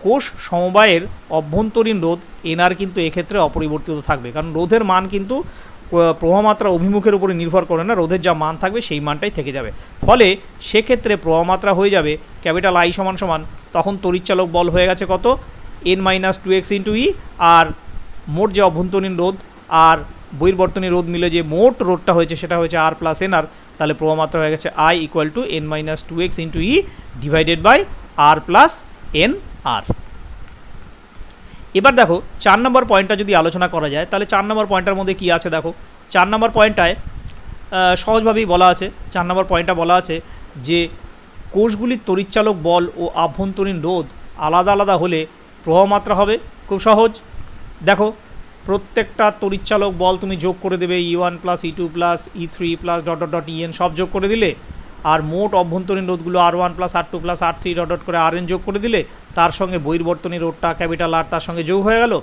Speaker 1: কোষ সমবায়ের অভ্যন্তরীণ রোধ এনআর কিন্তু এক্ষেত্রে অপরিবর্তিত থাকবে, কারণ রোধের মান কিন্তু প্রবাহমাত্রা অভিমুখের উপরে নির্ভর করে না, রোধের যা মান থাকবে সেই মানটাই থেকে যাবে। ফলে সেক্ষেত্রে প্রবাহমাত্রা হয়ে যাবে ক্যাপিটাল আই সমান সমান, তখন তড়িৎচালক বল হয়ে গেছে কত n-2x ইন্টু ই, আর মোট যে অভ্যন্তরীণ রোধ আর বহির্বর্তনী রোধ মিলে যে মোট রোধটা হয়েছে সেটা হয়েছে আর প্লাস এনআর। তাহলে প্রবাহমাত্রা হয়ে গেছে I equal to n-2x into E divided by R plus N R. এবার দেখো 4 নম্বর পয়েন্টটা যদি আলোচনা করা যায়, তাহলে 4 নম্বর পয়েন্টটার মধ্যে কী আছে দেখো। 4 নম্বর পয়েন্টটায় সহজভাবেই বলা আছে, 4 নম্বর পয়েন্টটা বলা আছে যে কোষগুলির তড়িৎচালক বল ও আভ্যন্তরীণ রোধ আলাদা আলাদা হলে প্রবাহমাত্রা হবে। খুব সহজ, দেখো প্রত্যেকটা তড়িৎচালক বল তুমি যোগ করে দেবে E1 plus E2 plus E3 plus dot dot dot EN সব যোগ করে দিলে, আর মোট অভ্যন্তরীণ রোধগুলো R1 plus R2 plus R3 dot dot করে RN যোগ করে দিলে, তার সঙ্গে বহির্বর্তনী রোধটা ক্যাপিটাল আর তার সঙ্গে যোগ হয়ে গেল,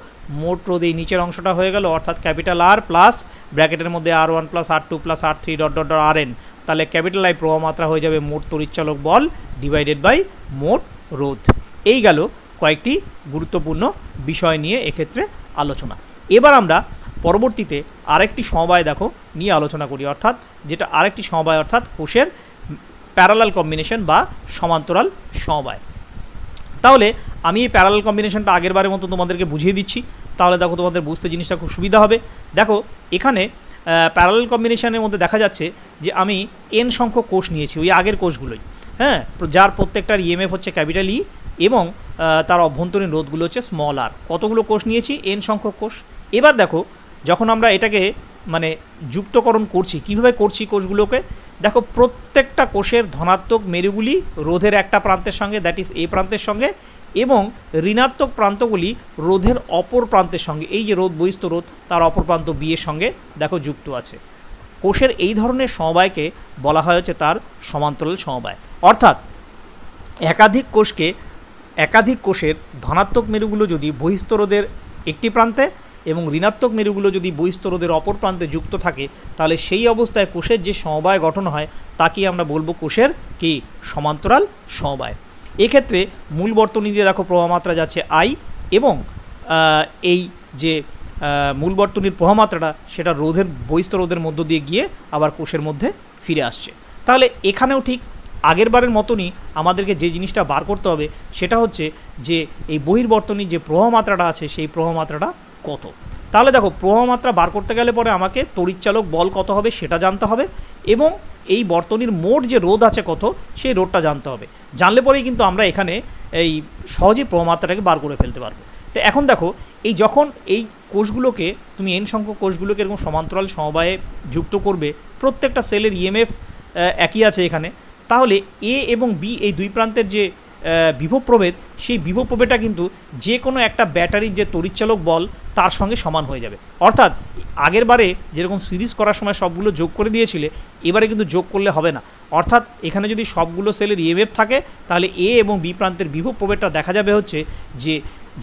Speaker 1: মোট রোধ এই নিচের অংশটা হয়ে গেল, অর্থাৎ ক্যাপিটাল আর প্লাস ব্র্যাকেটের মধ্যে R1 plus R2 plus R3 dot dot dot RN। তাহলে ক্যাপিটাল আই প্রবাহমাত্রা হয়ে যাবে মোট তড়িৎচালক বল ডিভাইডেড বাই মোট রোধ। এই গেল কয়েকটি গুরুত্বপূর্ণ বিষয় নিয়ে এক্ষেত্রে আলোচনা। এবার আমরা পরবর্তীতে আরেকটি সমবায় দেখো নিয়ে আলোচনা করি, অর্থাৎ যেটা আরেকটি সমবায়, অর্থাৎ কোষের প্যারালাল কম্বিনেশন বা সমান্তরাল সমবায়। তাহলে আমি এই প্যারালাল কম্বিনেশনটা আগের বারের মতো তোমাদেরকে বুঝিয়ে দিচ্ছি, তাহলে দেখো তোমাদের বুঝতে জিনিসটা খুব সুবিধা হবে। দেখো এখানে প্যারালাল কম্বিনেশনের মধ্যে দেখা যাচ্ছে যে আমি এন সংখ্যক কোষ নিয়েছি, ওই আগের কোষগুলোই, হ্যাঁ, যার প্রত্যেকটার ইএমএফ হচ্ছে ক্যাপিটাল ই এবং তার অভ্যন্তরীণ রোধগুলো হচ্ছে স্মল আর। কতগুলো কোষ নিয়েছি? এন সংখ্যক কোষ। এবার দেখো যখন আমরা এটাকে মানে যুক্তকরণ করছি, কিভাবে করছি কোষগুলোকে, দেখো প্রত্যেকটা কোষের ধনাত্মক মেরুগুলি রোধের একটা প্রান্তের সঙ্গে, দ্যাট ইজ এ প্রান্তের সঙ্গে, এবং ঋণাত্মক প্রান্তগুলি রোধের অপর প্রান্তের সঙ্গে, এই যে রোধ বহিস্থ রোধ তার অপর প্রান্ত বি এর সঙ্গে দেখো যুক্ত আছে। কোষের এই ধরনের সমবায়কে বলা হয় হচ্ছে তার সমান্তরাল সমবায়। অর্থাৎ একাধিক কোষের ধনাত্মক মেরুগুলো যদি বহিস্থ রোধের একটি প্রান্তে এবং ঋণাত্মক মেরুগুলো যদি বহিস্থ রোধের অপর প্রান্তে যুক্ত থাকে, তাহলে সেই অবস্থায় কোষের যে সমবায় গঠন হয় তাকে আমরা বলবো কোষের কি সমান্তরাল সমবায়। এক্ষেত্রে মূল বর্তনী দিয়ে দেখো প্রবাহমাত্রা যাচ্ছে আই, এবং এই যে মূল বর্তনীর প্রবাহমাত্রাটা সেটা রোধের বহিস্থ রোধের মধ্য দিয়ে গিয়ে আবার কোষের মধ্যে ফিরে আসছে। তাহলে এখানেও ঠিক আগের বারের মতনই আমাদেরকে যে জিনিসটা বার করতে হবে সেটা হচ্ছে যে এই বহির্বর্তনীর যে প্রবাহমাত্রাটা আছে সেই প্রবাহমাত্রাটা কত। তাহলে দেখো প্রবাহমাত্রা বার করতে গেলে পরে আমাকে তড়িৎচালক বল কত হবে সেটা জানতে হবে, এবং এই বর্তনীর মোট যে রোধ আছে কত সেই রোধটা জানতে হবে। জানলে পরেই কিন্তু আমরা এখানে এই সহজেই প্রবাহমাত্রাটাকে বার করে ফেলতে পারবো। তো এখন দেখো এই যখন এই কোষগুলোকে তুমি এন সংখ্যক কোষগুলোকে এরকম সমান্তরাল সমবায়ে যুক্ত করবে, প্রত্যেকটা সেলের ইএমএফ একই আছে এখানে, তাহলে এ এবং বি এই দুই প্রান্তের যে বিভব প্রভেদ, সেই বিভব প্রভেদটা কিন্তু যে কোনো একটা ব্যাটারির যে তড়িৎচালক বল তার সঙ্গে সমান হয়ে যাবে। অর্থাৎ আগের বারে যেরকম সিরিজ করার সময় সবগুলো যোগ করে দিয়েছিলে, এবারে কিন্তু যোগ করলে হবে না। অর্থাৎ এখানে যদি সবগুলো সেলের ইএমএফ থাকে তাহলে এ এবং বি প্রান্তের বিভব প্রভেদটা দেখা যাবে হচ্ছে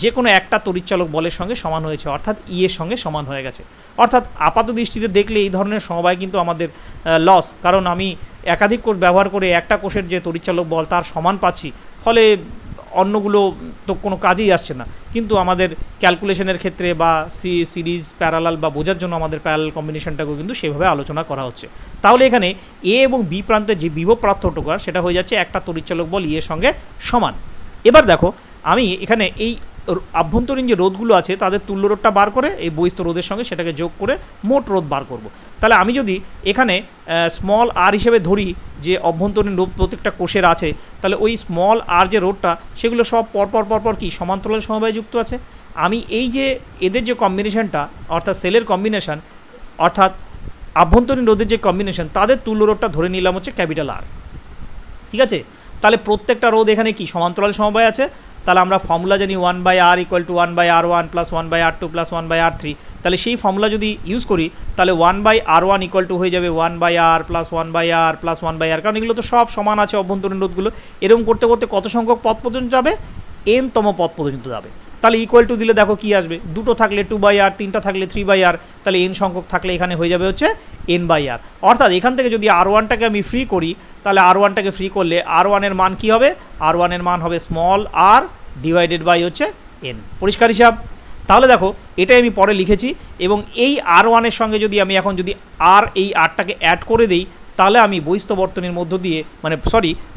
Speaker 1: যে কোনো একটা তড়িৎচালক বলের সঙ্গে সমান হয়েছে, অর্থাৎ ই এর সঙ্গে সমান হয়ে গেছে। অর্থাৎ আপাত দৃষ্টিতে দেখলে এই ধরনের সমবায় কিন্তু আমাদের লস, কারণ আমি একাধিক কোষ ব্যবহার করে একটা কোষের যে তড়িৎচালক বল তার সমান পাচ্ছি, ফলে অন্যগুলো তো কোনো কাজেই আসছে না। কিন্তু আমাদের ক্যালকুলেশনের ক্ষেত্রে বা সিরিজ প্যারালাল বা বোঝার জন্য আমাদের প্যারালাল কম্বিনেশনটাকেও কিন্তু সেভাবে আলোচনা করা হচ্ছে। তাহলে এখানে এ এবং বি প্রান্তের যে বিভব পার্থক্য সেটা হয়ে যাচ্ছে একটা তড়িৎচালক বল ই এর সঙ্গে সমান। এবার দেখো আমি এখানে এই আভ্যন্তরীণ যে রোধগুলো আছে তাদের তুল্য রোধটা বার করে এই বহিস্থ রোধের সঙ্গে সেটাকে যোগ করে মোট রোধ বার করব। তাহলে আমি যদি এখানে স্মল আর হিসেবে ধরি যে অভ্যন্তরীণ রোধ প্রত্যেকটা কোষের আছে, তাহলে ওই স্মল আর যে রোধটা সেগুলো সব পরপর কি সমান্তরাল সমবায়ে যুক্ত আছে। আমি এই যে এদের যে কম্বিনেশনটা অর্থাৎ সেলের কম্বিনেশন অর্থাৎ আভ্যন্তরীণ রোধের যে কম্বিনেশন তাদের তুল্য রোধটা ধরে নিলাম হচ্ছে ক্যাপিটাল আর, ঠিক আছে। তাহলে প্রত্যেকটা রোধ এখানে কি সমান্তরাল সমবায় আছে। তাহলে আমরা ফর্মুলা জানি 1/r = 1/r1 + 1/r2 + 1/r3। তাহলে সেই ফর্মুলা যদি ইউজ করি তাহলে 1/r1 = হয়ে যাবে 1/r + 1/r + 1/r, কারণ এগুলো তো সব সমান আছে অভ্যন্তরীণ রোধগুলো। এরকম করতে করতে কত সংখ্যক পদ পর্যন্ত যাবে, n-তম পদ পর্যন্ত যাবে। তাহলে ইকুয়াল টু দিলে দেখো কি আসবে, দুটো থাকলে 2/r, তিনটা থাকলে 3/r, তাহলে n সংখ্যক থাকলে এখানে হয়ে যাবে হচ্ছে n/r। অর্থাৎ এখান থেকে যদি r1টাকে আমি ফ্রি করি তাহলে r1টাকে ফ্রি করলে r1 এর মান কি হবে, r1 এর মান হবে স্মল r ডিভাইডেড বাই হচ্ছে n। পরিষ্কার হিসাব। তাহলে দেখো এটাই আমি পরে লিখেছি, এবং এই r1 এর সঙ্গে যদি আমি এখন যদি এই rটাকে অ্যাড করে দিই তাহলে আমি বহিস্থ বর্তনীর মধ্য দিয়ে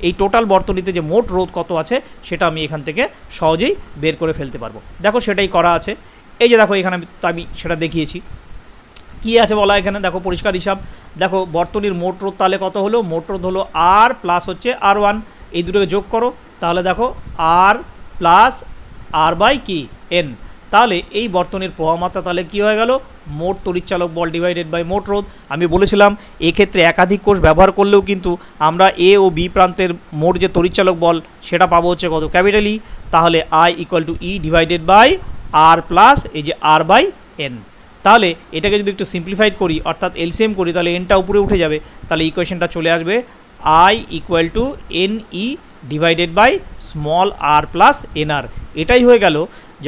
Speaker 1: এই টোটাল বর্তনীতে যে মোট রোধ কত আছে সেটা আমি এখান থেকে সহজেই বের করে ফেলতে পারবো। দেখো সেটাই করা আছে। এই যে দেখো এখানে আমি সেটা দেখিয়েছি। কী আছে বলা এখানে দেখো পরিষ্কার হিসাব। দেখো বর্তনীর মোট রোধ তাহলে কত হলো, মোট রোধ হলো r প্লাস হচ্ছে r1, এই দুটোকে যোগ করো তাহলে দেখো r প্লাস r/n। তাহলে এই বর্তনীর প্রবাহমাত্রা তাহলে কী হয়ে গেল, মোট তড়িৎচালক বল ডিভাইডেড বাই মোট রোধ। আমি বলেছিলাম এক্ষেত্রে একাধিক কোষ ব্যবহার করলেও কিন্তু আমরা এ ও বি প্রান্তের মোট যে তড়িৎচালক বল সেটা পাবো হচ্ছে কত, ক্যাপিটাল ই। তাহলে I = E divided by r plus এই যে r/n। তাহলে এটাকে যদি একটু সিম্পলিফাইড করি অর্থাৎ এলসিএম করি তাহলে এনটা উপরে উঠে যাবে, তাহলে ইকুয়েশনটা চলে আসবে I = NE divided by small r plus nr। এটাই হয়ে গেল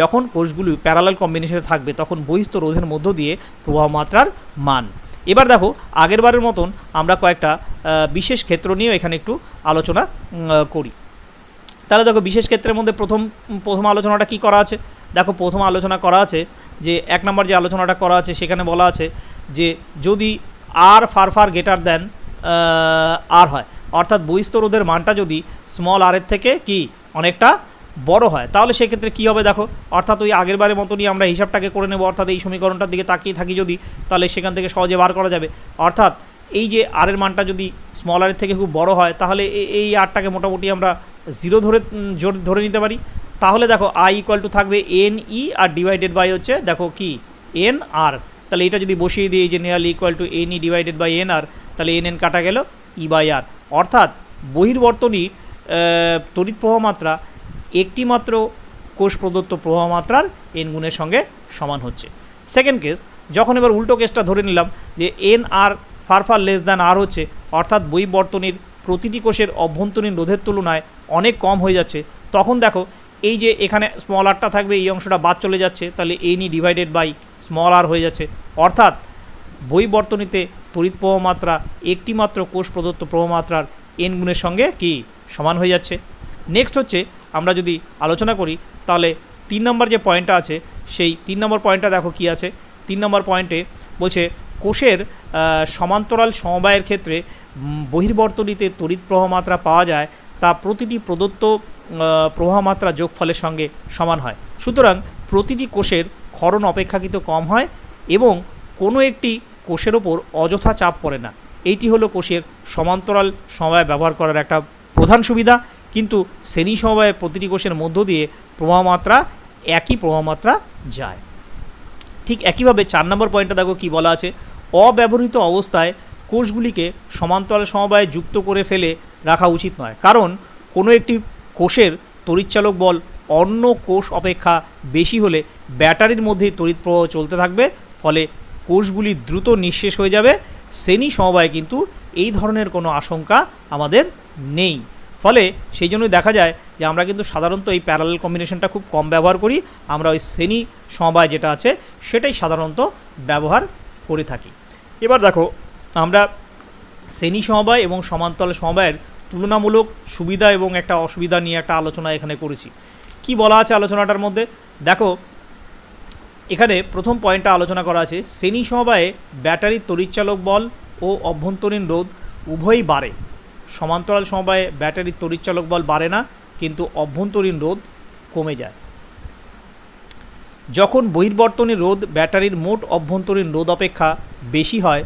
Speaker 1: যখন কোষগুলি প্যারালাল কম্বিনেশনে থাকবে তখন বহিস্থ রোধের মধ্য দিয়ে প্রবাহ মাত্রার মান। এবার দেখো আগেরবারের মতন আমরা কয়েকটা বিশেষ ক্ষেত্র নিয়েও এখানে একটু আলোচনা করি। তাহলে দেখো বিশেষ ক্ষেত্রের মধ্যে প্রথম আলোচনাটা কি করা আছে, দেখো প্রথম আলোচনা করা আছে যে 1 নম্বর যে আলোচনাটা করা আছে সেখানে বলা আছে যে যদি r far greater than r হয়, অর্থাৎ বহিস্থ রোধের মানটা যদি স্মল r এর থেকে কি অনেকটা বড় হয় তাহলে সেক্ষেত্রে কী হবে দেখো, অর্থাৎ ওই আগেরবারের মতনই আমরা হিসাবটাকে করে নেব। অর্থাৎ এই সমীকরণটার দিকে তাকিয়ে থাকি যদি, তাহলে সেখান থেকে সহজে বার করা যাবে। অর্থাৎ এই যে r এর মানটা যদি স্মল r এর থেকে খুব বড় হয় তাহলে এই rটাকে মোটামুটি আমরা 0 ধরে নিতে পারি। তাহলে দেখো I = থাকবে NE আর ডিভাইডেড বাই হচ্ছে দেখো কি NR। তাহলে এটা যদি বসিয়ে দিই যে nearly = NE divided by NR, তাহলে NN কাটা গেল E/R। অর্থাৎ বহির্বর্তনী তড়িৎ প্রবাহ মাত্রা একটি মাত্র কোষ প্রদত্ত প্রবাহ মাত্রার n গুণের সঙ্গে সমান হচ্ছে। সেকেন্ড কেস, যখন এবার উল্টো কেসটা ধরে নিলাম যে NR far less than R হচ্ছে, অর্থাৎ বহির্বর্তনীর প্রতিটি কোষের অভ্যন্তরীণ রোধের তুলনায় অনেক কম হয়ে যাচ্ছে, তখন দেখো এই যে এখানে স্মল rটা থাকবে, এই অংশটা বাদ চলে যাচ্ছে, তাহলে NE divided by small r হয়ে যাচ্ছে। অর্থাৎ বহির্বর্তনীতে তড়িৎ প্রবাহ মাত্রা একটি মাত্র কোষ প্রদত্ত প্রবাহ মাত্রার n গুণের সঙ্গে কি সমান হয়ে যাচ্ছে। নেক্সট হচ্ছে আমরা যদি আলোচনা করি তাহলে 3 নম্বর যে পয়েন্টটা আছে সেই 3 নম্বর পয়েন্টটা দেখো কি আছে। 3 নম্বর পয়েন্টে বলছে কোষের সমান্তরাল সমবায়ের ক্ষেত্রে বহির্বর্তনীতে তড়িৎ প্রবাহ মাত্রা পাওয়া যায় তা প্রতিটি প্রদত্ত প্রবাহ মাত্রা যোগফলের সঙ্গে সমান হয়। সুতরাং প্রতিটি কোষের ক্ষরণ অপেক্ষাকৃত কম হয় এবং কোনো একটি কোষের ওপর অযথা চাপ পড়ে না। এইটি হলো কোষের সমান্তরাল সমবায় ব্যবহার করার একটা প্রধান সুবিধা। কিন্তু শ্রেণী সমবায়ে প্রতিটি কোষের মধ্য দিয়ে প্রবাহ মাত্রা একই প্রবাহ মাত্রা যায়। ঠিক একইভাবে 4 নম্বর পয়েন্টটা দেখো কি বলা আছে, অব্যবহৃত অবস্থায় কোষগুলিকে সমান্তরাল সমবায়ে যুক্ত করে ফেলে রাখা উচিত নয়, কারণ কোনো একটি কোষের তড়িৎচালক বল অন্য কোষ অপেক্ষা বেশি হলে ব্যাটারির মধ্যে তড়িৎ প্রবাহ চলতে থাকবে, ফলে কোষগুলি দ্রুত নিঃশেষ হয়ে যাবে। শ্রেণী সমবায়ে কিন্তু এই ধরনের কোনো আশঙ্কা আমাদের নেই। ফলে সেই জন্যই দেখা যায় যে আমরা কিন্তু সাধারণত এই প্যারালাল কম্বিনেশনটা খুব কম ব্যবহার করি, আমরা ওই শ্রেণী সমবায় যেটা আছে সেটাই সাধারণত ব্যবহার করে থাকি। এবার দেখো আমরা শ্রেণী সমবায় এবং সমান্তরাল সমবায়ের তুলনামূলক সুবিধা এবং একটা অসুবিধা নিয়ে একটা আলোচনা এখানে করেছি। কি বলা আছে আলোচনাটার মধ্যে দেখো, এখানে প্রথম পয়েন্টটা আলোচনা করা আছে, শ্রেণী সমবায়ে ব্যাটারির তড়িৎচালক বল ও অভ্যন্তরীণ রোধ উভয়ই বাড়ে। সমান্তরাল সমবায়ে ব্যাটারির তড়িৎচালক বল বাড়ে না, কিন্তু অভ্যন্তরীণ রোধ কমে যায়। যখন বহির্বর্তনী রোধ ব্যাটারির মোট অভ্যন্তরীণ রোধ অপেক্ষা বেশি হয়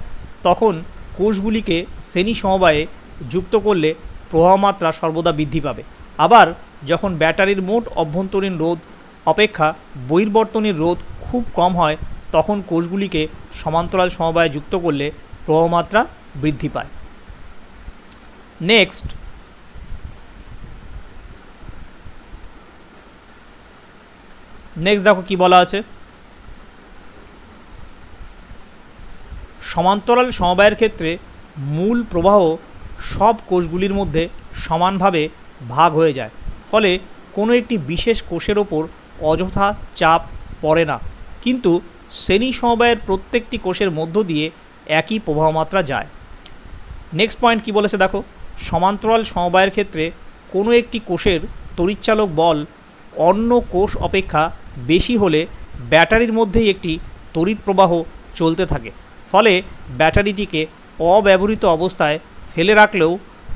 Speaker 1: তখন কোষগুলিকে শ্রেণী সমবায়ে যুক্ত করলে প্রবাহ মাত্রা সর্বদা বৃদ্ধি পাবে। আবার যখন ব্যাটারির মোট অভ্যন্তরীণ রোধ অপেক্ষা বহির্বর্তনীর রোধ খুব কম হয় তখন কোষগুলিকে সমান্তরাল সমবায়ে যুক্ত করলে প্রবাহ মাত্রা বৃদ্ধি পায়। নেক্সট নেক্সট দেখো কি বলা আছে, সমান্তরাল সমবায়ের ক্ষেত্রে মূল প্রবাহ সব কোষগুলির মধ্যে সমানভাবে ভাগ হয়ে যায়, ফলে কোনো একটি বিশেষ কোষের ওপর অযথা চাপ পড়ে না, কিন্তু শ্রেণী সমবায়ের প্রত্যেকটি কোষের মধ্য দিয়ে একই প্রবাহ মাত্রা যায়। নেক্সট পয়েন্ট কি বলেছে দেখো, সমান্তরাল সমবায়ের ক্ষেত্রে কোনো একটি কোষের তড়িৎচালক বল অন্য কোষ অপেক্ষা বেশি হলে ব্যাটারির মধ্যেই একটি তড়িৎ প্রবাহ চলতে থাকে, ফলে ব্যাটারিটিকে অব্যবহৃত অবস্থায় ফেলে রাখলেও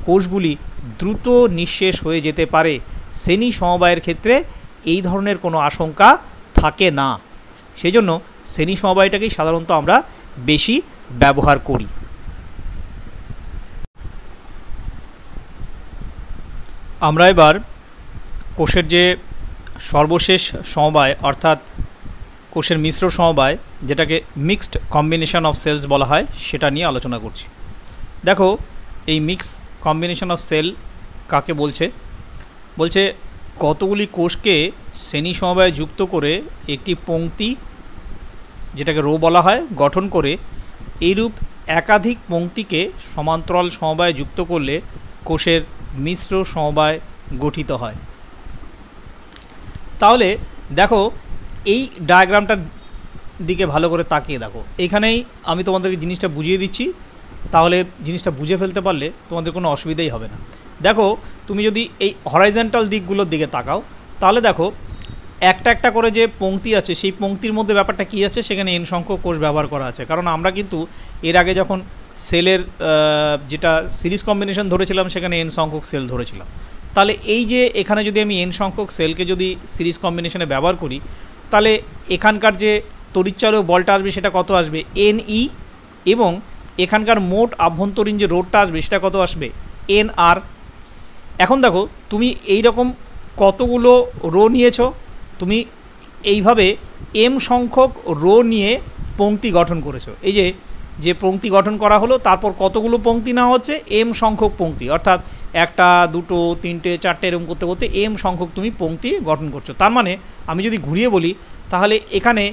Speaker 1: কোষগুলি দ্রুত নিঃশেষ হয়ে যেতে পারে। শ্রেণী সমবায়ের ক্ষেত্রে এই ধরনের কোনো আশঙ্কা থাকে না, সেজন্য শ্রেণী সমবায়টাকেই সাধারণত আমরা বেশি ব্যবহার করি। আমরা এবার কোষের যে সর্বশেষ সমবায় অর্থাৎ কোষের মিশ্র সমবায়, যেটাকে মিক্সড কম্বিনেশন অফ সেলস বলা হয়, সেটা নিয়ে আলোচনা করছি। দেখো এই মিক্স কম্বিনেশন অফ সেল কাকে বলছে, বলছে কতগুলি কোষকে শ্রেণী সমবায়ে যুক্ত করে একটি পংক্তি, যেটাকে রো বলা হয়, গঠন করে এইরূপ একাধিক পংক্তিকে সমান্তরাল সমবায়ে যুক্ত করলে কোষের মিশ্র সমবায় গঠিত হয়। তাহলে দেখো এই ডায়াগ্রামটার দিকে ভালো করে তাকিয়ে দেখো, এখানেই আমি তোমাদেরকে জিনিসটা বুঝিয়ে দিচ্ছি, তাহলে জিনিসটা বুঝে ফেলতে পারলে তোমাদের কোনো অসুবিধাই হবে না। দেখো তুমি যদি এই হরাইজন্টাল দিকগুলোর দিকে তাকাও, তাহলে দেখো একটা একটা করে যে পংক্তি আছে, সেই পংক্তির মধ্যে ব্যাপারটা কী আছে, সেখানে এন সংখ্যক কোষ ব্যবহার করা আছে। কারণ আমরা কিন্তু এর আগে যখন সেলের যেটা সিরিজ কম্বিনেশন ধরেছিলাম, সেখানে এন সংখ্যক সেল ধরেছিলাম। তাহলে এই যে এখানে যদি আমি এন সংখ্যক সেলকে যদি সিরিজ কম্বিনেশনে ব্যবহার করি, তাহলে এখানকার যে তড়িৎচালক বলটা আসবে সেটা কত আসবে, এন ই, এবং এখানকার মোট আভ্যন্তরীণ যে রোধটা আসবে সেটা কত আসবে, এন আর। এখন দেখো তুমি এই রকম কতগুলো রো নিয়েছো, তুমি এইভাবে এম সংখ্যক রো নিয়ে পংক্তি গঠন করেছো। এই যে পংক্তি গঠন করা হলো, তারপর কতগুলো পংক্তি নেওয়া হচ্ছে, এম সংখ্যক পংক্তি, অর্থাৎ একটা, দুটো, তিনটে, চারটে এরকম করতে করতে এম সংখ্যক তুমি পংক্তি গঠন করছো। তার মানে আমি যদি ঘুরিয়ে বলি, তাহলে এখানে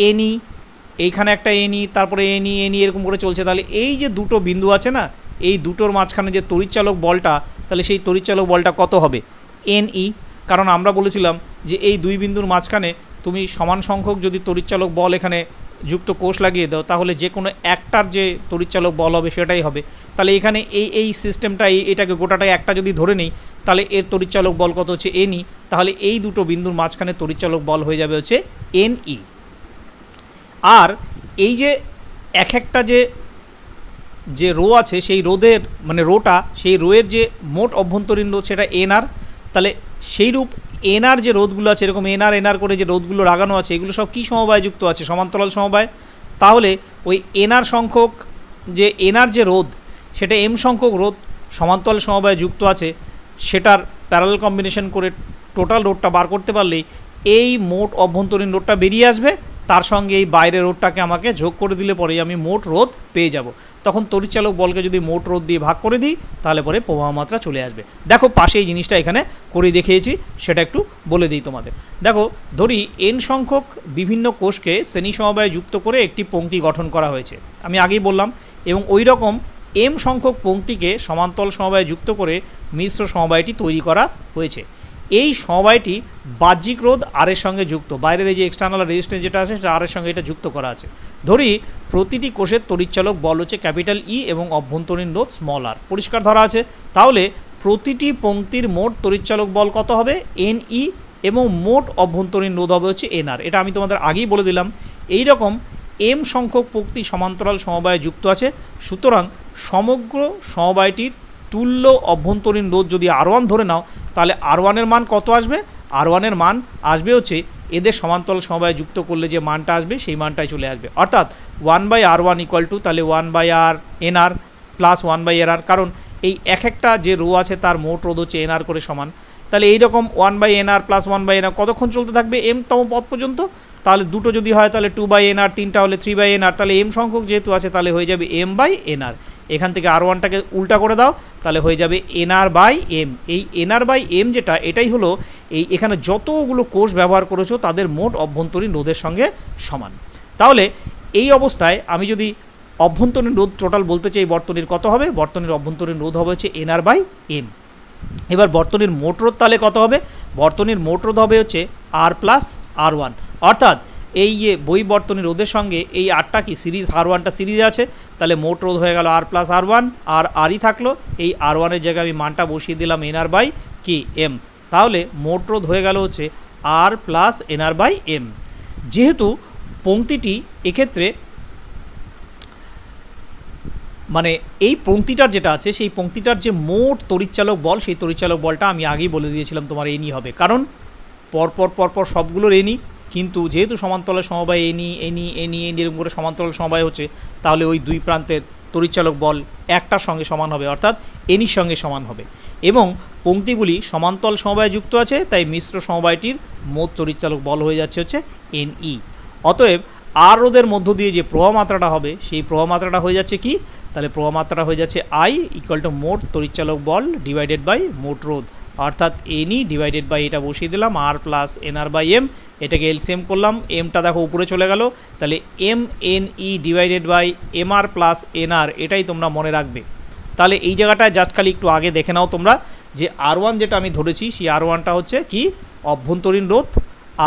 Speaker 1: এনই, এইখানে একটা এনই, তারপরে এনই এরকম করে চলছে। তাহলে এই যে দুটো বিন্দু আছে না, এই দুটোর মাঝখানে যে তড়িৎচালক বলটা, তাহলে সেই তড়িৎচালক বলটা কত হবে, এনই। কারণ আমরা বলেছিলাম যে এই দুই বিন্দুর মাঝখানে তুমি সমান সংখ্যক যদি তড়িৎচালক বল এখানে যুক্ত কোষ লাগিয়ে দাও, তাহলে যে কোনো একটার যে তড়িৎচালক বল হবে সেটাই হবে। তাহলে এখানে এই সিস্টেমটা, এটাকে গোটাটাই একটা যদি ধরে নেই, তাহলে এর তড়িৎচালক বল কত হচ্ছে, এনই। তাহলে এই দুটো বিন্দুর মাঝখানে তড়িৎচালক বল হয়ে যাবে হচ্ছে এনই। আর এই যে এক একটা যে রো আছে, সেই রোধের মানে রোটা, সেই রোয়ের যে মোট অভ্যন্তরীণ রোধ সেটা এনআর। তাহলে সেইরূপ এনআর যে রোধগুলো আছে, এরকম এনআর করে যে রোধগুলো লাগানো আছে, এগুলো সব কী সমবায় যুক্ত আছে, সমান্তরাল সমবায়। তাহলে ওই এনআর সংখ্যক যে এনআর যে রোধ, সেটা এম সংখ্যক রোধ সমান্তরাল সমবায়ে যুক্ত আছে, সেটার প্যারালাল কম্বিনেশন করে টোটাল রোধটা বার করতে পারলেই এই মোট অভ্যন্তরীণ রোধটা বেরিয়ে আসবে। তার সঙ্গে এই বাইরের রোধটাকে আমাকে যোগ করে দিলে পরেই আমি মোট রোধ পেয়ে যাব। তখন তড়িৎচালক বলকে যদি মোট রোধ দিয়ে ভাগ করে দিই, তাহলে পরে প্রবাহ মাত্রা চলে আসবে। দেখো পাশে এই জিনিসটা এখানে করে দেখিয়েছি, সেটা একটু বলে দিই তোমাদের। দেখো ধরি এন সংখ্যক বিভিন্ন কোষকে শ্রেণী সমবায়ে যুক্ত করে একটি পংক্তি গঠন করা হয়েছে, আমি আগেই বললাম, এবং ওই রকম এম সংখ্যক পংক্তিকে সমান্তরাল সমবায়ে যুক্ত করে মিশ্র সমবায়টি তৈরি করা হয়েছে। এই সমবায়টি বাহ্যিক রোধ আর এর সঙ্গে যুক্ত, বাইরের এই যে এক্সটার্নাল রেজিস্ট্যান্স যেটা আছে সেটা আর এর সঙ্গে এটা যুক্ত করা আছে। ধরি প্রতিটি কোষের তড়িৎচালক বল হচ্ছে ক্যাপিটাল ই এবং অভ্যন্তরীণ রোধ স্মল আর, পরিষ্কার ধরা আছে। তাহলে প্রতিটি পংক্তির মোট তড়িৎচালক বল কত হবে, এন ই, এবং মোট অভ্যন্তরীণ রোধ হবে হচ্ছে এন আর। এটা আমি তোমাদের আগেই বলে দিলাম। এই রকম এম সংখ্যক পংক্তি সমান্তরাল সমবায়ে যুক্ত আছে, সুতরাং সমগ্র সমবায়টির তুল্য অভ্যন্তরীণ রোধ যদি আর1 ধরে নাও, তাহলে আর1-এর মান কত আসবে, আর1-এর মান আসবে হচ্ছে এদের সমান্তরাল সমবায়ে যুক্ত করলে যে মানটা আসবে সেই মানটাই চলে আসবে, অর্থাৎ 1/r1 ইকুয়াল টু তাহলে 1/r এনআর প্লাস 1/r, কারণ এই এক একটা যে রো আছে তার মোট রোধ হচ্ছে এনআর করে সমান। তাহলে এইরকম 1/nr প্লাস 1/nr কতক্ষণ চলতে থাকবে, এমতম পদ পর্যন্ত। তাহলে দুটো যদি হয় তাহলে 2/nr, তিনটা হলে 3/nr, তাহলে m সংখ্যক যেহেতু আছে তাহলে হয়ে যাবে m/nr। এখান থেকে r1টাকে উল্টা করে দাও, তাহলে হয়ে যাবে nr/m। এই nr/m যেটা, এটাই হলো এই এখানে যতগুলো কোষ ব্যবহার করেছো তাদের মোট অভ্যন্তরীণ রোধের সঙ্গে সমান। তাহলে এই অবস্থায় আমি যদি অভ্যন্তরীণ রোধ টোটাল বলতে চাই বর্তনীর কত হবে, বর্তনীর অভ্যন্তরীণ রোধ হবে হচ্ছে nr/m। এবার বর্তনীর মোট রোধ তাহলে কত হবে, বর্তনীর মোট রোধ হবে হচ্ছে r+r1, অর্থাৎ এই যে বই বর্তনী রোধের সঙ্গে এই আরটা কি সিরিজ, r1টা সিরিজে আছে, তাহলে মোট রোধ হয়ে গেল r+r1, আর আরই থাকলো, এই r1-এর জায়গায় আমি মানটা বসিয়ে দিলাম nr/m, তাহলে মোট রোধ হয়ে গেল হচ্ছে r+nr/m। যেহেতু পংক্তিটি এক্ষেত্রে মানে এই পংক্তিটার যেটা আছে সেই পংক্তিটার যে মোট তড়িৎচালক বল, সেই তড়িৎচালক বলটা আমি আগেই বলে দিয়েছিলাম তোমার এনই হবে, কারণ পরপর সবগুলোর এনই, কিন্তু যেহেতু সমান্তরাল সমবায় এনি এরকম করে সমান্তরাল সমবায় হচ্ছে, তাহলে ওই দুই প্রান্তের তড়িৎচালক বল একটার সঙ্গে সমান হবে, অর্থাৎ এনির সঙ্গে সমান হবে। এবং পংক্তিগুলি সমান্তরাল সমবায়ে যুক্ত আছে, তাই মিশ্র সমবায়টির মোট তড়িৎচালক বল হয়ে যাচ্ছে হচ্ছে এনই। অতএব আর রোধের মধ্য দিয়ে যে প্রবাহ মাত্রাটা হবে সেই প্রবাহ মাত্রাটা হয়ে যাচ্ছে কি, তাহলে প্রবাহ মাত্রাটা হয়ে যাচ্ছে I = মোট তড়িৎচালক বল ডিভাইডেড বাই মোট রোধ, অর্থাৎ এনই ডিভাইডেড বাই এটা বসিয়ে দিলাম r+nr/m, এটাকে এলসিএম করলাম, এমটা দেখো উপরে চলে গেল, তাহলে mne ডিভাইডেড বাই mr+nr, এটাই তোমরা মনে রাখবে। তাহলে এই জায়গাটায় জাস্ট খালি একটু আগে দেখে নাও তোমরা যে r1 যেটা আমি ধরেছি সেই r1টা হচ্ছে কি অভ্যন্তরীণ রোধ,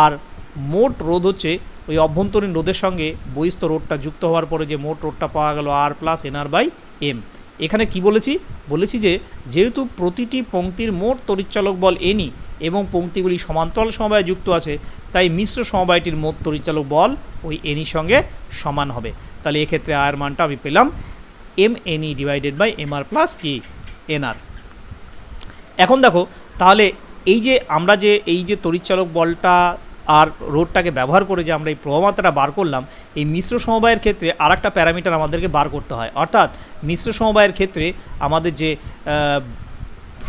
Speaker 1: আর মোট রোধ হচ্ছে ওই অভ্যন্তরীণ রোধের সঙ্গে বহিস্থ রোধটা যুক্ত হওয়ার পরে যে মোট রোধটা পাওয়া গেল r+nr/m। এখানে কি বলেছি যে যেহেতু প্রতিটি পংক্তির মোট তড়িৎচালক বল এনই এবং পংক্তিগুলি সমান্তরাল সমবায়ে যুক্ত আছে, তাই মিশ্র সমবায়টির মোট তড়িৎচালক বল ওই এনির সঙ্গে সমান হবে। তাহলে এক্ষেত্রে আয়ের মানটা আমি পেলাম mne ডিভাইডেড বাই mr+nr। এখন দেখো তাহলে এই যে আমরা যে এই যে তড়িৎচালক বলটা আর রোধটাকে ব্যবহার করে যে আমরা এই প্রবাহমাত্রাটা বার করলাম, এই মিশ্র সমবায়ের ক্ষেত্রে আর একটা প্যারামিটার আমাদেরকে বার করতে হয়, অর্থাৎ মিশ্র সমবায়ের ক্ষেত্রে আমাদের যে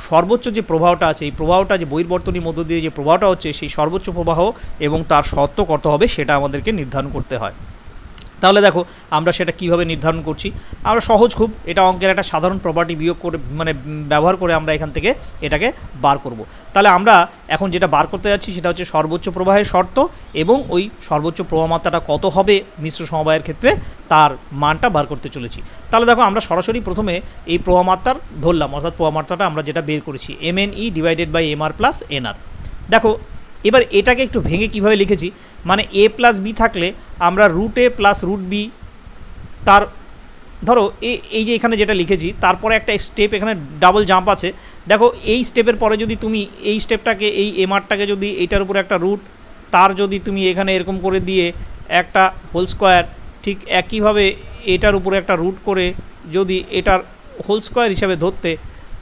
Speaker 1: সর্বোচ্চ যে প্রবাহটা আছে, এই প্রবাহটা যে বহির্বর্তনীর মধ্য দিয়ে যে প্রবাহটা হচ্ছে সেই সর্বোচ্চ প্রবাহ এবং তার শর্ত কত হবে সেটা আমাদেরকে নির্ধারণ করতে হয়। তাহলে দেখো আমরা সেটা কিভাবে নির্ধারণ করছি, আমরা সহজ খুব, এটা অঙ্কের একটা সাধারণ প্রপার্টি বিয়োগ করে মানে ব্যবহার করে আমরা এখান থেকে এটাকে বার করব। তাহলে আমরা এখন যেটা বার করতে যাচ্ছি সেটা হচ্ছে সর্বোচ্চ প্রবাহের শর্ত এবং ওই সর্বোচ্চ প্রবাহ মাত্রাটা কত হবে মিশ্র সমবায়ের ক্ষেত্রে তার মানটা বার করতে চলেছি। তাহলে দেখো আমরা সরাসরি প্রথমে এই প্রবাহ মাত্রার ধরলাম, অর্থাৎ প্রবাহ মাত্রাটা আমরা যেটা বের করেছি mne ডিভাইডেড বাই mr+nr। দেখো এবার এটাকে একটু ভেঙে কিভাবে লিখেছি, মানে a+b থাকলে আমরা √a + √b, তার ধরো এই যে এখানে যেটা লিখেছি তারপরে একটা স্টেপ এখানে ডাবল জাম্প আছে। দেখো এই স্টেপের পরে যদি তুমি এই স্টেপটাকে এই mrটাকে যদি এইটার উপরে একটা রুট, তার যদি তুমি এখানে এরকম করে দিয়ে একটা হোল স্কোয়ার, ঠিক একইভাবে এটার উপরে একটা রুট করে যদি এটার হোল স্কোয়ার হিসাবে ধরতে,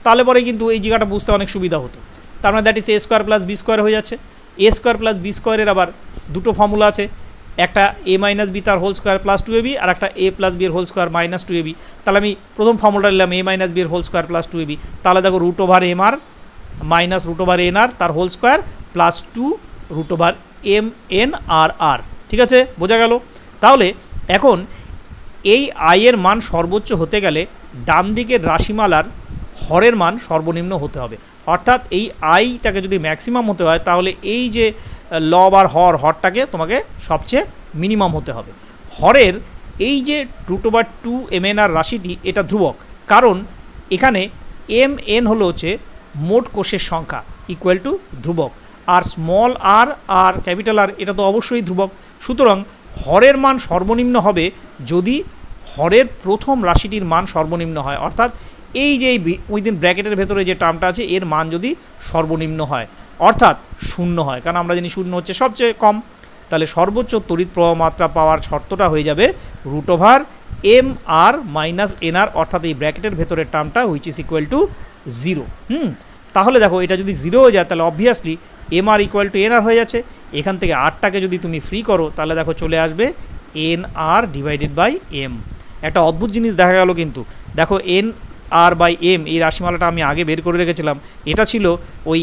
Speaker 1: তাহলে পরে কিন্তু এই জায়গাটা বুঝতে অনেক সুবিধা হতো। তার মানে দ্যাট ইজ a² + b² হয়ে যাচ্ছে। a² + b² আবার দুটো ফর্মুলা আছে, একটা a - b তার হোল স্কোয়ার + 2ab, আর একটা a + b এর হোল স্কোয়ার - 2ab। তাহলে আমি প্রথম ফর্মুলাটা নিলাম a - b এর হোল স্কোয়ার + 2ab, তাহলে দেখো √mr - √nr তার হোল স্কোয়ার + 2 √mnr। ঠিক আছে, বোঝা গেল? তাহলে এখন এই i এর মান সর্বোচ্চ হতে গেলে ডান দিকের রাশিমালার হরের মান সর্বনিম্ন হতে হবে, অর্থাৎ এই আইটাকে যদি ম্যাক্সিমাম হতে হয় তাহলে এই যে লব আর হরটাকে তোমাকে সবচেয়ে মিনিমাম হতে হবে। হরের এই যে √2 mnr রাশিটি এটা ধ্রুবক, কারণ এখানে mn হলো হচ্ছে মোট কোষের সংখ্যা ইকুয়াল টু ধ্রুবক, আর স্মল আর আর ক্যাপিটাল আর এটা তো অবশ্যই ধ্রুবক। সুতরাং হরের মান সর্বনিম্ন হবে যদি হরের প্রথম রাশিটির মান সর্বনিম্ন হয়, অর্থাৎ এই যে উইদিন ব্র্যাকেটের ভেতরে যে টার্মটা আছে এর মান যদি সর্বনিম্ন হয়, অর্থাৎ 0 হয়, কারণ আমরা জানি 0 হচ্ছে সবচেয়ে কম। তাহলে সর্বোচ্চ তড়িৎ প্রবাহ মাত্রা পাওয়ার শর্তটা হয়ে যাবে √mr - nr, অর্থাৎ এই ব্র্যাকেটের ভেতরের টার্মটা হুইচ ইজ ইকুয়াল টু 0। তাহলে দেখো এটা যদি 0 হয়ে যায় তাহলে অবভিয়াসলি mr = nr হয়ে যাচ্ছে। এখান থেকে rটাকে যদি তুমি ফ্রি করো তাহলে দেখো চলে আসবে nr ডিভাইডেড বাই m। একটা অদ্ভুত জিনিস দেখা গেল, কিন্তু দেখো nr/m এই রাশিমালাটা আমি আগে বের করে রেখেছিলাম, এটা ছিল ওই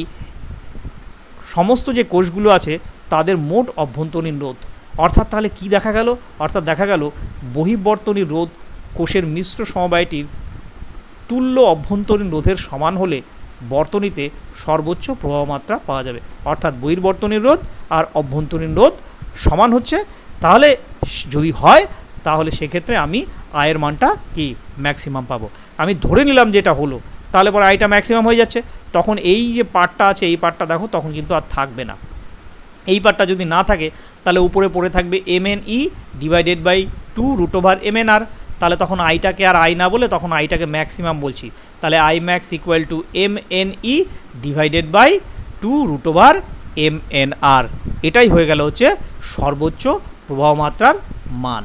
Speaker 1: সমস্ত যে কোষগুলো আছে তাদের মোট অভ্যন্তরীণ রোধ, অর্থাৎ তাহলে কি দেখা গেল? অর্থাৎ দেখা গেল বহিঃবর্তনী রোধ কোষের মিশ্র সমবায়টির তুল্য অভ্যন্তরীণ রোধের সমান হলে বর্তনীতে সর্বোচ্চ প্রবাহ মাত্রা পাওয়া যাবে। অর্থাৎ বহির্বর্তনীর রোধ আর অভ্যন্তরীণ রোধ সমান হচ্ছে, তাহলে যদি হয় তাহলে সেক্ষেত্রে আমি আয়ের মানটা কি ম্যাক্সিমাম পাবো। আমি ধরে নিলাম যেটা হলো, তাহলে পরে আইটা ম্যাক্সিমাম হয়ে যাচ্ছে। তখন এই যে পার্টটা আছে এই পার্টটা দেখো তখন কিন্তু আর থাকবে না। এই পার্টটা যদি না থাকে তাহলে উপরে পড়ে থাকবে MNE ডিভাইডেড বাই 2√MNR। তাহলে তখন আইটাকে আর আই না বলে তখন আইটাকে ম্যাক্সিমাম বলছি। তাহলে I max equal to MNE divided by 2√MNR। এটাই হয়ে গেল হচ্ছে সর্বোচ্চ প্রবাহ মাত্রার মান।